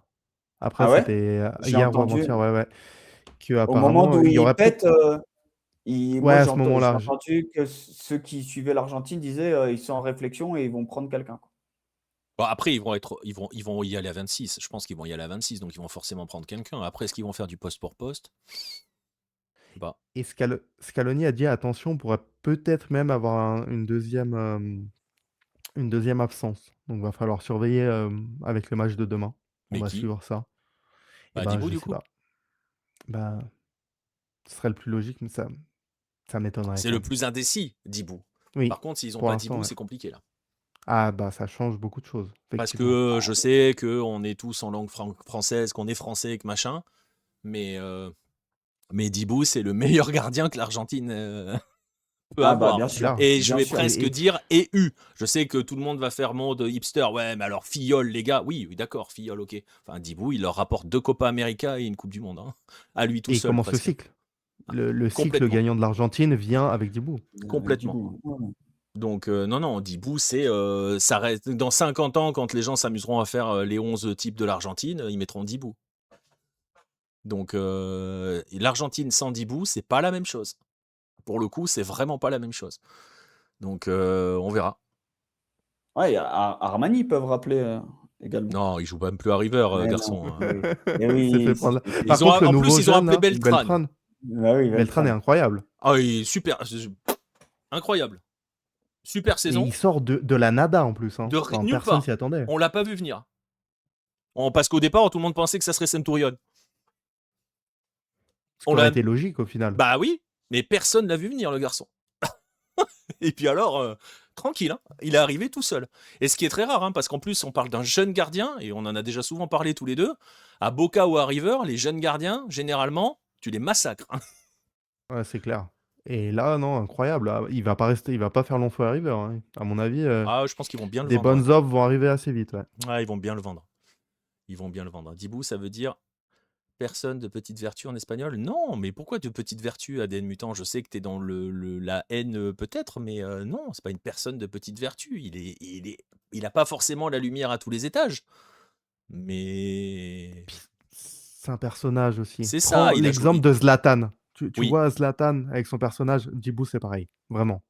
Après, Ah ouais? c'était J'ai hier ou entendu. avant-hier, ouais. Que Au moment apparemment, où il y il aurait peut-être. pète, Ouais, moi à j'ai ce j'ai moment-là. entendu que ceux qui suivaient l'Argentine disaient ils sont en réflexion et ils vont prendre quelqu'un, quoi. bon, après, ils vont y aller à 26. Je pense qu'ils vont y aller à 26, donc ils vont forcément prendre quelqu'un. Après, est-ce qu'ils vont faire du poste pour poste? Bah, Et Scaloni a dit attention, on pourrait peut-être même avoir une deuxième absence. Donc, va falloir surveiller avec le match de demain. On mais va qui? suivre ça. Et Bah, ben, Dibou, je du sais coup. pas. Bah, ce serait le plus logique, mais ça m'étonnerait C'est quand le même. plus indécis, Dibou. Oui, Par contre, s'ils n'ont pour pas l'instant, Dibou, ouais. c'est compliqué, là. Ah, bah, ça change beaucoup de choses, Parce effectivement. que je sais qu'on est tous en langue française, qu'on est français, que machin. Mais, Dibou, c'est le meilleur gardien que l'Argentine peut Ah bah avoir. bien C'est sûr, clair. Et je bien vais sûr. presque dire eu. Je sais que tout le monde va faire mode hipster. Ouais, mais alors Fillol, les gars. Oui, oui, d'accord, Fillol, ok. Enfin, Dibou, il leur rapporte 2 Copa América et une Coupe du Monde. Hein. À lui tout Et il seul, commence le presque. cycle. Le cycle Complètement. gagnant de l'Argentine vient avec Dibou. Avec Complètement. Dibou. Ouais. Donc, non, Dibou, ça reste. Dans 50 ans, quand les gens s'amuseront à faire les 11 types de l'Argentine, ils mettront Dibou. Donc, l'Argentine sans Dibou, c'est pas la même chose. Pour le coup, c'est vraiment pas la même chose. Donc, on verra. Ouais, il y a Armani, ils peuvent rappeler également. Non, il joue même plus à River, Mais non, garçon. Hein. mais oui. Mais Il s'est fait oui, prendre c'est- Par Ils ont, contre, le en plus, nouveau ils ont jeune, appelé là, Beltran. bah oui, Beltran est Beltran. incroyable. Ah, il est super. Incroyable. Super Et saison. il sort de la nada en plus. Hein. Enfin, Nulle personne part. s'y attendait. On l'a pas vu venir. Parce qu'au départ, tout le monde pensait que ça serait Centurion. Ce On qui aurait l'a. été logique au final. Bah oui, mais personne l'a vu venir, le garçon. Et puis alors, tranquille, hein, il est arrivé tout seul. Et ce qui est très rare, hein, parce qu'en plus, on parle d'un jeune gardien, et on en a déjà souvent parlé tous les deux. À Boca ou à River, les jeunes gardiens, généralement, tu les massacres. Hein. Ouais, c'est clair. Et là, non, incroyable. Là, il va pas rester, il va pas faire long feu à River. Hein. À mon avis, Ah, je pense qu'ils vont bien le des vendre. Ouais. bonnes offres vont arriver assez vite. Ouais. Ouais, ils vont bien le vendre. Ils vont bien le vendre. Dibou, ça veut dire personne de petite vertu en espagnol. Non, mais pourquoi de petite vertu, ADN mutant? Je sais que tu es dans la haine peut-être, mais non, c'est pas une personne de petite vertu. Il a pas forcément la lumière à tous les étages. Mais Puis, c'est un personnage aussi. c'est ça, Prends il a l'exemple joué. de Zlatan. Tu Oui, vois Zlatan avec son personnage, Djibou, c'est pareil. Vraiment.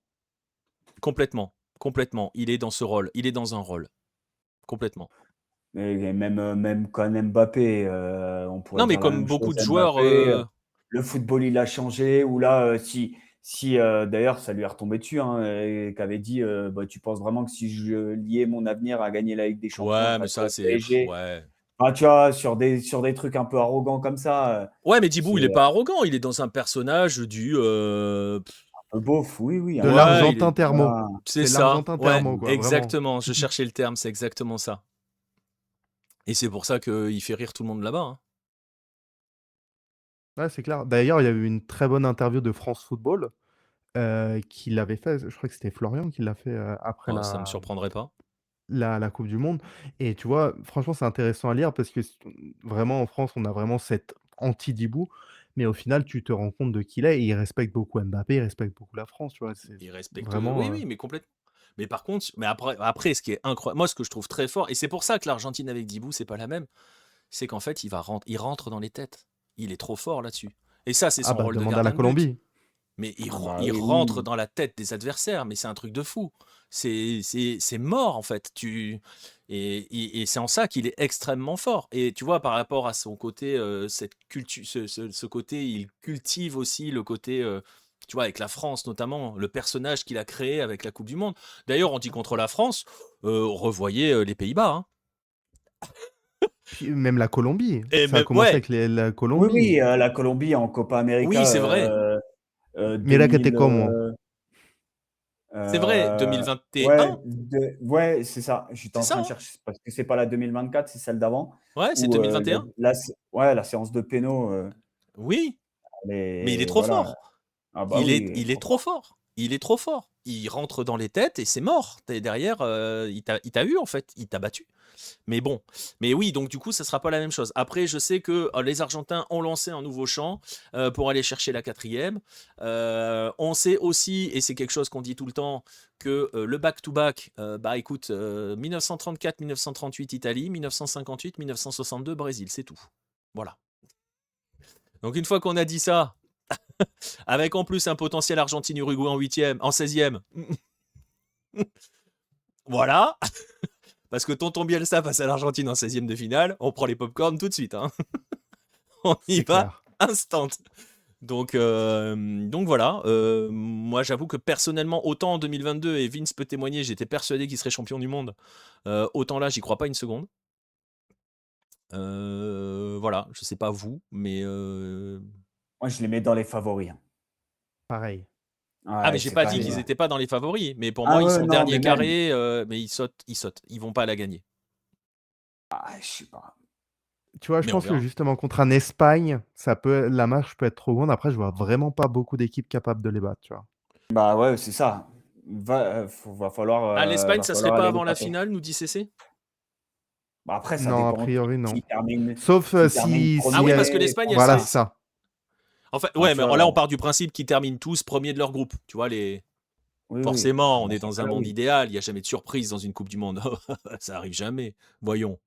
complètement. Complètement. Il est dans ce rôle. Il est dans un rôle. Complètement. Et même quand Mbappé, on pourrait Non, mais dire la comme même beaucoup chose de à joueurs. Mbappé. Le football, il a changé. Ou là, si d'ailleurs, ça lui est retombé dessus, hein, qu'avait dit bah, tu penses vraiment que si je liais mon avenir à gagner la Ligue des Champions, je Ouais, mais resterais ça, au c'est. PSG. Ouais. Ah, tu vois, sur des trucs un peu arrogants comme ça, Ouais, mais Dibou, c'est il est pas arrogant. Il est dans un personnage du. un peu beauf. Oui, oui, De un peu. Ouais, l'Argentin thermo. Voilà. c'est C'est ça. l'Argentin Ouais, thermo, quoi, vraiment. exactement. Je cherchais le terme, c'est exactement ça. Et c'est pour ça qu'il fait rire tout le monde là-bas. Hein. Ouais, c'est clair. D'ailleurs, il y a eu une très bonne interview de France Football qu'il avait fait. Je crois que c'était Florian qui l'a fait après Oh, ça me surprendrait pas. la Coupe du Monde. Et tu vois, franchement, c'est intéressant à lire parce que vraiment, en France, on a vraiment cette anti-Dibou. Mais au final, tu te rends compte de qui il est et il respecte beaucoup Mbappé, il respecte beaucoup la France, tu vois. C'est Il respecte. vraiment. Oui, oui, mais complètement. Mais par contre, après, ce qui est incroyable, moi, ce que je trouve très fort, et c'est pour ça que l'Argentine avec Dibou, c'est pas la même, c'est qu'en fait, il rentre dans les têtes. Il est trop fort là-dessus. Et ça, c'est Ah son bah, rôle de demande à la gardien de but. Colombie. Mais Ah bah il oui, rentre oui. dans la tête des adversaires, mais c'est un truc de fou. C'est mort, en fait. Et c'est en ça qu'il est extrêmement fort. Et tu vois, par rapport à son côté, ce côté, il cultive aussi le côté, tu vois, avec la France notamment, le personnage qu'il a créé avec la Coupe du Monde. D'ailleurs, on dit contre la France, revoyez les Pays-Bas, hein. Puis même la Colombie. Et Ça a même, commencé ouais, avec la Oui, Colombie. oui, la Colombie en Copa oui, América c'est vrai. Mira que te 2000, como. C'est vrai, euh, 2021, ouais, c'est ça. J'étais c'est en ça, train de hein. chercher parce que c'est pas la 2024, c'est celle d'avant Ouais, c'est où 2021. ouais, la séance de péno, Oui, mais il est trop voilà. fort. Ah bah oui, Il est trop trop fort. fort. Il est trop fort. Il rentre dans les têtes et c'est mort. T'es derrière, il t'a eu en fait. Il t'a battu. Mais bon. Mais oui, donc du coup, ça sera pas la même chose. Après, je sais que les Argentins ont lancé un nouveau champ pour aller chercher la quatrième. On sait aussi, et c'est quelque chose qu'on dit tout le temps, que le back-to-back, bah écoute, 1934-1938 Italie, 1958-1962 Brésil, c'est tout. Voilà. Donc une fois qu'on a dit ça, avec en plus un potentiel Argentine-Uruguay en 8e, en 16e. Voilà. Parce que tonton Bielsa face à l'Argentine en 16e de finale, on prend les popcorns tout de suite, hein. On y C'est va clair. instant. Donc voilà. Moi, j'avoue que personnellement, autant en 2022, et Vince peut témoigner, j'étais persuadé qu'il serait champion du monde. Autant là, j'y crois pas une seconde. Voilà, je sais pas vous, mais Moi, je les mets dans les favoris, hein. Pareil. ah, mais Ouais, j'ai c'est pas quand dit même, qu'ils étaient pas dans les favoris. Mais pour ah moi, ils ouais, sont non, dernier mais même, carré, mais ils sautent, ils sautent. Ils vont pas la gagner. je sais pas. Tu vois, je Mais on pense que verra. justement contre un Espagne, la marche peut être trop grande. Après, je vois vraiment pas beaucoup d'équipes capables de les battre, tu vois. Bah ouais, c'est ça. Ah, l'Espagne, Va ça serait falloir pas aller les avant la taper. finale, nous dit CC? Bah après, ça Non, a dépend priori, non. Sauf qui termine si Ah s'il oui, y a parce que premier, l'Espagne, elle voilà, serait. c'est ça. En fait, enfin, ouais, tu mais vois, là, on part du principe qu'ils terminent tous premiers de leur groupe. Tu vois, oui, oui. Ah forcément, on dans est ce dans un cas-là, monde oui. idéal. Il n'y a jamais de surprise dans une Coupe du Monde. Ça arrive jamais. Voyons.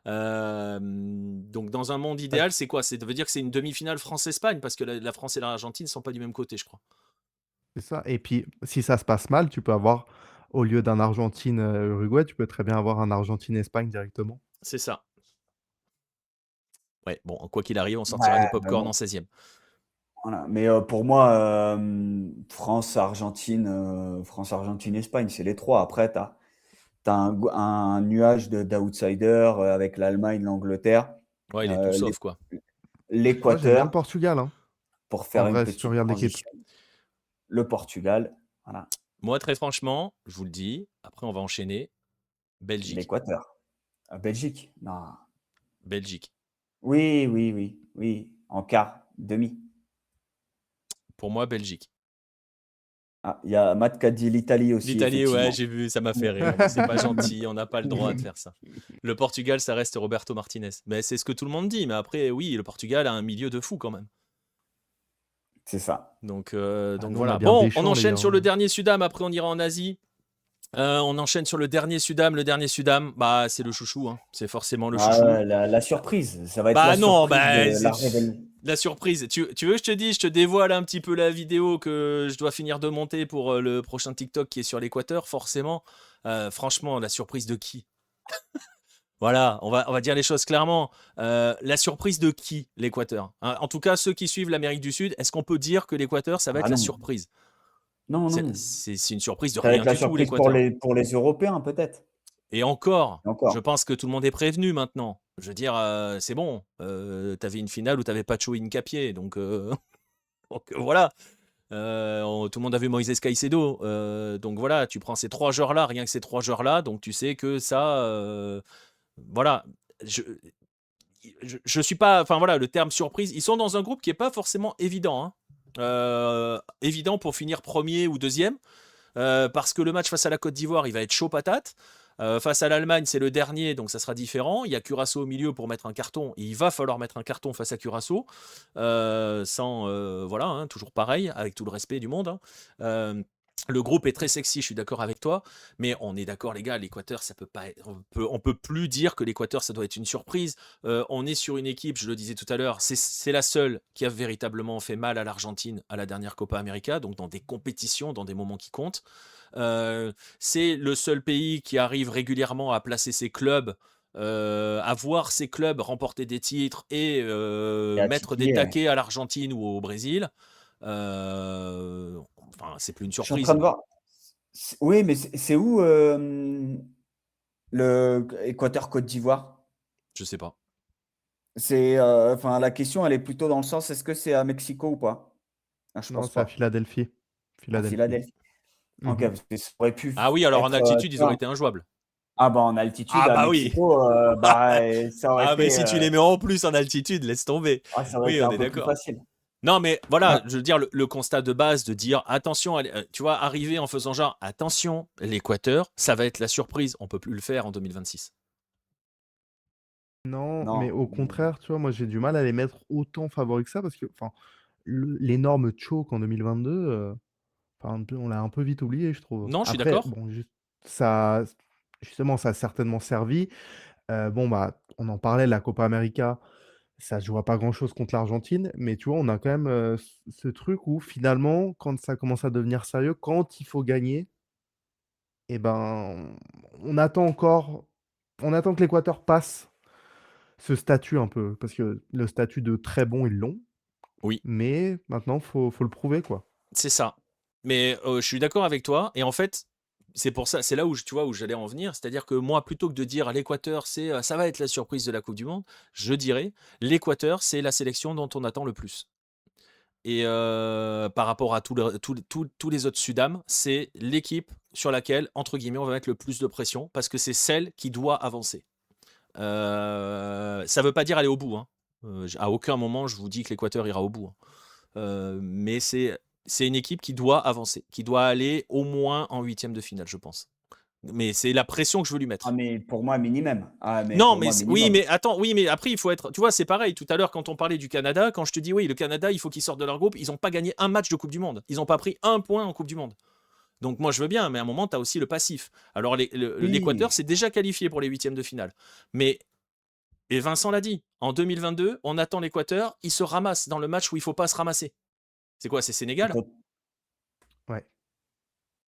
Donc, dans un monde idéal, c'est quoi? Ça veut dire que c'est une demi-finale France-Espagne, parce que la France et l'Argentine ne sont pas du même côté, je crois. C'est ça. Et puis, si ça se passe mal, tu peux avoir, au lieu d'un Argentine-Uruguay, tu peux très bien avoir un Argentine-Espagne directement. C'est ça. Ouais, bon, quoi qu'il arrive, on sortira les Ouais, mais popcorn en bon, 16e. voilà. Mais pour moi, France-Argentine, Espagne, c'est les trois. Après, tu as un nuage d'outsiders avec l'Allemagne, l'Angleterre, Ouais, il est tout euh, sauf, quoi. Moi, j'aime bien le l'Équateur, Portugal, hein, pour en faire une vrai, si tu petite regardes l'équipe. transition, le Portugal, voilà, Moi, très franchement, je vous le dis, après, on va enchaîner. Belgique. l'Équateur. Belgique, non. Belgique. Oui, oui, oui, oui, en quart, demi. Pour moi, Belgique. Ah, il y a Matt qui a dit l'Italie aussi, L'Italie, ouais, effectivement. j'ai vu, ça m'a fait rire. Mais c'est pas gentil, on n'a pas le droit de faire ça. Le Portugal, ça reste Roberto Martinez. Mais c'est ce que tout le monde dit. Mais après, oui, le Portugal a un milieu de fou quand même. C'est ça. Donc Ah, nous, on a voilà. bien Bon, on Deschamps, les enchaîne gars, sur le hein. dernier Sudam. Après, on ira en Asie. On enchaîne sur le dernier Sudam. Le dernier Sudam, bah, c'est le chouchou, hein. C'est forcément le Ah chouchou. ouais, la surprise, ça va être la Bah non, surprise bah, de la révélation. la surprise. Tu veux que je te dise, je te dévoile un petit peu la vidéo que je dois finir de monter pour le prochain TikTok qui est sur l'Équateur, forcément. Franchement, la surprise de qui? Voilà, on va dire les choses clairement. La surprise de qui, l'Équateur? Hein, en tout cas, ceux qui suivent l'Amérique du Sud, est-ce qu'on peut dire que l'Équateur, ça va Ah être la non, surprise? non, non. C'est une surprise de Ça va être rien la du tout, surprise l'Équateur. pour les Européens, peut-être. Et encore, Et je encore. pense que tout le monde est prévenu maintenant. Je veux dire, c'est bon. T'avais une finale où t'avais Pacho Incapié, donc, donc voilà. Tout le monde a vu Moïse Caicedo. Donc voilà, tu prends ces trois joueurs-là, rien que ces trois joueurs-là, donc tu sais que ça, voilà. Je suis pas, enfin voilà, le terme surprise. Ils sont dans un groupe qui est pas forcément évident, hein. Évident pour finir premier ou deuxième, parce que le match face à la Côte d'Ivoire, il va être chaud patate. Face à l'Allemagne, c'est le dernier, donc ça sera différent. Il y a Curaçao au milieu pour mettre un carton. Et il va falloir mettre un carton face à Curaçao. Voilà, hein, toujours pareil, avec tout le respect du monde, hein. Le groupe est très sexy, je suis d'accord avec toi, mais on est d'accord, les gars, l'Équateur, ça peut pas être, on peut plus dire que l'Équateur, ça doit être une surprise. On est sur une équipe, je le disais tout à l'heure, c'est la seule qui a véritablement fait mal à l'Argentine à la dernière Copa América, donc dans des compétitions, dans des moments qui comptent. C'est le seul pays qui arrive régulièrement à placer ses clubs, à voir ses clubs remporter des titres et Et à mettre des titiller, ouais. taquets à l'Argentine ou au Brésil. Enfin, c'est plus une Je suis en train surprise. de voir. Oui, mais c'est où le Équateur-Côte d'Ivoire? Je sais pas. Enfin, la question, elle est plutôt dans le sens, est-ce que c'est à Mexico ou pas? Ah, je Non, pense c'est à pas. Philadelphie. À Philadelphie. Philadelphie. OK, Mhm. parce que ça aurait pu Ah oui, alors en être, altitude, tu ils auraient vois? été injouables. Ah bah, en altitude Ah à bah oui. Mexico, ça aurait Ah mais été, si tu les mets en plus en altitude, laisse tomber. ça aurait Oui, été on un est peu plus d'accord. facile. Non mais Ouais. voilà, je veux dire le constat de base de dire attention, tu vois, arriver en faisant genre attention, l'Équateur, ça va être la surprise, on peut plus le faire en 2026. Non, mais Non, au contraire, tu vois, moi j'ai du mal à les mettre autant favoris que ça parce que, enfin, l'énorme choke en 2022, enfin, on l'a un peu vite oublié, je trouve. Non, je suis Après, d'accord. bon, ça, justement, ça a certainement servi. Bon, bah, on en parlait, la Copa América, ça se joue à pas grand-chose contre l'Argentine, mais tu vois, on a quand même ce truc où finalement, quand ça commence à devenir sérieux, quand il faut gagner, et ben, on attend encore, on attend que l'Équateur passe ce statut un peu, parce que le statut de très bon, ils l'ont, Oui, mais maintenant, faut le prouver, quoi. c'est ça. Mais je suis d'accord avec toi et en fait, c'est pour ça, c'est là où tu vois où j'allais en venir, c'est-à-dire que moi plutôt que de dire l'Équateur, ça va être la surprise de la Coupe du monde, je dirais l'Équateur, c'est la sélection dont on attend le plus. Et par rapport à tous les autres Sudam, c'est l'équipe sur laquelle, entre guillemets, on va mettre le plus de pression parce que c'est celle qui doit avancer. Ça ne veut pas dire aller au bout, hein. À aucun moment, je vous dis que l'Équateur ira au bout, hein. Mais c'est une équipe qui doit avancer, qui doit aller au moins en huitième de finale, je pense. Mais c'est la pression que je veux lui ah mettre. mais pour moi minimum. Ah mais Non, pour mais moi oui, minimum. mais attends, oui, mais après, il faut être. Tu vois, c'est pareil. Tout à l'heure, quand on parlait du Canada, quand je te dis oui, le Canada, il faut qu'ils sortent de leur groupe, ils n'ont pas gagné un match de Coupe du Monde. Ils n'ont pas pris un point en Coupe du Monde. Donc moi, je veux bien, mais à un moment, tu as aussi le passif. Alors, l'Équateur, Oui. c'est déjà qualifié pour les huitièmes de finale. Mais, et Vincent l'a dit, en 2022, on attend l'Équateur, il se ramasse dans le match où il ne faut pas se ramasser. C'est quoi? C'est Sénégal? Ouais.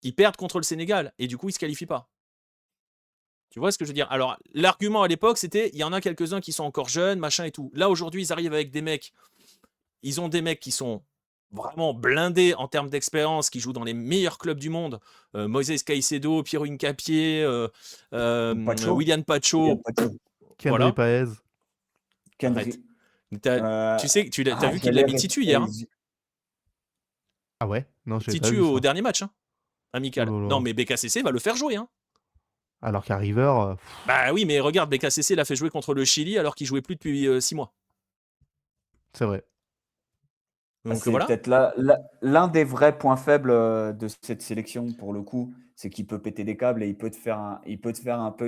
Ils perdent contre le Sénégal et du coup, ils ne se qualifient pas. Tu vois ce que je veux dire? Alors, l'argument à l'époque, c'était il y en a quelques-uns qui sont encore jeunes, machin et tout. Là, aujourd'hui, ils arrivent avec des mecs. Ils ont des mecs qui sont vraiment blindés en termes d'expérience, qui jouent dans les meilleurs clubs du monde. Moïse Caicedo, Piero Hincapié, Pacho, William William Pacho. Pacho, Kendry Voilà, Paez. arrête. Kendry. Tu sais, t'as vu qu'il l'a J'allais mis Titu hier, hein? Ah ouais? Non, j'avais pas Titu vu au ça. dernier match, hein, Oh amical. là Non, là. mais BKCC va le faire jouer, hein. Alors qu'à River, Bah oui, mais regarde, BKCC l'a fait jouer contre le Chili alors qu'il jouait plus depuis 6 mois. c'est vrai. Donc C'est voilà. peut-être l'un des vrais points faibles de cette sélection pour le coup, c'est qu'il peut péter des câbles et il peut te faire un peu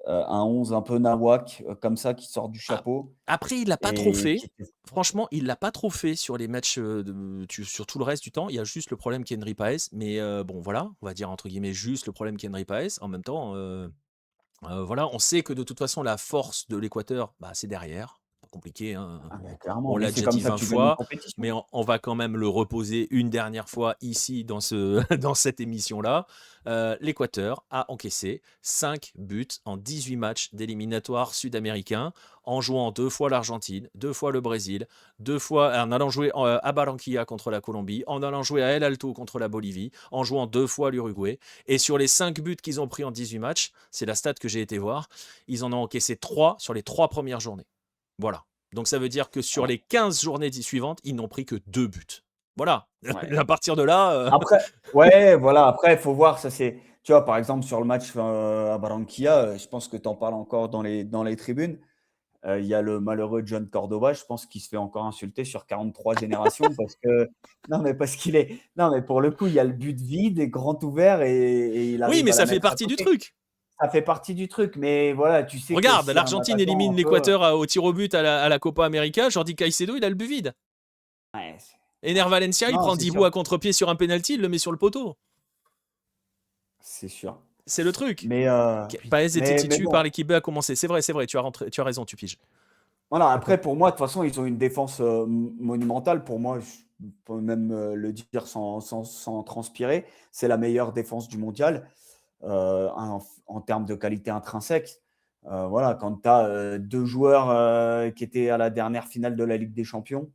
un 11 un peu nawak comme ça qui sort du Ah, chapeau après, il l'a pas trop et fait. qui te- Franchement, il l'a pas trop fait sur les matchs, sur tout le reste du temps. Il y a juste le problème qu'Henry Paes, mais bon, voilà, on va dire entre guillemets juste le problème qu'Henry Paes. En même temps, voilà, on sait que de toute façon, la force de l'Équateur, bah, c'est derrière. Pas compliqué, hein. Ah bah, clairement, On mais l'a c'est déjà comme dit ça que 20 tu gagnes une fois, compétition. mais on va quand même le reposer une dernière fois ici dans, dans cette émission-là. L'Équateur a encaissé 5 buts en 18 matchs d'éliminatoires sud-américains en jouant 2 fois l'Argentine, 2 fois le Brésil, 2 fois en allant jouer à Barranquilla contre la Colombie, en allant jouer à El Alto contre la Bolivie, en jouant 2 fois l'Uruguay. Et sur les 5 buts qu'ils ont pris en 18 matchs, c'est la stat que j'ai été voir, ils en ont encaissé 3 sur les 3 premières journées. Voilà. Donc ça veut dire que sur Ouais. les 15 journées suivantes, ils n'ont pris que 2 buts. Voilà. Ouais. À partir de là, Après, ouais, voilà, après, il faut voir, ça c'est, tu vois, par exemple, sur le match à Barranquilla, je pense que tu en parles encore dans les tribunes. Il y a le malheureux John Cordoba, je pense qu'il se fait encore insulter sur 43 générations parce que, non, mais parce qu'il est, non, mais pour le coup, il y a le but vide et grand ouvert et il oui, arrive mais à la ça fait mettre à partie du côté. truc. Ça fait partie du truc, mais voilà, tu sais que Regarde, si un l'Argentine attaquant élimine un peu, l'Équateur au tir au but à la Copa América. Jordi Caicedo, il a le but vide. ouais, Ener Valencia, il Non, prend c'est 10 bouts sûr. à contre-pied sur un penalty, il le met sur le poteau. C'est sûr. C'est le truc. Mais, Paez était mais titu par bon, l'équipe B a commencé. C'est vrai, tu as raison, tu piges. voilà. Attends. Après, pour moi, de toute façon, ils ont une défense monumentale. Pour moi, je peux même le dire sans transpirer. C'est la meilleure défense du mondial en termes de qualité intrinsèque. Voilà, quand tu as deux joueurs qui étaient à la dernière finale de la Ligue des Champions,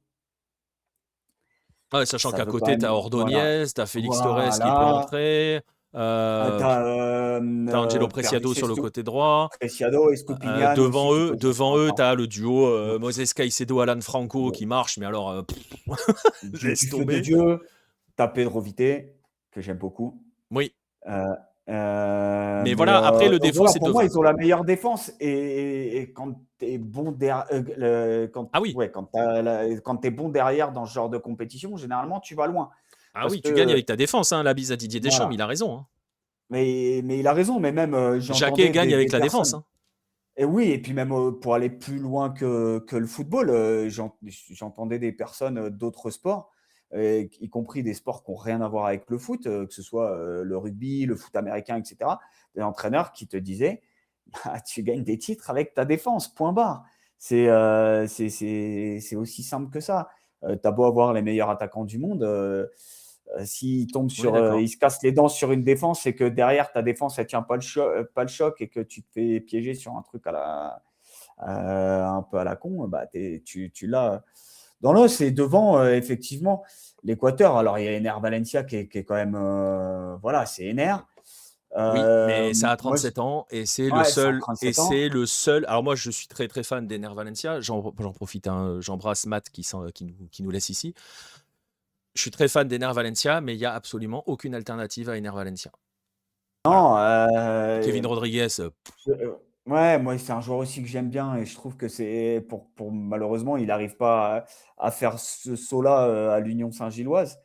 Ouais, sachant ça qu'à veut quand côté, même. t'as Voilà. Ordonez, t'as Félix Torres qui peut Voilà. entrer, Tu t'as Angelo Preciado sur le côté droit. Preciado et Stupinian aussi qui peut jouer sur Devant un eux, flanc. t'as le duo Bon, Moses Caicedo, Alan Franco qui bon, marche, mais alors, laisse du feu de tomber. Dieu, tu as Pedro Vité, que j'aime beaucoup. Oui, Euh, mais voilà, après, le donc défaut, voilà, c'est pour moi, devant. ils ont la meilleure défense. Et quand tu es bon Ah oui, quand t'es bon derrière dans ce genre de compétition, généralement, tu vas loin. ah Parce oui, tu gagnes que, avec ta défense, hein, la bise à Didier Deschamps, mais voilà. il a raison. Hein. Mais il a raison, mais même Jacquet j'entendais gagne des avec la défense. personnes. Hein. Et oui, et puis même pour aller plus loin que le football, j'entendais des personnes d'autres sports, y compris des sports qui n'ont rien à voir avec le foot, que ce soit le rugby, le foot américain, etc. Des entraîneurs qui te disaient, bah, tu gagnes des titres avec ta défense, point barre. C'est aussi simple que ça. Tu as beau avoir les meilleurs attaquants du monde, s'ils tombent Oui, d'accord. ils se cassent les dents sur une défense et que derrière ta défense elle tient pas le choc et que tu te fais piéger sur un truc un peu à la con, bah tu l'as dans l'os. Et devant, effectivement, l'Équateur. Alors il y a Ener Valencia qui est quand même, voilà, c'est Ener. Oui, mais ça a Moi, 37 ans et c'est le ouais, seul. Et 137 ans. c'est le seul. Alors moi, je suis très très fan d'Ener Valencia. J'en profite, hein, j'embrasse Matt qui nous laisse ici. Je suis très fan d'Ener Valencia, mais il n'y a absolument aucune alternative à Ener Valencia. Voilà. Non, Kevin Rodriguez, ouais, moi, c'est un joueur aussi que j'aime bien et je trouve que c'est malheureusement, il n'arrive pas à faire ce saut-là à l'Union Saint-Gilloise.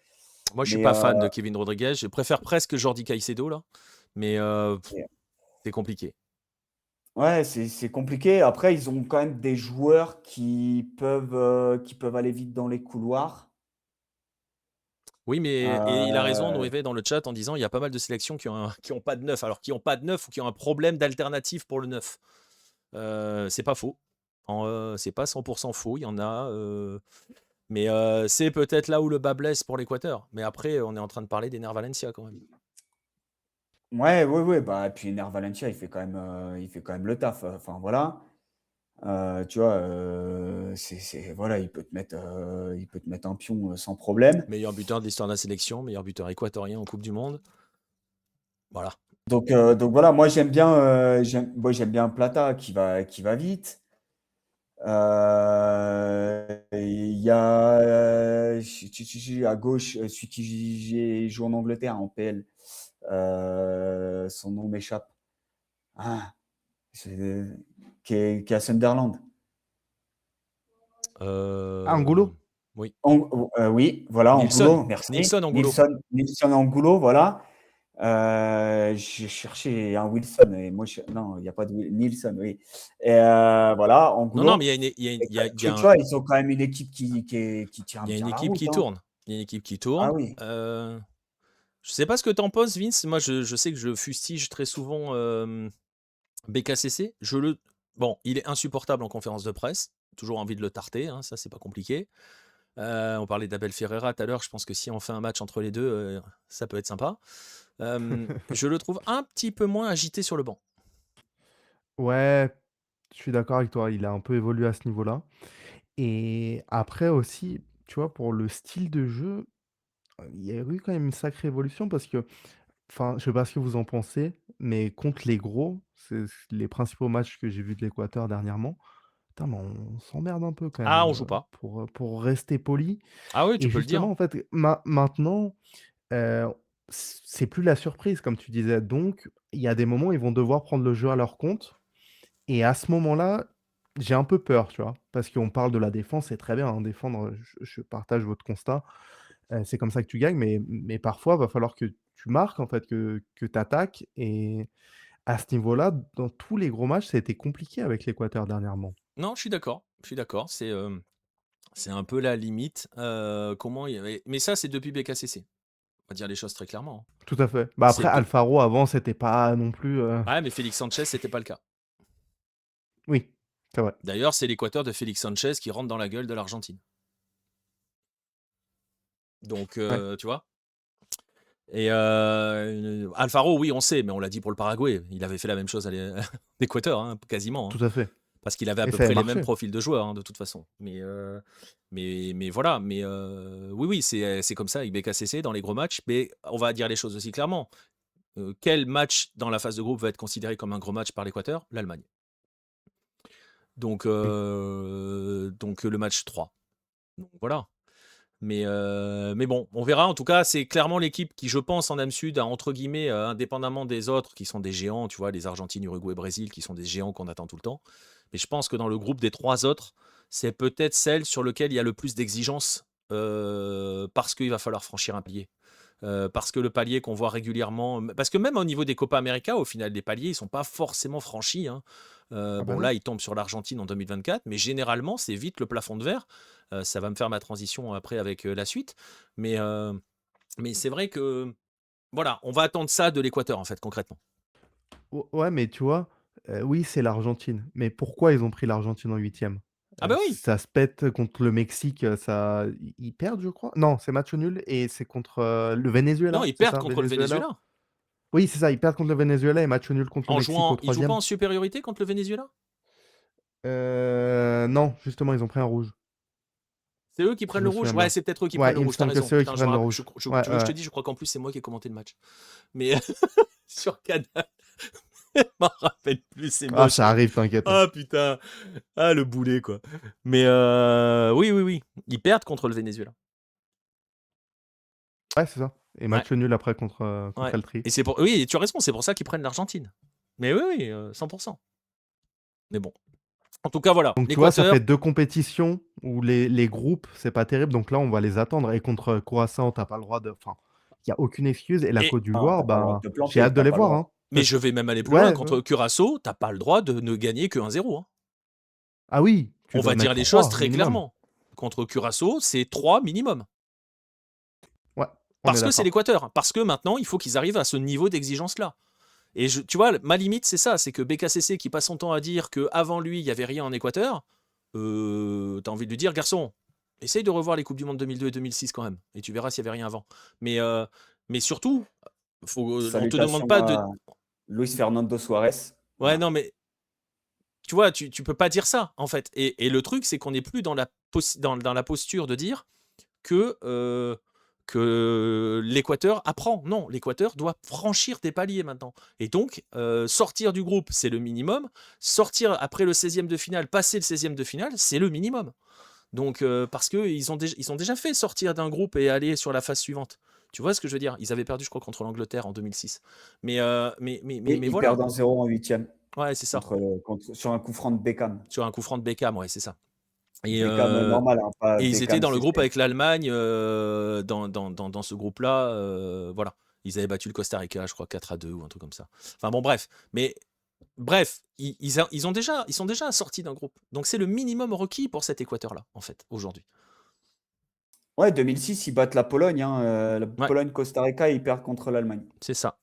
moi je suis Mais pas fan de Kevin Rodriguez. Je préfère presque Jordi Caicedo là, mais c'est compliqué. ouais, c'est compliqué. Après, ils ont quand même des joueurs qui peuvent aller vite dans les couloirs. Oui, mais et il a raison, Euh, Noévé, dans le chat en disant il y a pas mal de sélections qui ont pas de neuf. Alors, qui ont pas de neuf ou qui ont un problème d'alternative pour le neuf. C'est pas faux. C'est pas 100% faux. Il y en a. Mais c'est peut-être là où le bas blesse pour l'Équateur. Mais après, on est en train de parler d'Ener Valencia quand même. ouais, ouais, ouais. Bah, et puis Ener Valencia, il fait quand même le taf. Enfin, voilà. Tu vois, voilà, il peut te mettre un pion sans problème. Meilleur buteur de l'histoire de la sélection, meilleur buteur équatorien en Coupe du Monde. Voilà. Donc voilà, moi j'aime bien Plata qui va vite. Il y a à gauche celui qui joue en Angleterre en PL. Son nom m'échappe. Ah, qui est à Sunderland. Angulo? Oui. Oui, voilà, Nilsson. Angulo, merci. Nilsson Angulo. Nilsson Angulo, voilà. J'ai cherché un Wilson et moi, non, il n'y a pas de Nilsson, oui. Et voilà, Non, non, Angulo. mais il y a, Tu vois, ils ont quand même une équipe qui tient il y a une bien la équipe qui route. Hein. tourne. Il y a une équipe qui Ah tourne. oui. Je sais pas ce que t'en penses, Vince. Moi, je sais que je fustige très souvent BKCC. Bon, il est insupportable en conférence de presse. Toujours envie de le tarter, hein, ça c'est pas compliqué. On parlait d'Abel Ferreira tout à l'heure. Je pense que si on fait un match entre les deux, ça peut être sympa. Je le trouve un petit peu moins agité sur le banc. Ouais, je suis d'accord avec toi, il a un peu évolué à ce niveau-là. Et après aussi, tu vois, pour le style de jeu, il y a eu quand même une sacrée évolution parce que, enfin, je sais pas ce que vous en pensez, mais contre les gros, c'est les principaux matchs que j'ai vus de l'Équateur dernièrement. Putain, mais on s'emmerde un peu quand même, Ah, on joue pas. pour rester poli. Ah oui, tu Et peux le dire. justement, en fait, maintenant, heu, c'est plus la surprise comme tu disais. Donc, il y a des moments, ils vont devoir prendre le jeu à leur compte et à ce moment-là, j'ai un peu peur, tu vois? Parce qu'on parle de la défense, c'est très bien, hein, défendre, je partage votre constat, c'est comme ça que tu gagnes, mais parfois, va falloir que tu marques, en fait, que tu attaques et à ce niveau-là, dans tous les gros matchs, ça a été compliqué avec l'Équateur dernièrement. Non, je suis d'accord. Je suis d'accord. C'est un peu la limite. Mais ça, c'est depuis BKCC. On va dire les choses très clairement, hein. Tout à fait. Bah, C'est après de... Alfaro avant, c'était pas non plus, Ouais, mais Félix Sanchez, c'était pas le cas. oui, c'est vrai. D'ailleurs, c'est l'Équateur de Félix Sanchez qui rentre dans la gueule de l'Argentine. Donc, Ouais. tu vois. Et Alfaro, oui, on sait, mais on l'a dit pour le Paraguay. Il avait fait la même chose à l'Équateur, hein, quasiment, hein. Tout à fait Parce qu'il avait à et peu ça avait près les mêmes marché. profils de joueurs, hein, de toute façon. Mais voilà. Mais oui, c'est comme ça avec BKCC dans les gros matchs. Mais on va dire les choses aussi clairement. Quel match dans la phase de groupe va être considéré comme un gros match par l'Équateur? L'Allemagne. Donc, Oui. le match 3. Donc voilà. Mais bon, on verra. En tout cas, c'est clairement l'équipe qui, je pense, en Am Sud, a entre guillemets, indépendamment des autres, qui sont des géants, tu vois, les Argentine, Uruguay, Brésil, qui sont des géants qu'on attend tout le temps. Mais je pense que dans le groupe des 3 autres, c'est peut-être celle sur lequel il y a le plus d'exigences, parce qu'il va falloir franchir un palier. Parce que le palier qu'on voit régulièrement, parce que même au niveau des Copa América, au final, les paliers, ils sont pas forcément franchis, hein. Ah bah Bon, non. là, ils tombent sur l'Argentine en 2024, mais généralement, c'est vite le plafond de verre. Ça va me faire ma transition après avec la suite. Mais, mais c'est vrai que, voilà, on va attendre ça de l'Équateur, en fait, concrètement. Ouais, mais tu vois, oui, c'est l'Argentine, mais pourquoi ils ont pris l'Argentine en 8e? Ah bah oui. Ça se pète contre le Mexique, ça ils perdent, je crois? Non, c'est match nul et c'est contre, le Non, Venezuela, ils c'est perdent ça? contre le Venezuela? Venezuela. Oui, c'est ça, ils perdent contre le Venezuela et match nul contre le En Mexique au jouant, ils jouent pas 3e. en supériorité contre le Venezuela. Non, justement, ils ont pris un rouge, C'est eux qui si prennent je le me rouge. souviens Ouais, bien. c'est peut-être eux qui Ouais, prennent le il me rouge. T'as semble que raison. c'est eux qui Putain, je me prennent le rappelle. rouge. Ouais, Tu veux que je te ouais. dise, je crois qu'en plus, c'est moi qui ai commenté le match. Mais sur Canal. Je m'en rappelle plus, c'est Ah, moche, ça quoi. arrive, t'inquiète, hein. Ah putain, ah le boulet, quoi. Mais oui, oui, oui, ils perdent contre le Venezuela. Ouais, c'est ça et Ouais, match nul après contre, ouais. contre Eltri. Et c'est pour, oui, tu as raison, c'est pour ça qu'ils prennent l'Argentine. Mais oui, oui, 100%. Mais bon, en tout cas, voilà, Donc tu vois, ça fait l'Équateur. 2 compétitions où les groupes, c'est pas terrible, donc là, on va les attendre et contre Curaçao, tu pas le droit de enfin, il y a aucune excuse et la Et Côte Non, d'Ivoire, tu pas le droit de ben, te j'ai planter, hâte de tu les pas le voir, droit. hein. mais je vais même aller plus loin. Ouais, ouais. Contre Curaçao, t'as pas le droit de ne gagner que 1-0, hein. Ah oui, tu On dois va dire mettre les choses 3 très minimum. clairement. Contre Curaçao, c'est 3 minimum. Ouais, on est Parce que c'est d'accord. l'Équateur. Parce que maintenant, il faut qu'ils arrivent à ce niveau d'exigence-là. Et tu vois, ma limite, c'est ça, c'est que BKCC qui passe son temps à dire qu'avant lui, il n'y avait rien en Équateur, t'as envie de lui dire, garçon, essaye de revoir les Coupes du Monde 2002 et 2006 quand même, et tu verras s'il n'y avait rien avant. Mais surtout, on te demande Salutations pas de... à Luis Fernando Suarez. Ouais, Voilà. non, mais tu vois, tu peux pas dire ça, en fait. Et le truc, c'est qu'on n'est plus dans dans la posture de dire que, que l'Équateur apprend. Non, l'Équateur doit franchir des paliers maintenant. Et donc, sortir du groupe, c'est le minimum. Sortir après le 16e de finale, passer le 16e de finale, c'est le minimum. Donc, parce qu'ils ont déjà fait sortir d'un groupe et aller sur la phase suivante. Tu vois ce que je veux dire? Ils avaient perdu, je crois, contre l'Angleterre en 2006. Et Mais ils voilà. perdent 1-0 en 8e Ouais, c'est ça. sur un coup franc de Beckham. Sur un coup franc de Beckham, ouais, c'est ça. Et, Beckham normal, hein, pas et ils étaient Beckham dans le groupe CC. avec l'Allemagne, dans ce groupe-là. Voilà. Ils avaient battu le Costa Rica, je crois, 4-2 ou un truc comme ça. Enfin bon, bref. Mais bref, ils sont déjà sortis d'un groupe. Donc c'est le minimum requis pour cet Équateur-là, en fait, aujourd'hui. Ouais, 2006, ils battent la Pologne. La Ouais, Pologne-Costa Rica, ils perdent contre l'Allemagne. c'est ça.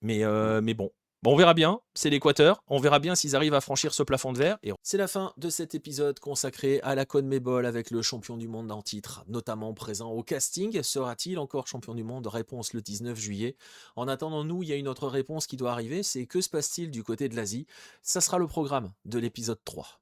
Mais, Voilà. mais bon. Bon, on verra bien, c'est l'Équateur, on verra bien s'ils arrivent à franchir ce plafond de verre. Et c'est la fin de cet épisode consacré à la CONMEBOL avec le champion du monde en titre, notamment présent au casting. Sera-t-il encore champion du monde? Réponse le 19 juillet. En attendant, nous, il y a une autre réponse qui doit arriver, c'est que se passe-t-il du côté de l'Asie? Ça sera le programme de l'épisode 3.